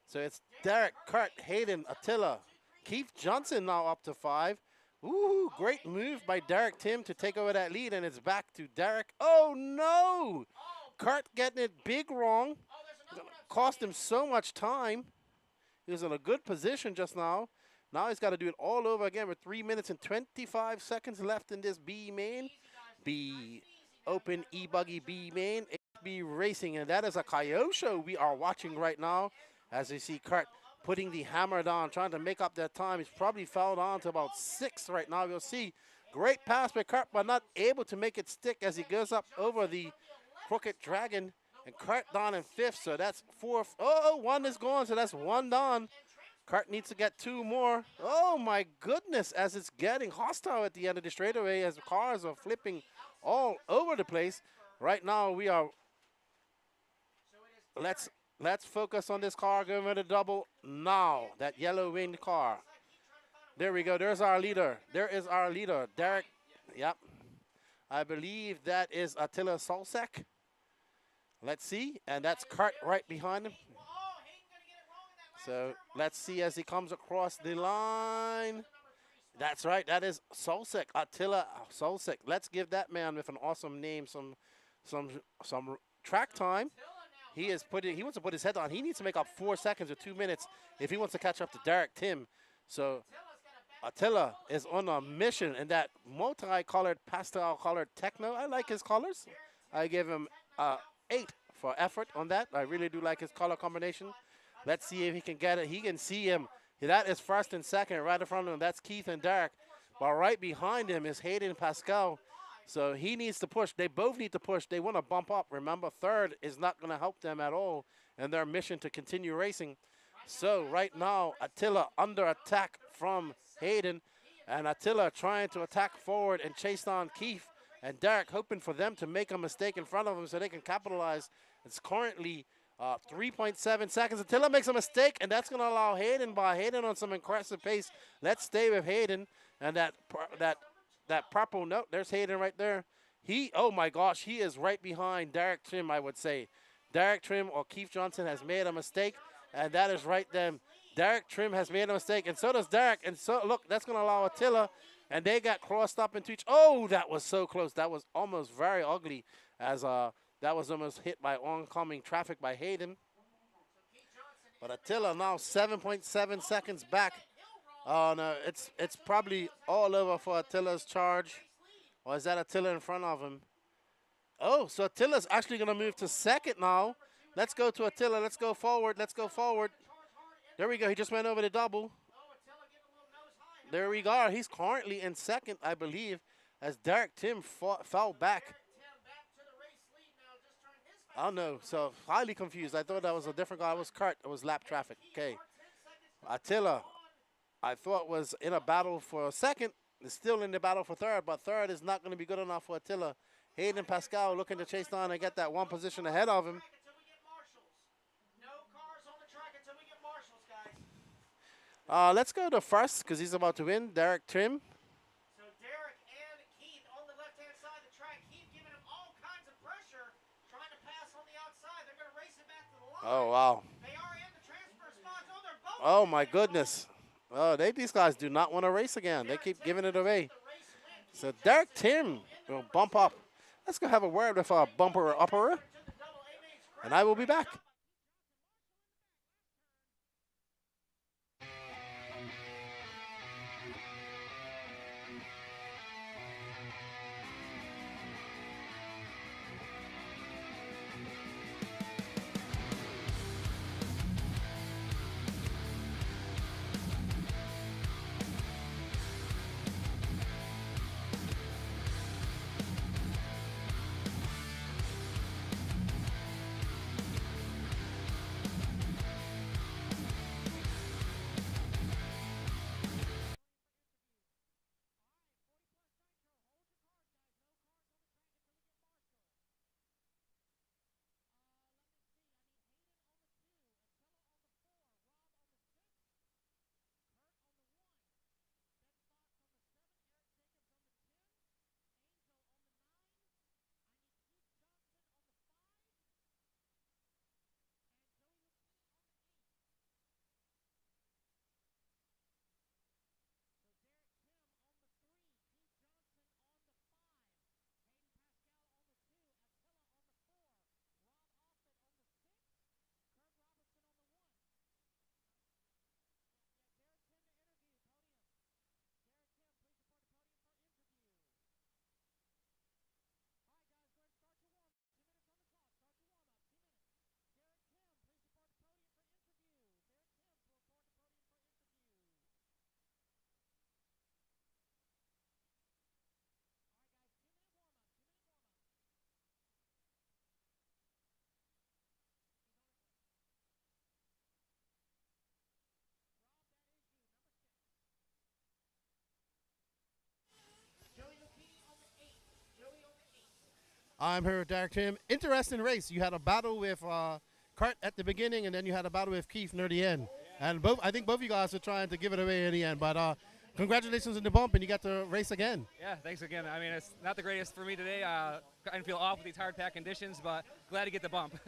So it's Derek, Kurt, Hayden, Attila. Keith Johnson now up to 5. Ooh, great move by Derek Tim to take over that lead, and it's back to Derek. Oh no! Kurt getting it big wrong. Cost him so much time. He was in a good position just now. Now he's got to do it all over again with 3 minutes and 25 seconds left in this B main. B open E-buggy B main. HB Racing, and that is a Kyosho we are watching right now as you see Kurt putting the hammer down, trying to make up that time. He's probably fell down to about 6 right now. You'll see great pass by Kurt, but not able to make it stick as he goes up over the Crooked Dragon. And Kurt down in 5th, so that's 4th. Oh, 1 is gone, so that's 1 down. Kurt needs to get 2 more. Oh my goodness, as it's getting hostile at the end of the straightaway, as cars are flipping all over the place. Right now we are, let's focus on this car going with a double now. That yellow winged car. There we go, there's our leader. There is our leader, Derek. Yep. I believe that is Attila Solsak. Let's see, and that's Kurt right behind him. So let's see as he comes across the line. That's right, that is Solsak, Attila Solsak. Let's give that man with an awesome name some track time. He wants to put his head on. He needs to make up 4 seconds or 2 minutes if he wants to catch up to Derek Tim. So Attila is on a mission in that multi-colored, pastel-colored techno. I like his colors. I give him 8 for effort on that. I really do like his color combination. Let's see if he can get it. He can see him. That is 1st and 2nd right in front of him. That's Keith and Derek. But right behind him is Hayden Pascal. So he needs to push. They both need to push. They want to bump up. Remember, third is not going to help them at all in their mission to continue racing. So right now, Attila under attack from Hayden, and Attila trying to attack forward and chase down Keith and Derek, hoping for them to make a mistake in front of him so they can capitalize. It's currently 3.7 seconds. Attila makes a mistake, and that's going to allow Hayden by. Hayden on some impressive pace. Let's stay with Hayden. And that purple note, there's Hayden right there. Oh my gosh, he is right behind Derek Trim, I would say. Derek Trim or Keith Johnson has made a mistake, and that is right then. Derek Trim has made a mistake, and so does Derek. And so, look, that's going to allow Attila, and they got crossed up into each. Oh, that was so close. That was almost very ugly, as that was almost hit by oncoming traffic by Hayden. But Attila now 7.7 seconds back. Oh, no, it's probably all over for Attila's charge. Or is that Attila in front of him? Oh, so Attila's actually going to move to second now. Let's go to Attila. Let's go forward. Let's go forward. There we go. He just went over the double. There we go. He's currently in second, I believe, as Derek Tim fell back. Oh, no. So, highly confused. I thought that was a different guy. It was Kurt. It was lap traffic. Okay. Attila, I thought was in a battle for second. Is still in the battle for third, but third is not going to be good enough for Attila. Hayden Pascal looking to chase down and get that one position ahead of him. Let's go to first because he's about to win. Derek Trim. So Derek and Keith on the left-hand side of the track. Keith giving him all kinds of pressure, trying to pass on the outside. They're going to race it back to the line. Oh, wow. They are in the transfer spots. Oh, they're both. Oh, my goodness. Oh, these guys do not want to race again. They keep giving it away. So Derek Tim will bump up. Let's go have a word with our bumper upper, and I will be back. I'm here with Derek Tim. Interesting race. You had a battle with Kurt at the beginning, and then you had a battle with Keith near the end. And I think both of you guys are trying to give it away in the end. But congratulations on the bump, and you got to race again. Yeah, thanks again. I mean, it's not the greatest for me today. I didn't feel off with these hard pack conditions, but glad to get the bump.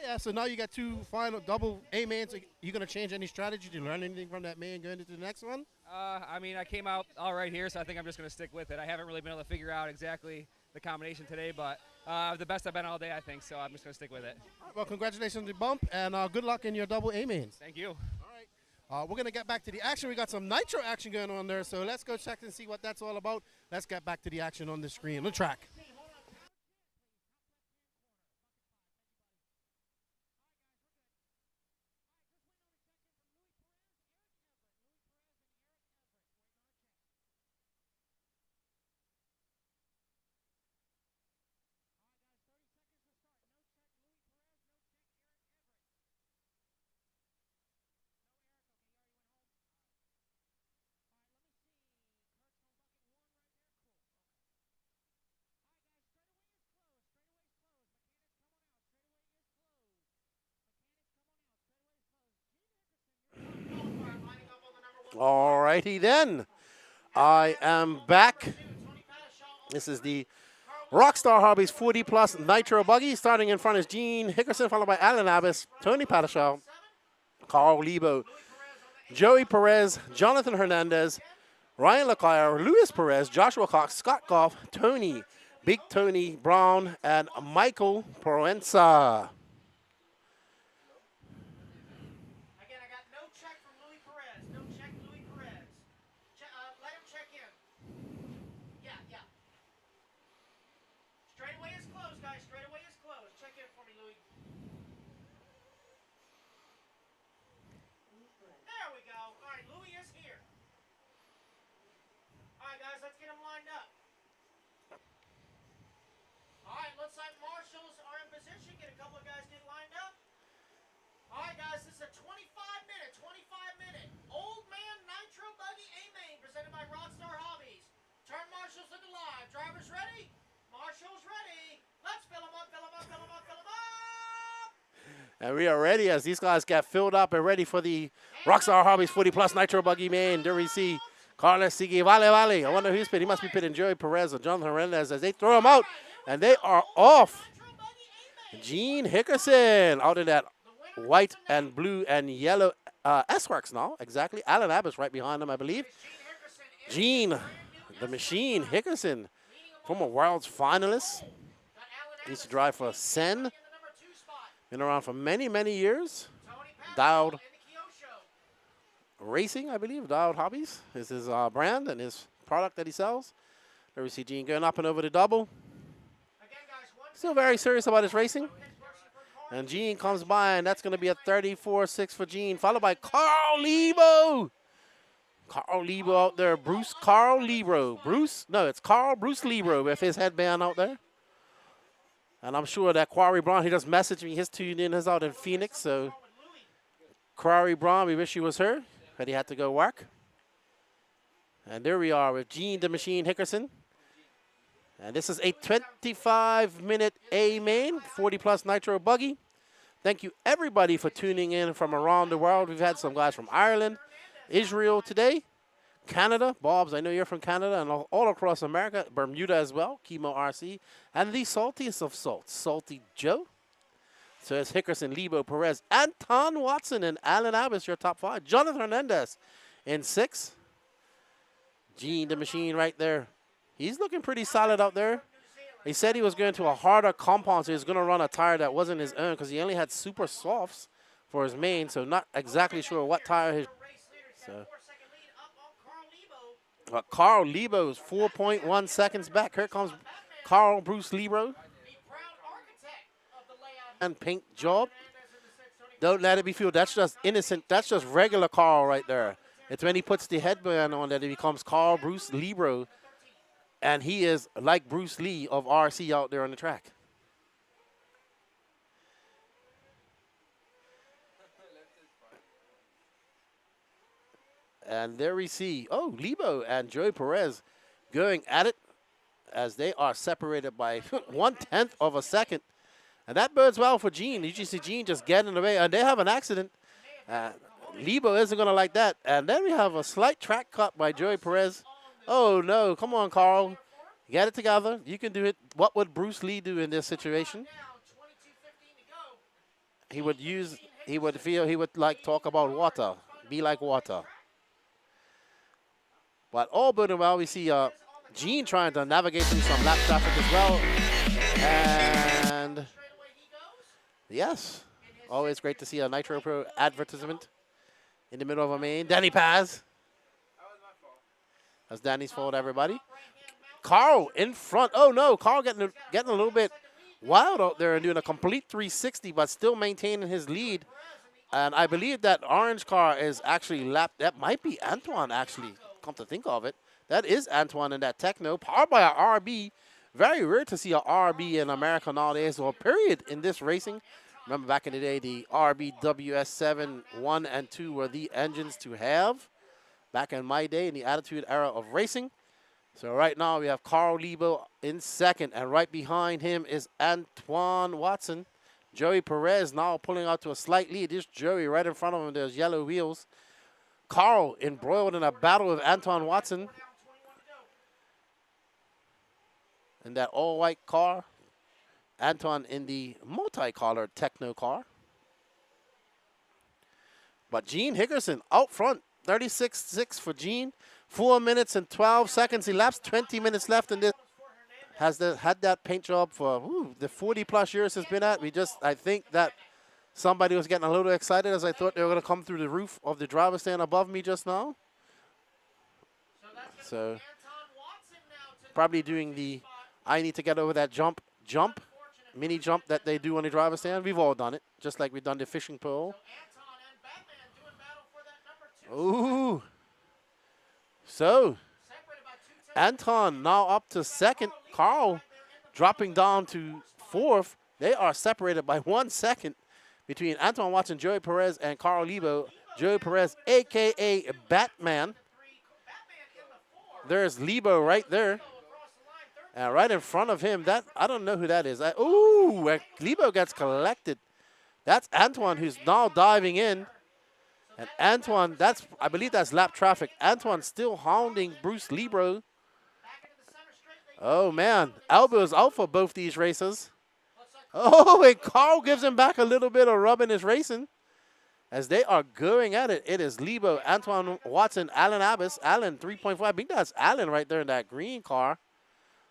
Yeah. So now you got two final double A mains. Are you going to change any strategy? Did you learn anything from that main going into the next one? I mean, I came out all right here, so I think I'm just going to stick with it. I haven't really been able to figure out exactly the combination today, but the best I've been all day, I think, so I'm just going to stick with it. All right, well, congratulations on the bump, and good luck in your double A mains. Thank you. All right. We're going to get back to the action. We got some Nitro action going on there, so let's go check and see what that's all about. Let's get back to the action on the screen, on the track. All righty then. I am back. This is the Rockstar Hobbies 40 Plus Nitro Buggy. Starting in front is Gene Hickerson, followed by Alan Abbas, Tony Padishal, Carl Lebo, Joey Perez, Jonathan Hernandez, Ryan Leclerc, Luis Perez, Joshua Cox, Scott Goff, Tony, Big Tony Brown, and Michael Proenza. Again, I got no check from Luis Perez. No check, Luis Perez. Let him check in. Yeah. Straightaway is closed, guys. Straightaway is closed. Check in for me, Luis. There we go. All right, Luis is here. All right, guys, let's get him lined up. All right, looks like marshals are in position. Get a couple of guys get lined up. All right, guys, this is a 25-minute Old Man Nitro Buggy A main presented by Rockstar Hobbies. Turn marshals into live. Drivers ready? Marshals ready. Let's fill them up, fill them up, fill them up, fill them up. And we are ready as these guys get filled up and ready for the Rockstar Hobbies 40 Plus Nitro Buggy main. There we see Carlos Sigui, Vale. I wonder who's pitting. He must be pitting Joey Perez or Jonathan Hernandez as they throw him out. And they are off. Gene Hickerson out in that white and blue and yellow S-Works now. Exactly. Alan Abbas right behind him, I believe. Gene, the Machine Hickerson, former World's finalist. Used to drive for Sen. Been around for many, many years. Dowd Racing, I believe. Dowd Hobbies is his brand and his product that he sells. There we see Gene going up and over the double. Still very serious about his racing. And Gene comes by, and that's going to be a 34-6 for Gene, followed by Carl Lebo. Carl Lebo out there. Carl Bruce Lebo with his headband out there. And I'm sure that Quarry Braun, he just messaged me. His tune-in is out in Phoenix. So Quarry Braun, we wish he was here, but he had to go work. And there we are with Gene the Machine Hickerson. And this is a 25-minute A main, 40 Plus Nitro Buggy. Thank you, everybody, for tuning in from around the world. We've had some guys from Ireland, Israel today, Canada. Bob's, I know you're from Canada, and all across America, Bermuda as well, WRCE, and the saltiest of salts, Salty Joe. So it's Hickerson, Lebo, Perez, Anton Watson, and Alan Abbas, your top 5. Jonathan Hernandez in 6. Gene the Machine right there. He's looking pretty solid out there. He said he was going to a harder compound, so he was going to run a tire that wasn't his own because he only had super softs for his main, so not exactly sure what tire his. So. But Carl Lebo is 4.1 seconds back. Here comes Carl Bruce Lebo. And paint job. Don't let it be fooled. That's just innocent. That's just regular Carl right there. It's when he puts the headband on that it becomes Carl Bruce Lebo. And he is like Bruce Lee of RC out there on the track. And there we see, Lebo and Joey Perez going at it as they are separated by 1/10 of a second. And that bodes well for Gene. You just see Gene just getting in the way, and they have an accident. Lebo isn't going to like that. And then we have a slight track cut by Joey Perez. Oh, no. Come on, Carl. Get it together. You can do it. What would Bruce Lee do in this situation? He would talk about water. Be like water. But all good and well, we see Gene trying to navigate through some lap traffic as well. And yes, always great to see a Nitro Pro advertisement in the middle of a main. Danny Paz. That's Danny's fault, everybody. Carl in front. Oh, no. Carl getting a little bit wild out there and doing a complete 360, but still maintaining his lead. And I believe that orange car is actually lapped. That might be Antoine, actually, come to think of it. That is Antoine in that Techno, powered by an RB. Very rare to see an RB in America nowadays, or period in this racing. Remember back in the day, the RB WS7 1 and 2 were the engines to have back in my day in the Attitude era of racing. So right now we have Carl Lebo in second, and right behind him is Antoine Watson. Joey Perez now pulling out to a slight lead. This Joey right in front of him, there's yellow wheels. Carl embroiled in a battle with Anton Watson in that all-white car. Anton in the multicolored Techno car. But Gene Hickerson out front, 36.6 for Gene. 4 minutes and 12 seconds elapsed, 20 minutes left in this. Had that paint job for the 40-plus years it's been at. I think that somebody was getting a little excited as I thought they were going to come through the roof of the driver's stand above me just now. So probably doing the I need to get over that jump, mini jump that they do on the driver's stand. We've all done it, just like we've done the fishing pole. Ooh. So Anton now up to second. Carl dropping down to fourth. They are separated by 1 second between Anton Watson, Joey Perez, and Carl Lebo. Joey Perez, a.k.a. Batman. There's Lebo right there. And right in front of him, I don't know who that is. Lebo gets collected. That's Antoine who's now diving in. And Antoine, I believe that's lap traffic. Antoine still hounding Bruce Lebo. Oh, man. Elbows out for both these racers. Oh, and Carl gives him back a little bit of rubbing his racing. As they are going at it, it is Lebo, Antoine Watson, Alan Abbas. Alan, 3.5. I think that's Alan right there in that green car.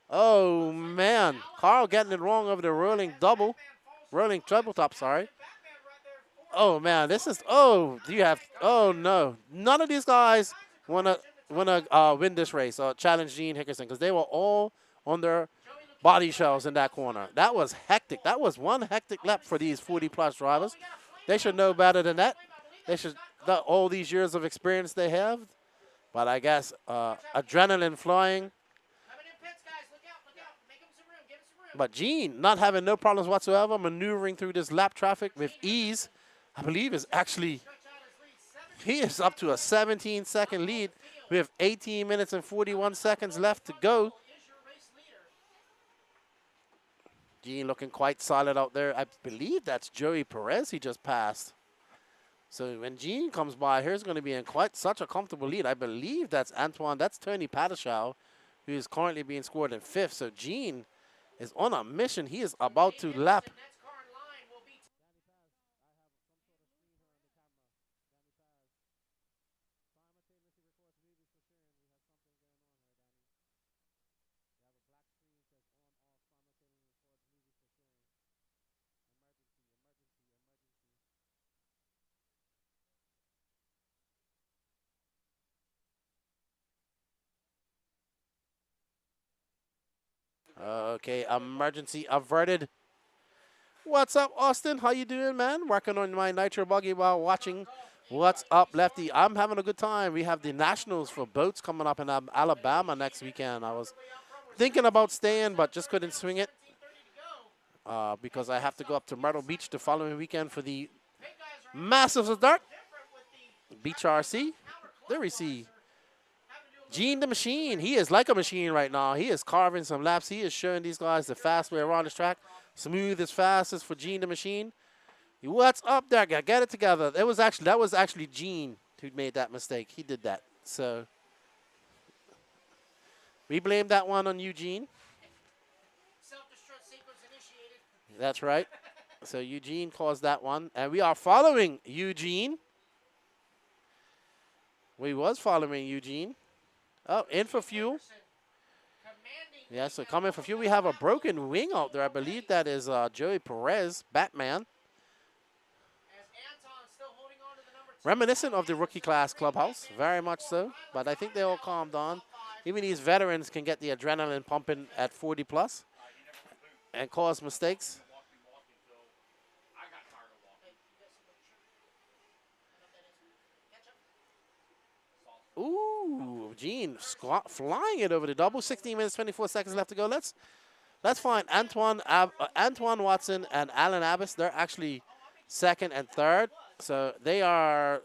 Oh, man. Carl getting it wrong over the rolling treble top, sorry. Oh, man, no. None of these guys want to win this race or challenge Gene Hickerson because they were all on their body shells in that corner. That was hectic. That was one hectic lap for these 40-plus drivers. They should know better than that. They should, all these years of experience they have. But I guess adrenaline flying. But Gene, not having no problems whatsoever, maneuvering through this lap traffic with ease, I believe he is up to a 17-second lead. We have 18 minutes and 41 seconds left to go. Gene looking quite solid out there. I believe that's Joey Perez he just passed. So when Gene comes by, here's going to be in quite such a comfortable lead. I believe that's Tony Padischow, who is currently being scored in 5th. So Gene is on a mission. He is about to lap. Okay, emergency averted. What's up, Austin? How you doing, man? Working on my Nitro buggy while watching What's Up, Lefty. I'm having a good time. We have the Nationals for boats coming up in Alabama next weekend. I was thinking about staying, but just couldn't swing it because I have to go up to Myrtle Beach the following weekend for the Masters of Dark. Beach RC. There we see Gene the Machine. He is like a machine right now. He is carving some laps. He is showing these guys the fast way around this track. Smooth as fastest for Gene the Machine. What's up there? Get it together. That was actually Gene who made that mistake. He did that. So we blame that one on Eugene. That's right. So Eugene caused that one. And we are following Eugene. We was following Eugene. Oh, in for fuel. Yeah, so coming for fuel. We have a broken wing out there. I believe that is Joey Perez, Batman. Reminiscent of the rookie class clubhouse, very much so. But I think they all calmed down. Even these veterans can get the adrenaline pumping at 40 plus and cause mistakes. Ooh, Gene flying it over the double. 16 minutes, 24 seconds left to go. Let's find Antoine Watson and Alan Abbas. They're actually second and third. So they are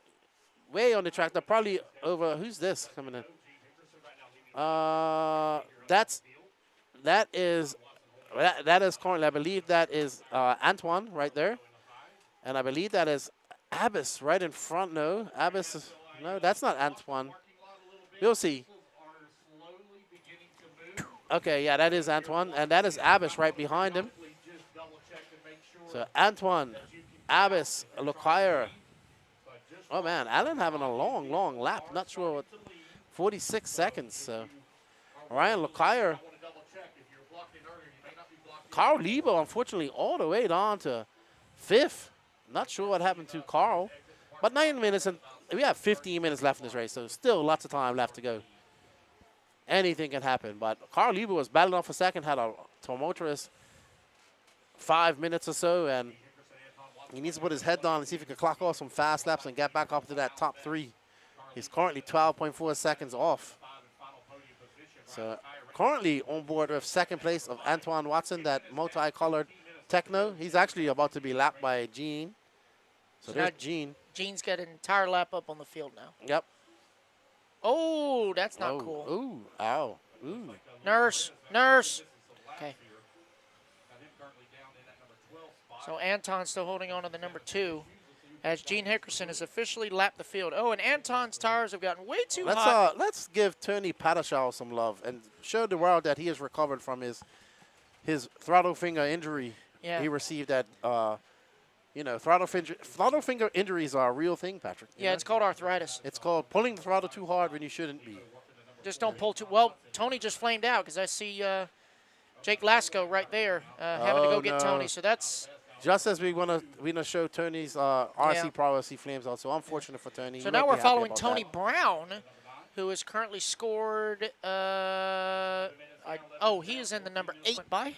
way on the track. They're probably over. Who's this coming in? That is currently, I believe that is Antoine right there. And I believe that is Abbas right in front. No, Abbas is No, that's not Antoine. We'll see. Okay, yeah, that is Antoine, and that is Abbas right behind him. So Antoine, Abbas, Leclerc. Oh man, Allen having a long, long lap. Not sure what, 46 seconds. So Ryan Leclerc. Carl Lebo, unfortunately, all the way down to 5th. Not sure what happened to Carl. But 9 minutes, and we have 15 minutes left in this race, so still lots of time left to go. Anything can happen. But Carl Lebo was battling off for second, had a tumultuous 5 minutes or so, and he needs to put his head down and see if he can clock off some fast laps and get back up to that top 3. He's currently 12.4 seconds off. So currently on board with second place of Antoine Watson, that multicolored Techno. He's actually about to be lapped by Gene. So there's Gene. Gene's got an entire lap up on the field now. Yep. Oh, that's not cool. Ooh, ow. Ooh. Nurse, nurse. Okay. So Anton's still holding on to the number 2 as Gene Hickerson has officially lapped the field. Oh, and Anton's tires have gotten way too hot. Let's give Tony Padashaw some love and show the world that he has recovered from his throttle finger injury he received at, throttle finger injuries are a real thing, Patrick. Yeah, it's called arthritis. It's called pulling the throttle too hard when you shouldn't be. Just don't pull too. Well, Tony just flamed out because I see Jake Lasco right there having to go get Tony. So that's just as we want to show Tony's RC prowess, he flames out. So unfortunate for Tony. So now we're following Tony Brown, who has currently scored. He is in the number 8 by.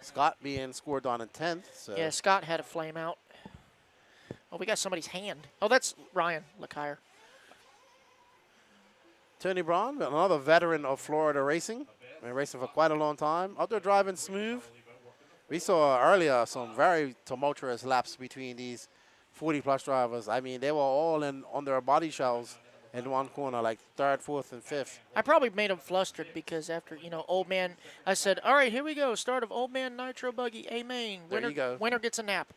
Scott being scored on in 10th. So. Yeah, Scott had a flame out. Oh, we got somebody's hand. Oh, that's Ryan Leclerc. Tony Brown, another veteran of Florida racing. Been racing for quite a long time. Out there driving smooth. We saw earlier some very tumultuous laps between these 40-plus drivers. I mean, they were all on their body shells in one corner, like 3rd, 4th, and 5th. I probably made them flustered because after, Old Man, I said, all right, here we go. Start of Old Man Nitro Buggy A main. Winner gets a nap.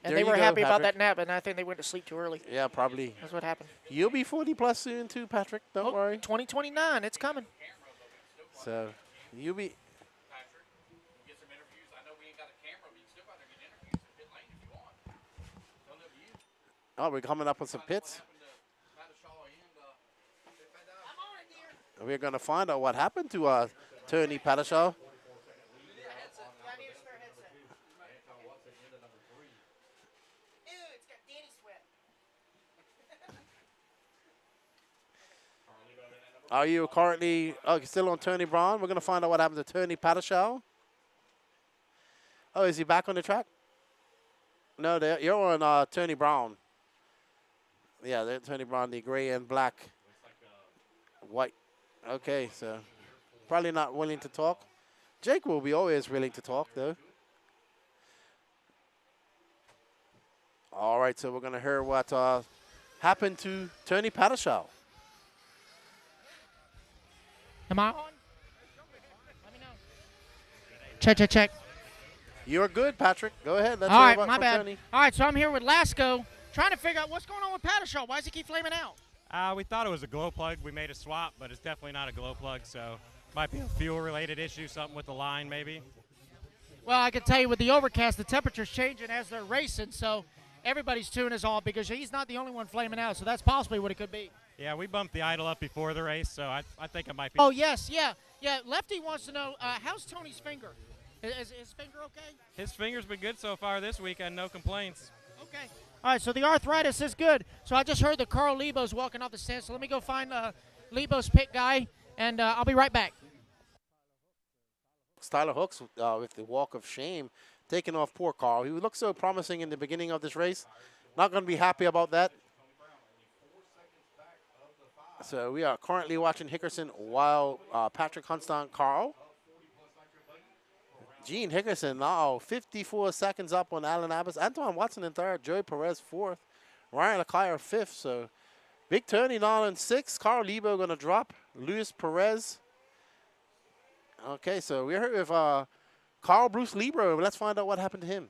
And they were happy about that nap, and I think they went to sleep too early. Yeah, probably. That's what happened. You'll be 40-plus soon, too, Patrick. Don't worry. 2029, it's coming. So, you'll be... Oh, we're coming up with some pits. We're going to find out what happened to Tony Padashaw. Are you currently still on Tony Brown? We're going to find out what happened to Tony Padashaw. Oh, is he back on the track? No, you're on Tony Brown. Yeah, Tony Brown, the gray and black. White. Okay, so probably not willing to talk. Jake will be always willing to talk, though. All right, so we're going to hear what happened to Tony Padashaw. Am I on? Let me know. Check. You're good, Patrick. Go ahead. Let's All hear right, about my bad. Tony. All right, so I'm here with Lasco, trying to figure out what's going on with Padashaw. Why does he keep flaming out? We thought it was a glow plug. We made a swap, but it's definitely not a glow plug, so might be a fuel-related issue, something with the line maybe. Well, I can tell you with the overcast, the temperature's changing as they're racing, so everybody's tune is off because he's not the only one flaming out, so that's possibly what it could be. Yeah, we bumped the idle up before the race, so I think it might be. Oh, yes, yeah. Lefty wants to know, how's Tony's finger? Is his finger okay? His finger's been good so far this weekend, no complaints. Okay. All right, so the arthritis is good. So I just heard that Carl Lebo's walking off the stand, so let me go find Lebo's pit guy, and I'll be right back. Tyler Hooks with the walk of shame, taking off poor Carl. He looked so promising in the beginning of this race. Not going to be happy about that. So we are currently watching Hickerson while Patrick hunts down Carl. Gene Hickerson now 54 seconds up on Alan Abbas. Antoine Watson in 3rd. Joey Perez 4th. Ryan Leclerc 5th. So big turning now in 6th. Carl Lebo going to drop. Luis Perez. Okay, so we're here with Carl Bruce Lebo. Let's find out what happened to him.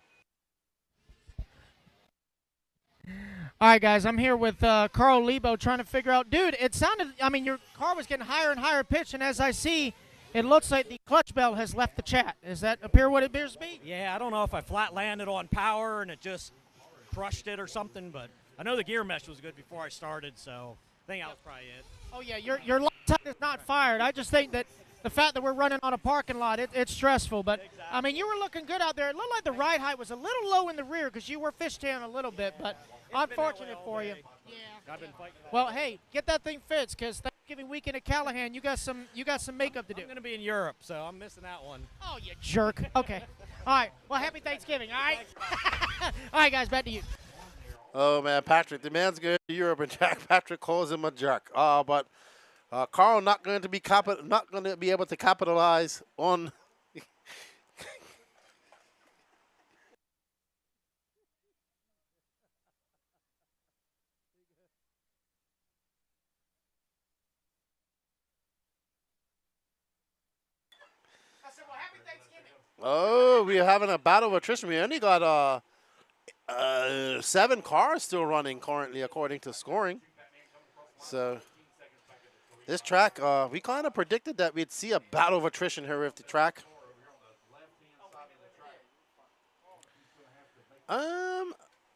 All right, guys, I'm here with Carl Lebo trying to figure out. Dude, it sounded, I mean, your car was getting higher and higher pitch, and as I see, it looks like the clutch belt has left the chat. Does that appear what it appears to be? Yeah, I don't know if I flat landed on power and it just crushed it or something, but I know the gear mesh was good before I started, so I think that was probably it. Oh, yeah, your light time is not fired. I just think that the fact that we're running on a parking lot, it's stressful. But, I mean, you were looking good out there. It looked like the ride height was a little low in the rear because you were fishtailing a little bit, but unfortunate for you. Yeah. I've been fighting. Well, hey, get that thing fixed because Thanksgiving weekend at Callahan, you got some makeup to do. I'm going to be in Europe, so I'm missing that one. Oh, you jerk. Okay. All right. Well, happy Thanksgiving, all right? All right, guys, back to you. Oh, man, Patrick, the man's going to Europe, and Jack Patrick calls him a jerk. But Carl not going to be able to capitalize on. Oh, we're having a battle of attrition. We only got 7 cars still running currently, according to scoring. So this track, we kind of predicted that we'd see a battle of attrition here with the track.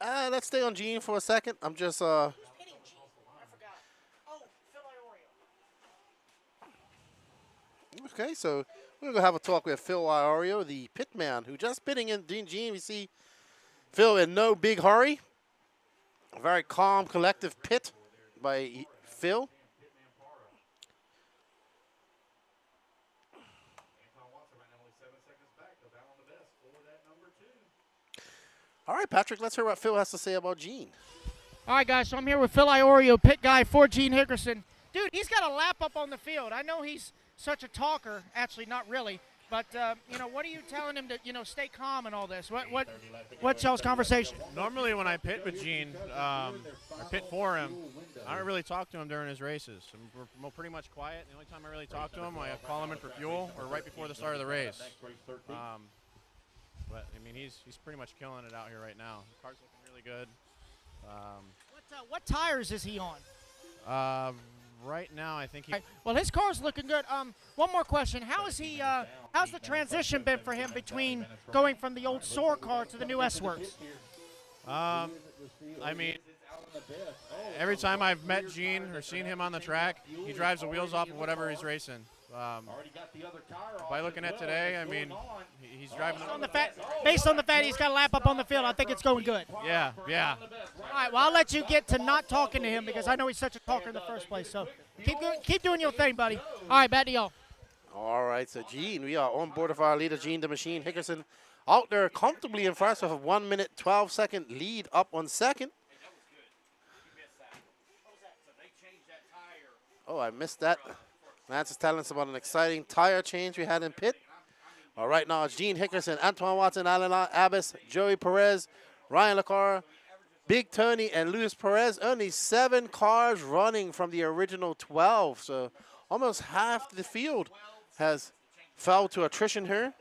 Let's stay on Gene for a second. I'm just okay, so we're gonna have a talk with Phil Iorio, the pit man, who just pitting in Gene. We see Phil in no big hurry. A very calm, collective pit by Phil. All right, Patrick, let's hear what Phil has to say about Gene. All right, guys, so I'm here with Phil Iorio, pit guy for Gene Hickerson. Dude, he's got a lap up on the field. I know he's such a talker. Actually, not really. But, you know, what are you telling him to, you know, stay calm and all this? What's y'all's conversation? Normally when I pit with Gene, I pit for him, I don't really talk to him during his races. We're pretty much quiet. The only time I really talk to him, I call him in for fuel or right before the start of the race. But, I mean, he's pretty much killing it out here right now. The car's looking really good. What tires is he on? Right now, I think he. Well, his car's looking good. One more question: how's the transition been for him between going from the old SOAR car to the new S-Works? I mean, every time I've met Gene or seen him on the track, he drives the wheels off of whatever he's racing. By looking at today, I mean, he's driving. Based on the fact he's got a lap up on the field, I think it's going good. Yeah, yeah. All right, well, I'll let you get to not talking to him because I know he's such a talker in the first place. So keep doing your thing, buddy. All right, back to y'all. All right, so Gene, we are on board of our leader, Gene the Machine Hickerson, out there comfortably in first with a 1 minute 12-second lead up on second. Oh, I missed that. Lance is telling us about an exciting tire change we had in pit. All right, now it's Gene Hickerson, Antoine Watson, Alan Abbas, Joey Perez, Ryan LaCar, Big Tony, and Luis Perez. Only 7 cars running from the original 12. So almost half the field has fell to attrition here.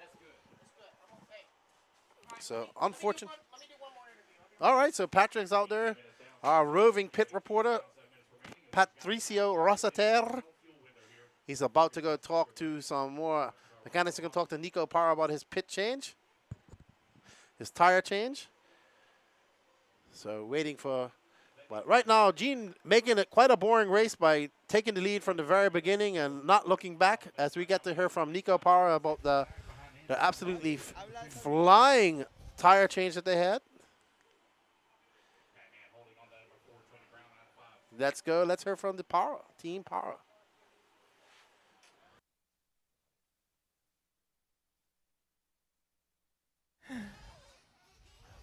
So unfortunate. All right, so Patrick's out there. Our roving pit reporter, Patricio Rosater. He's about to go talk to some more mechanics. He's going to talk to Nico Parra about his pit change, his tire change. So waiting for, but right now, Gene making it quite a boring race by taking the lead from the very beginning and not looking back as we get to hear from Nico Parra about the absolutely flying tire change that they had. Let's go. Let's hear from the Parra, Team Parra.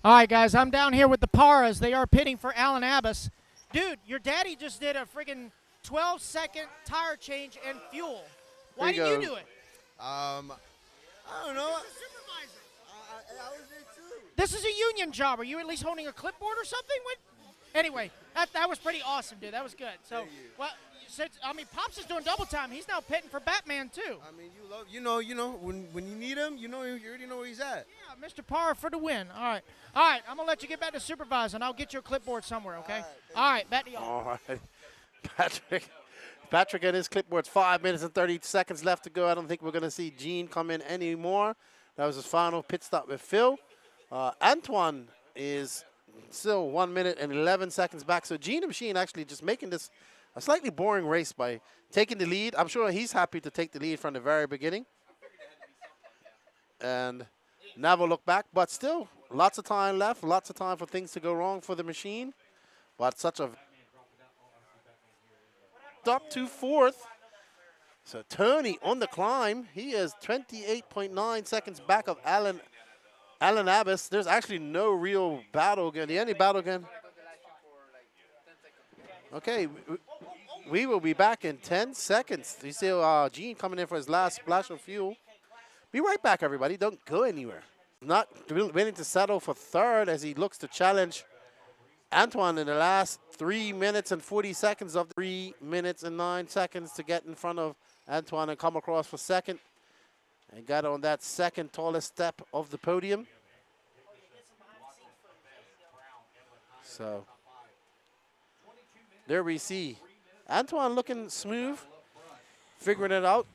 All right, guys, I'm down here with the Parras. They are pitting for Alan Abbas. Dude, your daddy just did a friggin' 12-second tire change and fuel. Why did you do it? I don't know. This is a union job. Are you at least holding a clipboard or something? Anyway, that was pretty awesome, dude. That was good. So, well, I mean, Pops is doing double time. He's now pitting for Batman too. I mean, you know, when you need him, you already know where he's at. Yeah, Mr. Parr for the win. All right. I'm gonna let you get back to supervising. I'll get your clipboard somewhere. Okay. All right. Back to y'all. All right, Patrick and his clipboards. 5 minutes and 30 seconds left to go. I don't think we're gonna see Gene come in anymore. That was his final pit stop with Phil. Antoine is still 1 minute and 11 seconds back. So Gene the Machine actually just making this a slightly boring race by taking the lead. I'm sure he's happy to take the lead from the very beginning. And never look back, but still lots of time left, lots of time for things to go wrong for the machine. But such a up to fourth. So Tony on the climb. He is 28.9 seconds back of Alan Abbas. There's actually no real battle again. The only battle again. Okay, we will be back in 10 seconds. You see Gene coming in for his last splash of fuel. Be right back, everybody. Don't go anywhere. Not willing to settle for third as he looks to challenge Antoine in the last 3 minutes and 40 seconds of 3 minutes and 9 seconds to get in front of Antoine and come across for second. And got on that second tallest step of the podium. So there we see Antoine looking smooth, figuring it out.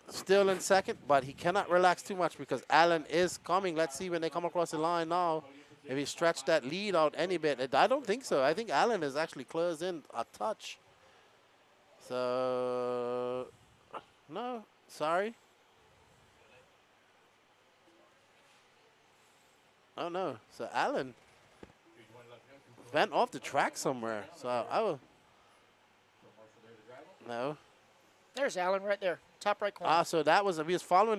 Still in second, but he cannot relax too much because Alan is coming. Let's see when they come across the line now if he stretched that lead out any bit. I don't think so. I think Alan is actually closed in a touch. So, no, sorry. Oh, no. So Alan went off the track somewhere. So I will. No. There's Alan right there, top right corner. So that was, we was following the